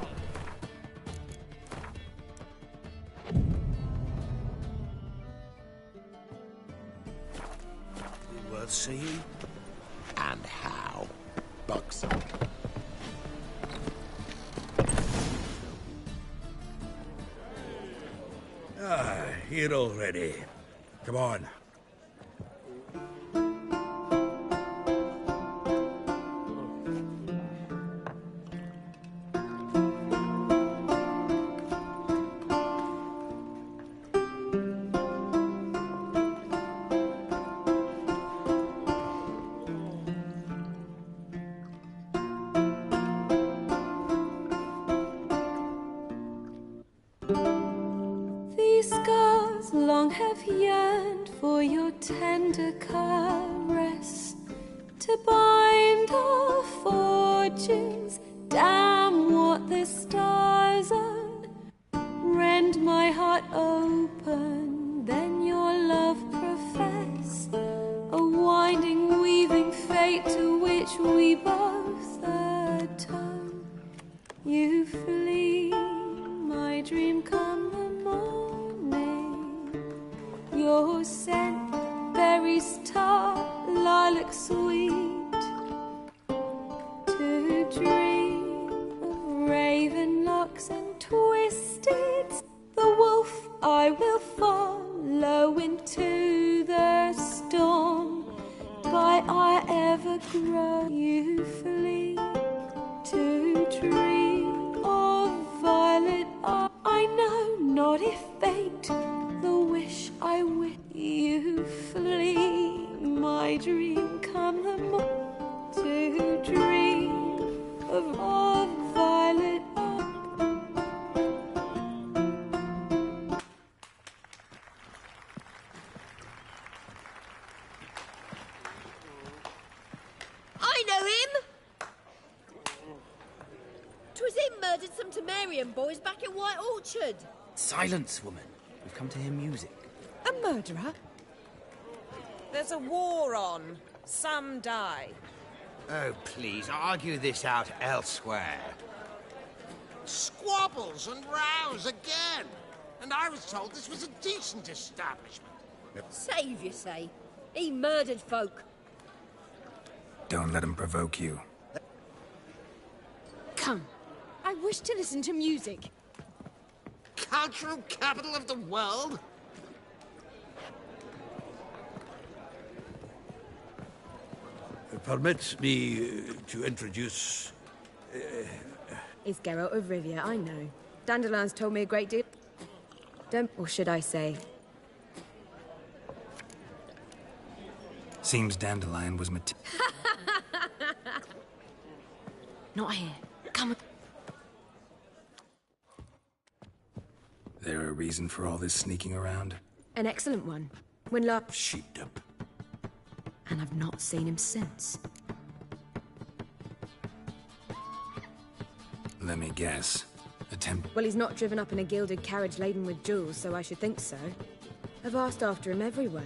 Be worth seeing? And how? Buxom. Here already. Come on. hearts long have yearned for your tender caress, to bind our fortunes. Damn what the stars own. Rend my heart open, then your love profess, a winding, weaving fate to which we both atone. You flee, my dream come the morning. Your scent, berries tart, lilac sweet, to dream of raven locks and twisted. The wolf I will follow into the storm. By I ever grow, you flee to dream of violet. I know not if fate the wish I wish. You flee, my dream come the morn, to dream of violet. I know him! 'Twas him murdered some Temerian boys back at White Orchard. Silence, woman. We've come to hear music. A murderer? There's a war on. Some die. Oh, please, argue this out elsewhere. Squabbles and rows again. And I was told this was a decent establishment. Save you say. He murdered folk. Don't let him provoke you. Come. I wish to listen to music. Cultural capital of the world? Permit me to introduce... It's Geralt of Rivia, I know. Dandelion's told me a great deal. Or should I say... Seems Dandelion was Not here. Come. There a reason for all this sneaking around? An excellent one. When last... Sheepdom. And I've not seen him since. Let me guess. Well, he's not driven up in a gilded carriage laden with jewels, so I should think so. I've asked after him everywhere,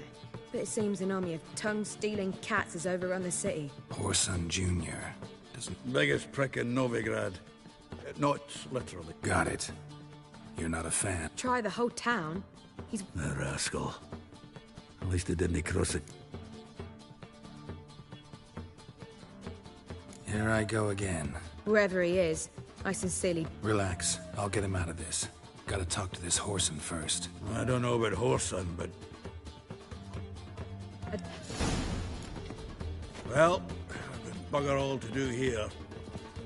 but it seems an army of tongue-stealing cats has overrun the city. Whoreson Jr. doesn't... Biggest prick in Novigrad. Not literally. Got it. You're not a fan. Try the whole town. He's... A rascal. At least he didn't cross it. Here I go again. Wherever he is, I sincerely... Relax. I'll get him out of this. Gotta talk to this Whoreson first. I don't know about Whoreson, but... Well, I've got bugger all to do here.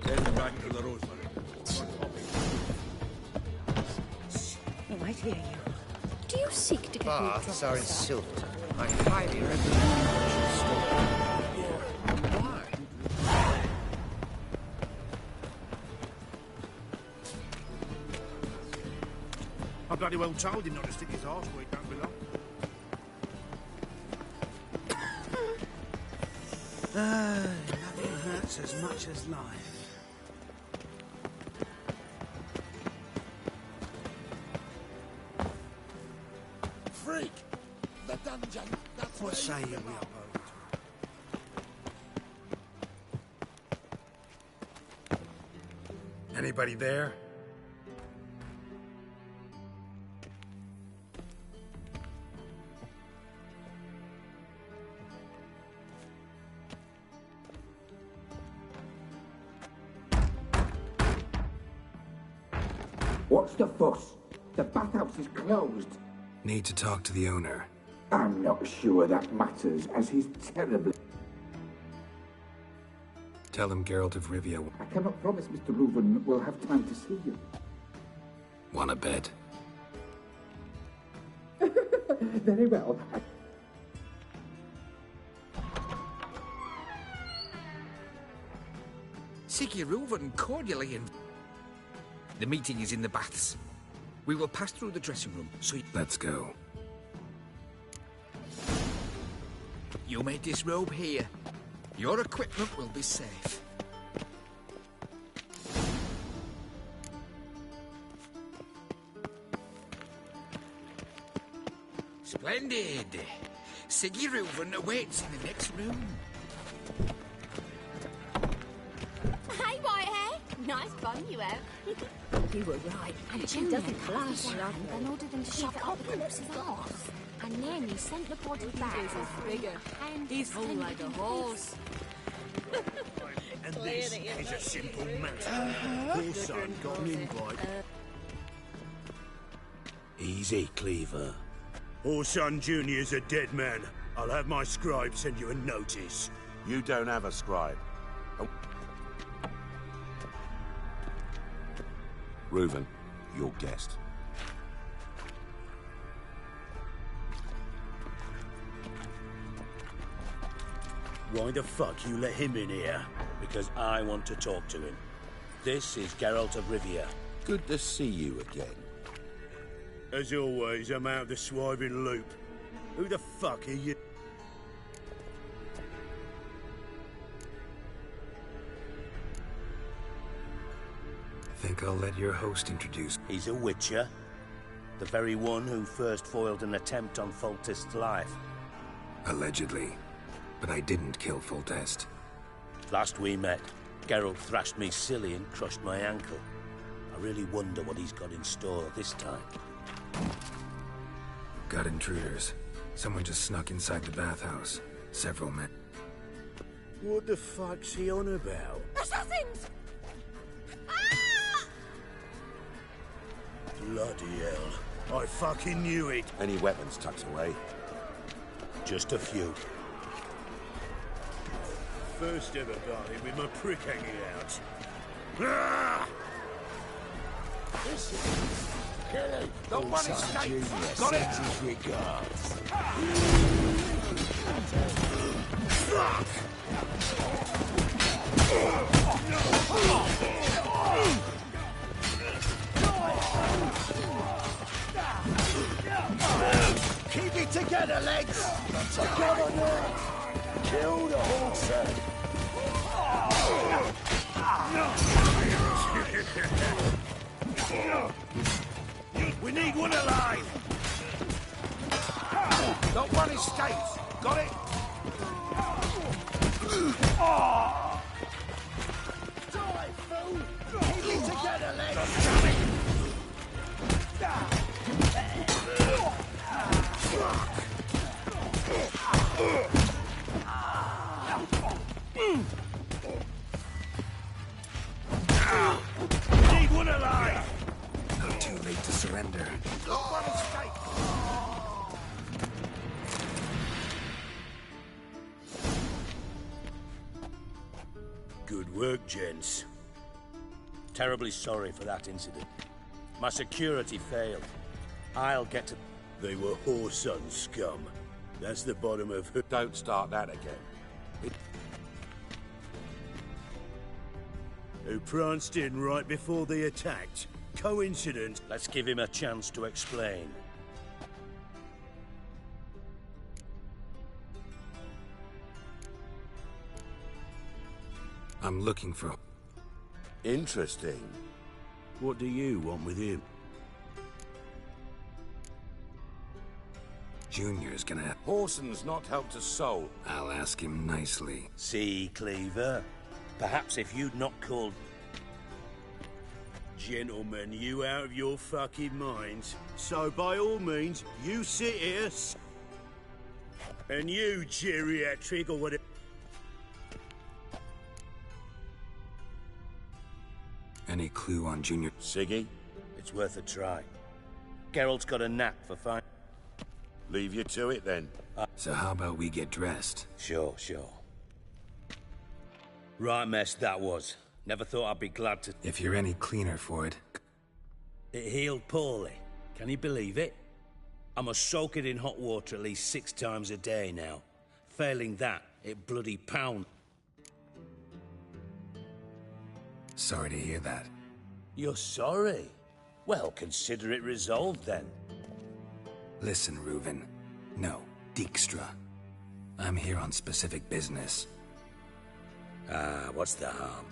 Heading back to the Rosemary. He might hear you. Do you seek to get me drunk, Baths are in sir? Silverton. I highly recommend you should stop. Why? I bloody well told him not to stick his arse where it don't belong. Nothing hurts as much as life. Freak! The dungeon! That's What where say you you we belong. abode? Anybody there? What's the fuss? The bathhouse is closed. Need to talk to the owner. I'm not sure that matters, as he's terribly... Tell him Geralt of Rivia. I cannot promise Mr. Reuven will have time to see you. Wanna bet? Very well. Siggy Reuven cordially in. The meeting is in the baths. We will pass through the dressing room, so... Let's go. You made this robe here. Your equipment will be safe. Splendid. Siggy Reuven awaits in the next room. Hey, Whitehair. Nice bun you have. You were right. And She Junior doesn't clapped clash. his hand and ordered them to shove it up the corpse's arse. And then he sent the body back. bigger. He's full like a horse. And this is a simple matter. Your son got an invite. Easy, Cleaver. Orson Jr.'s a dead man. I'll have my scribe send you a notice. You don't have a scribe. Oh. Reuven, your guest. Why the fuck you let him in here? Because I want to talk to him. This is Geralt of Rivia. Good to see you again. As always, I'm out of the swiving loop. Who the fuck are you? Think I'll let your host introduce. He's a witcher. The very one who first foiled an attempt on Foltest's life. Allegedly. But I didn't kill Foltest. Last we met, Geralt thrashed me silly and crushed my ankle. I really wonder what he's got in store this time. Got intruders. Someone just snuck inside the bathhouse. Several men. What the fuck's he on about? Assassins! Bloody hell. I fucking knew it. Any weapons tucked away? Just a few. First ever party with my prick hanging out. Ah! Kelly, the one escape. Got it? His regards. Keep it together, legs! Together now! Kill the horse! We need one alive! The one escapes. Got it? Die, fool! Keep it together, legs! Need one alive! Not too late to surrender. The one escape. Good work, gents. Terribly sorry for that incident. My security failed. I'll get to... They were whoreson scum. That's the bottom of who... Don't start that again. Who pranced in right before they attacked. Coincidence. Let's give him a chance to explain. I'm looking for... Interesting. What do you want with him? Junior's gonna... Whoreson's not helped a soul. I'll ask him nicely. See, Cleaver? Perhaps if you'd not called... Gentlemen, you out of your fucking minds. So by all means, you sit here... And you, geriatric or whatever... Any clue on Junior? Siggy? It's worth a try. Geralt's got a knack for finding... Leave you to it, then. So how about we get dressed? Sure. Right mess that was. Never thought I'd be glad to... If you're any cleaner for it. It healed poorly. Can you believe it? I must soak it in hot water at least 6 times a day now. Failing that, it bloody pound. Sorry to hear that. You're sorry? Well, consider it resolved then. Listen, Reuven. No, Dijkstra. I'm here on specific business. What's the harm?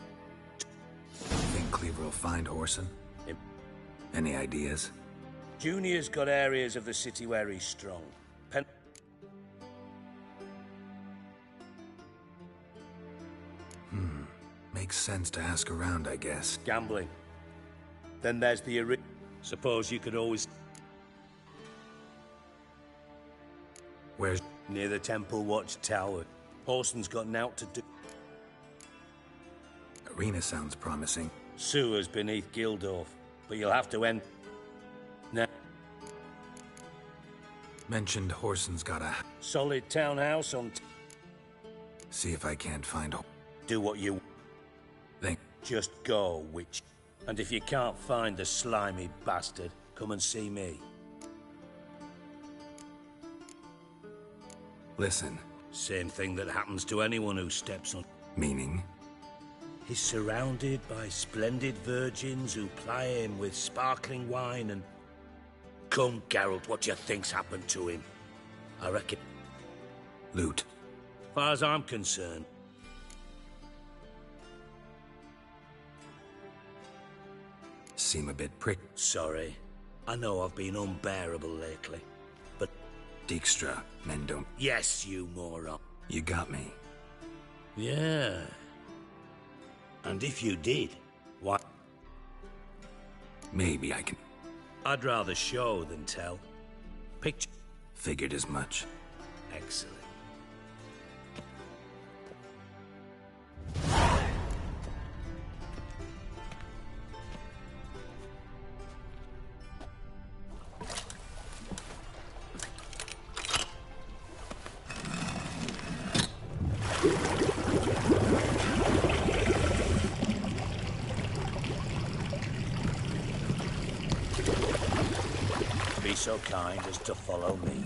Think Cleaver will find Whoreson? Any ideas? Junior's got areas of the city where he's strong. Makes sense to ask around, I guess. Gambling. Then there's the Suppose you could always... Where's... Near the Temple Watch Tower. Whoreson's got out to do... Arena sounds promising. Sewers beneath Gildorf, but you'll have to end... Now... Mentioned Whoreson's got a... Solid townhouse on... See if I can't find... Do what you... Think... Just go, witch. And if you can't find the slimy bastard, come and see me. Listen. Same thing that happens to anyone who steps on... Meaning? He's surrounded by splendid virgins who ply him with sparkling wine and... Come, Geralt, what do you think's happened to him? I reckon... Loot. Far as I'm concerned... Seem a bit prick. Sorry. I know I've been unbearable lately, but... Dijkstra, men don't... Yes, you moron. You got me. Yeah. And if you did, why... Maybe I can... I'd rather show than tell. Picture... Figured as much. Excellent. Be so kind as to follow me.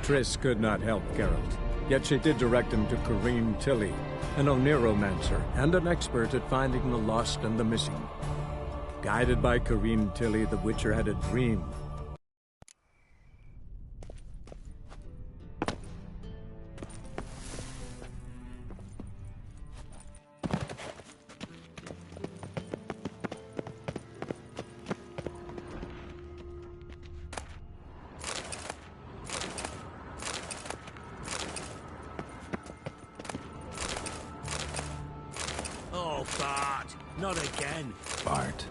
Triss could not help Geralt. Yet she did direct him to Corrine Tilly, an Oniromancer and an expert at finding the lost and the missing. Guided by Corrine Tilly, the Witcher had a dream. Oh, Bart, not again. Bart.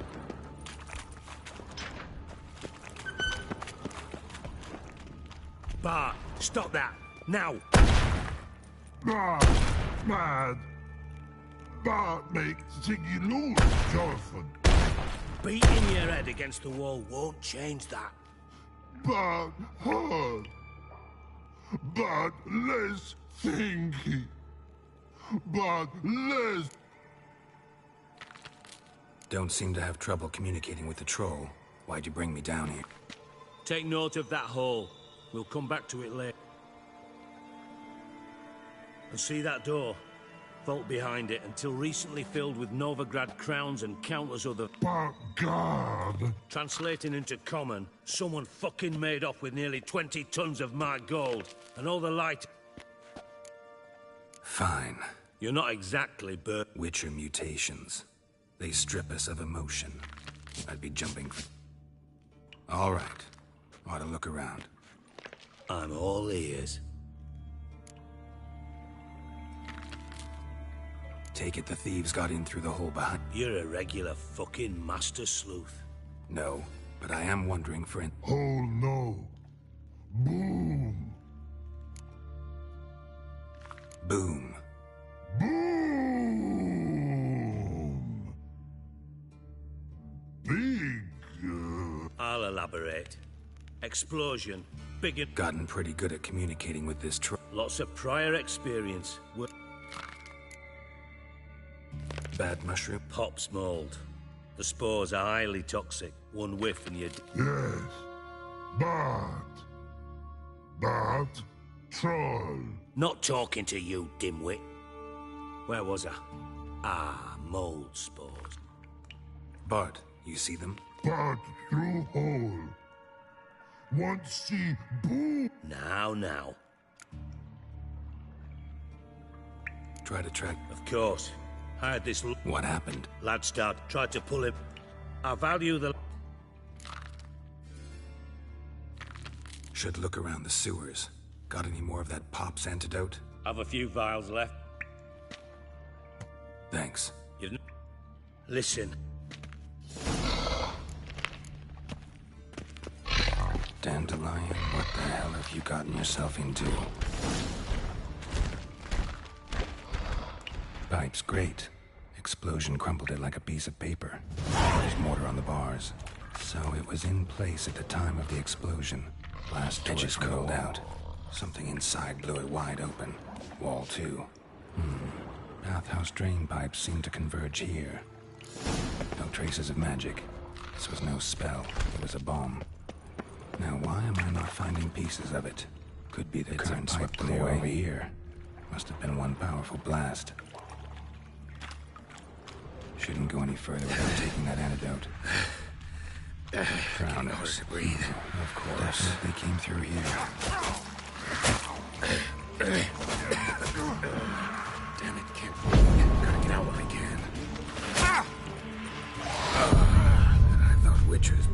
Bart, stop that, now! Bart, mad. Bart make Ziggy lose, Jonathan. Beating your head against the wall won't change that. Bart hard. Bart less thinky. Bart less... Don't seem to have trouble communicating with the troll. Why'd you bring me down here? Take note of that hole. We'll come back to it later. And see that door? Vault behind it, until recently filled with Novigrad crowns and countless other... But God! Translating into common, someone fucking made off with nearly 20 tons of my gold, and all the light... Fine. You're not exactly Witcher mutations. They strip us of emotion. I'd be jumping... All right. Ought to look around. I'm all ears. Take it the thieves got in through the hole behind... You're a regular fucking master sleuth. No, but I am wondering for an... Oh no. Boom. Boom. Boom. Big. I'll elaborate. Explosion. Big and... Gotten pretty good at communicating with this Lots of prior experience. Bad mushroom? Pops mold. The spores are highly toxic. One whiff and you're... Yes. Bart. Troll. Not talking to you, dimwit. Where was I? Ah, mold spores. Bart, you see them? Bart through hole. Want see boom. Now. Try to track... Of course. I had this... What happened? Ladstad tried to pull him. I value the... Should look around the sewers. Got any more of that Pop's antidote? Have a few vials left. Thanks. Listen. Dandelion, what the hell have you gotten yourself into? Pipe's great. Explosion crumpled it like a piece of paper. There's mortar on the bars. So it was in place at the time of the explosion. Last edges curled out. Something inside blew it wide open. Wall too. Bathhouse drain pipes seem to converge here. No traces of magic. This was no spell. It was a bomb. Now why am I not finding pieces of it? Could be the current swept clear over here. Must have been one powerful blast. Shouldn't go any further without taking that antidote. Drowners. Breathe. Of course. They came through here. Damn it, can't breathe. Gotta get out when I can. I thought Witchers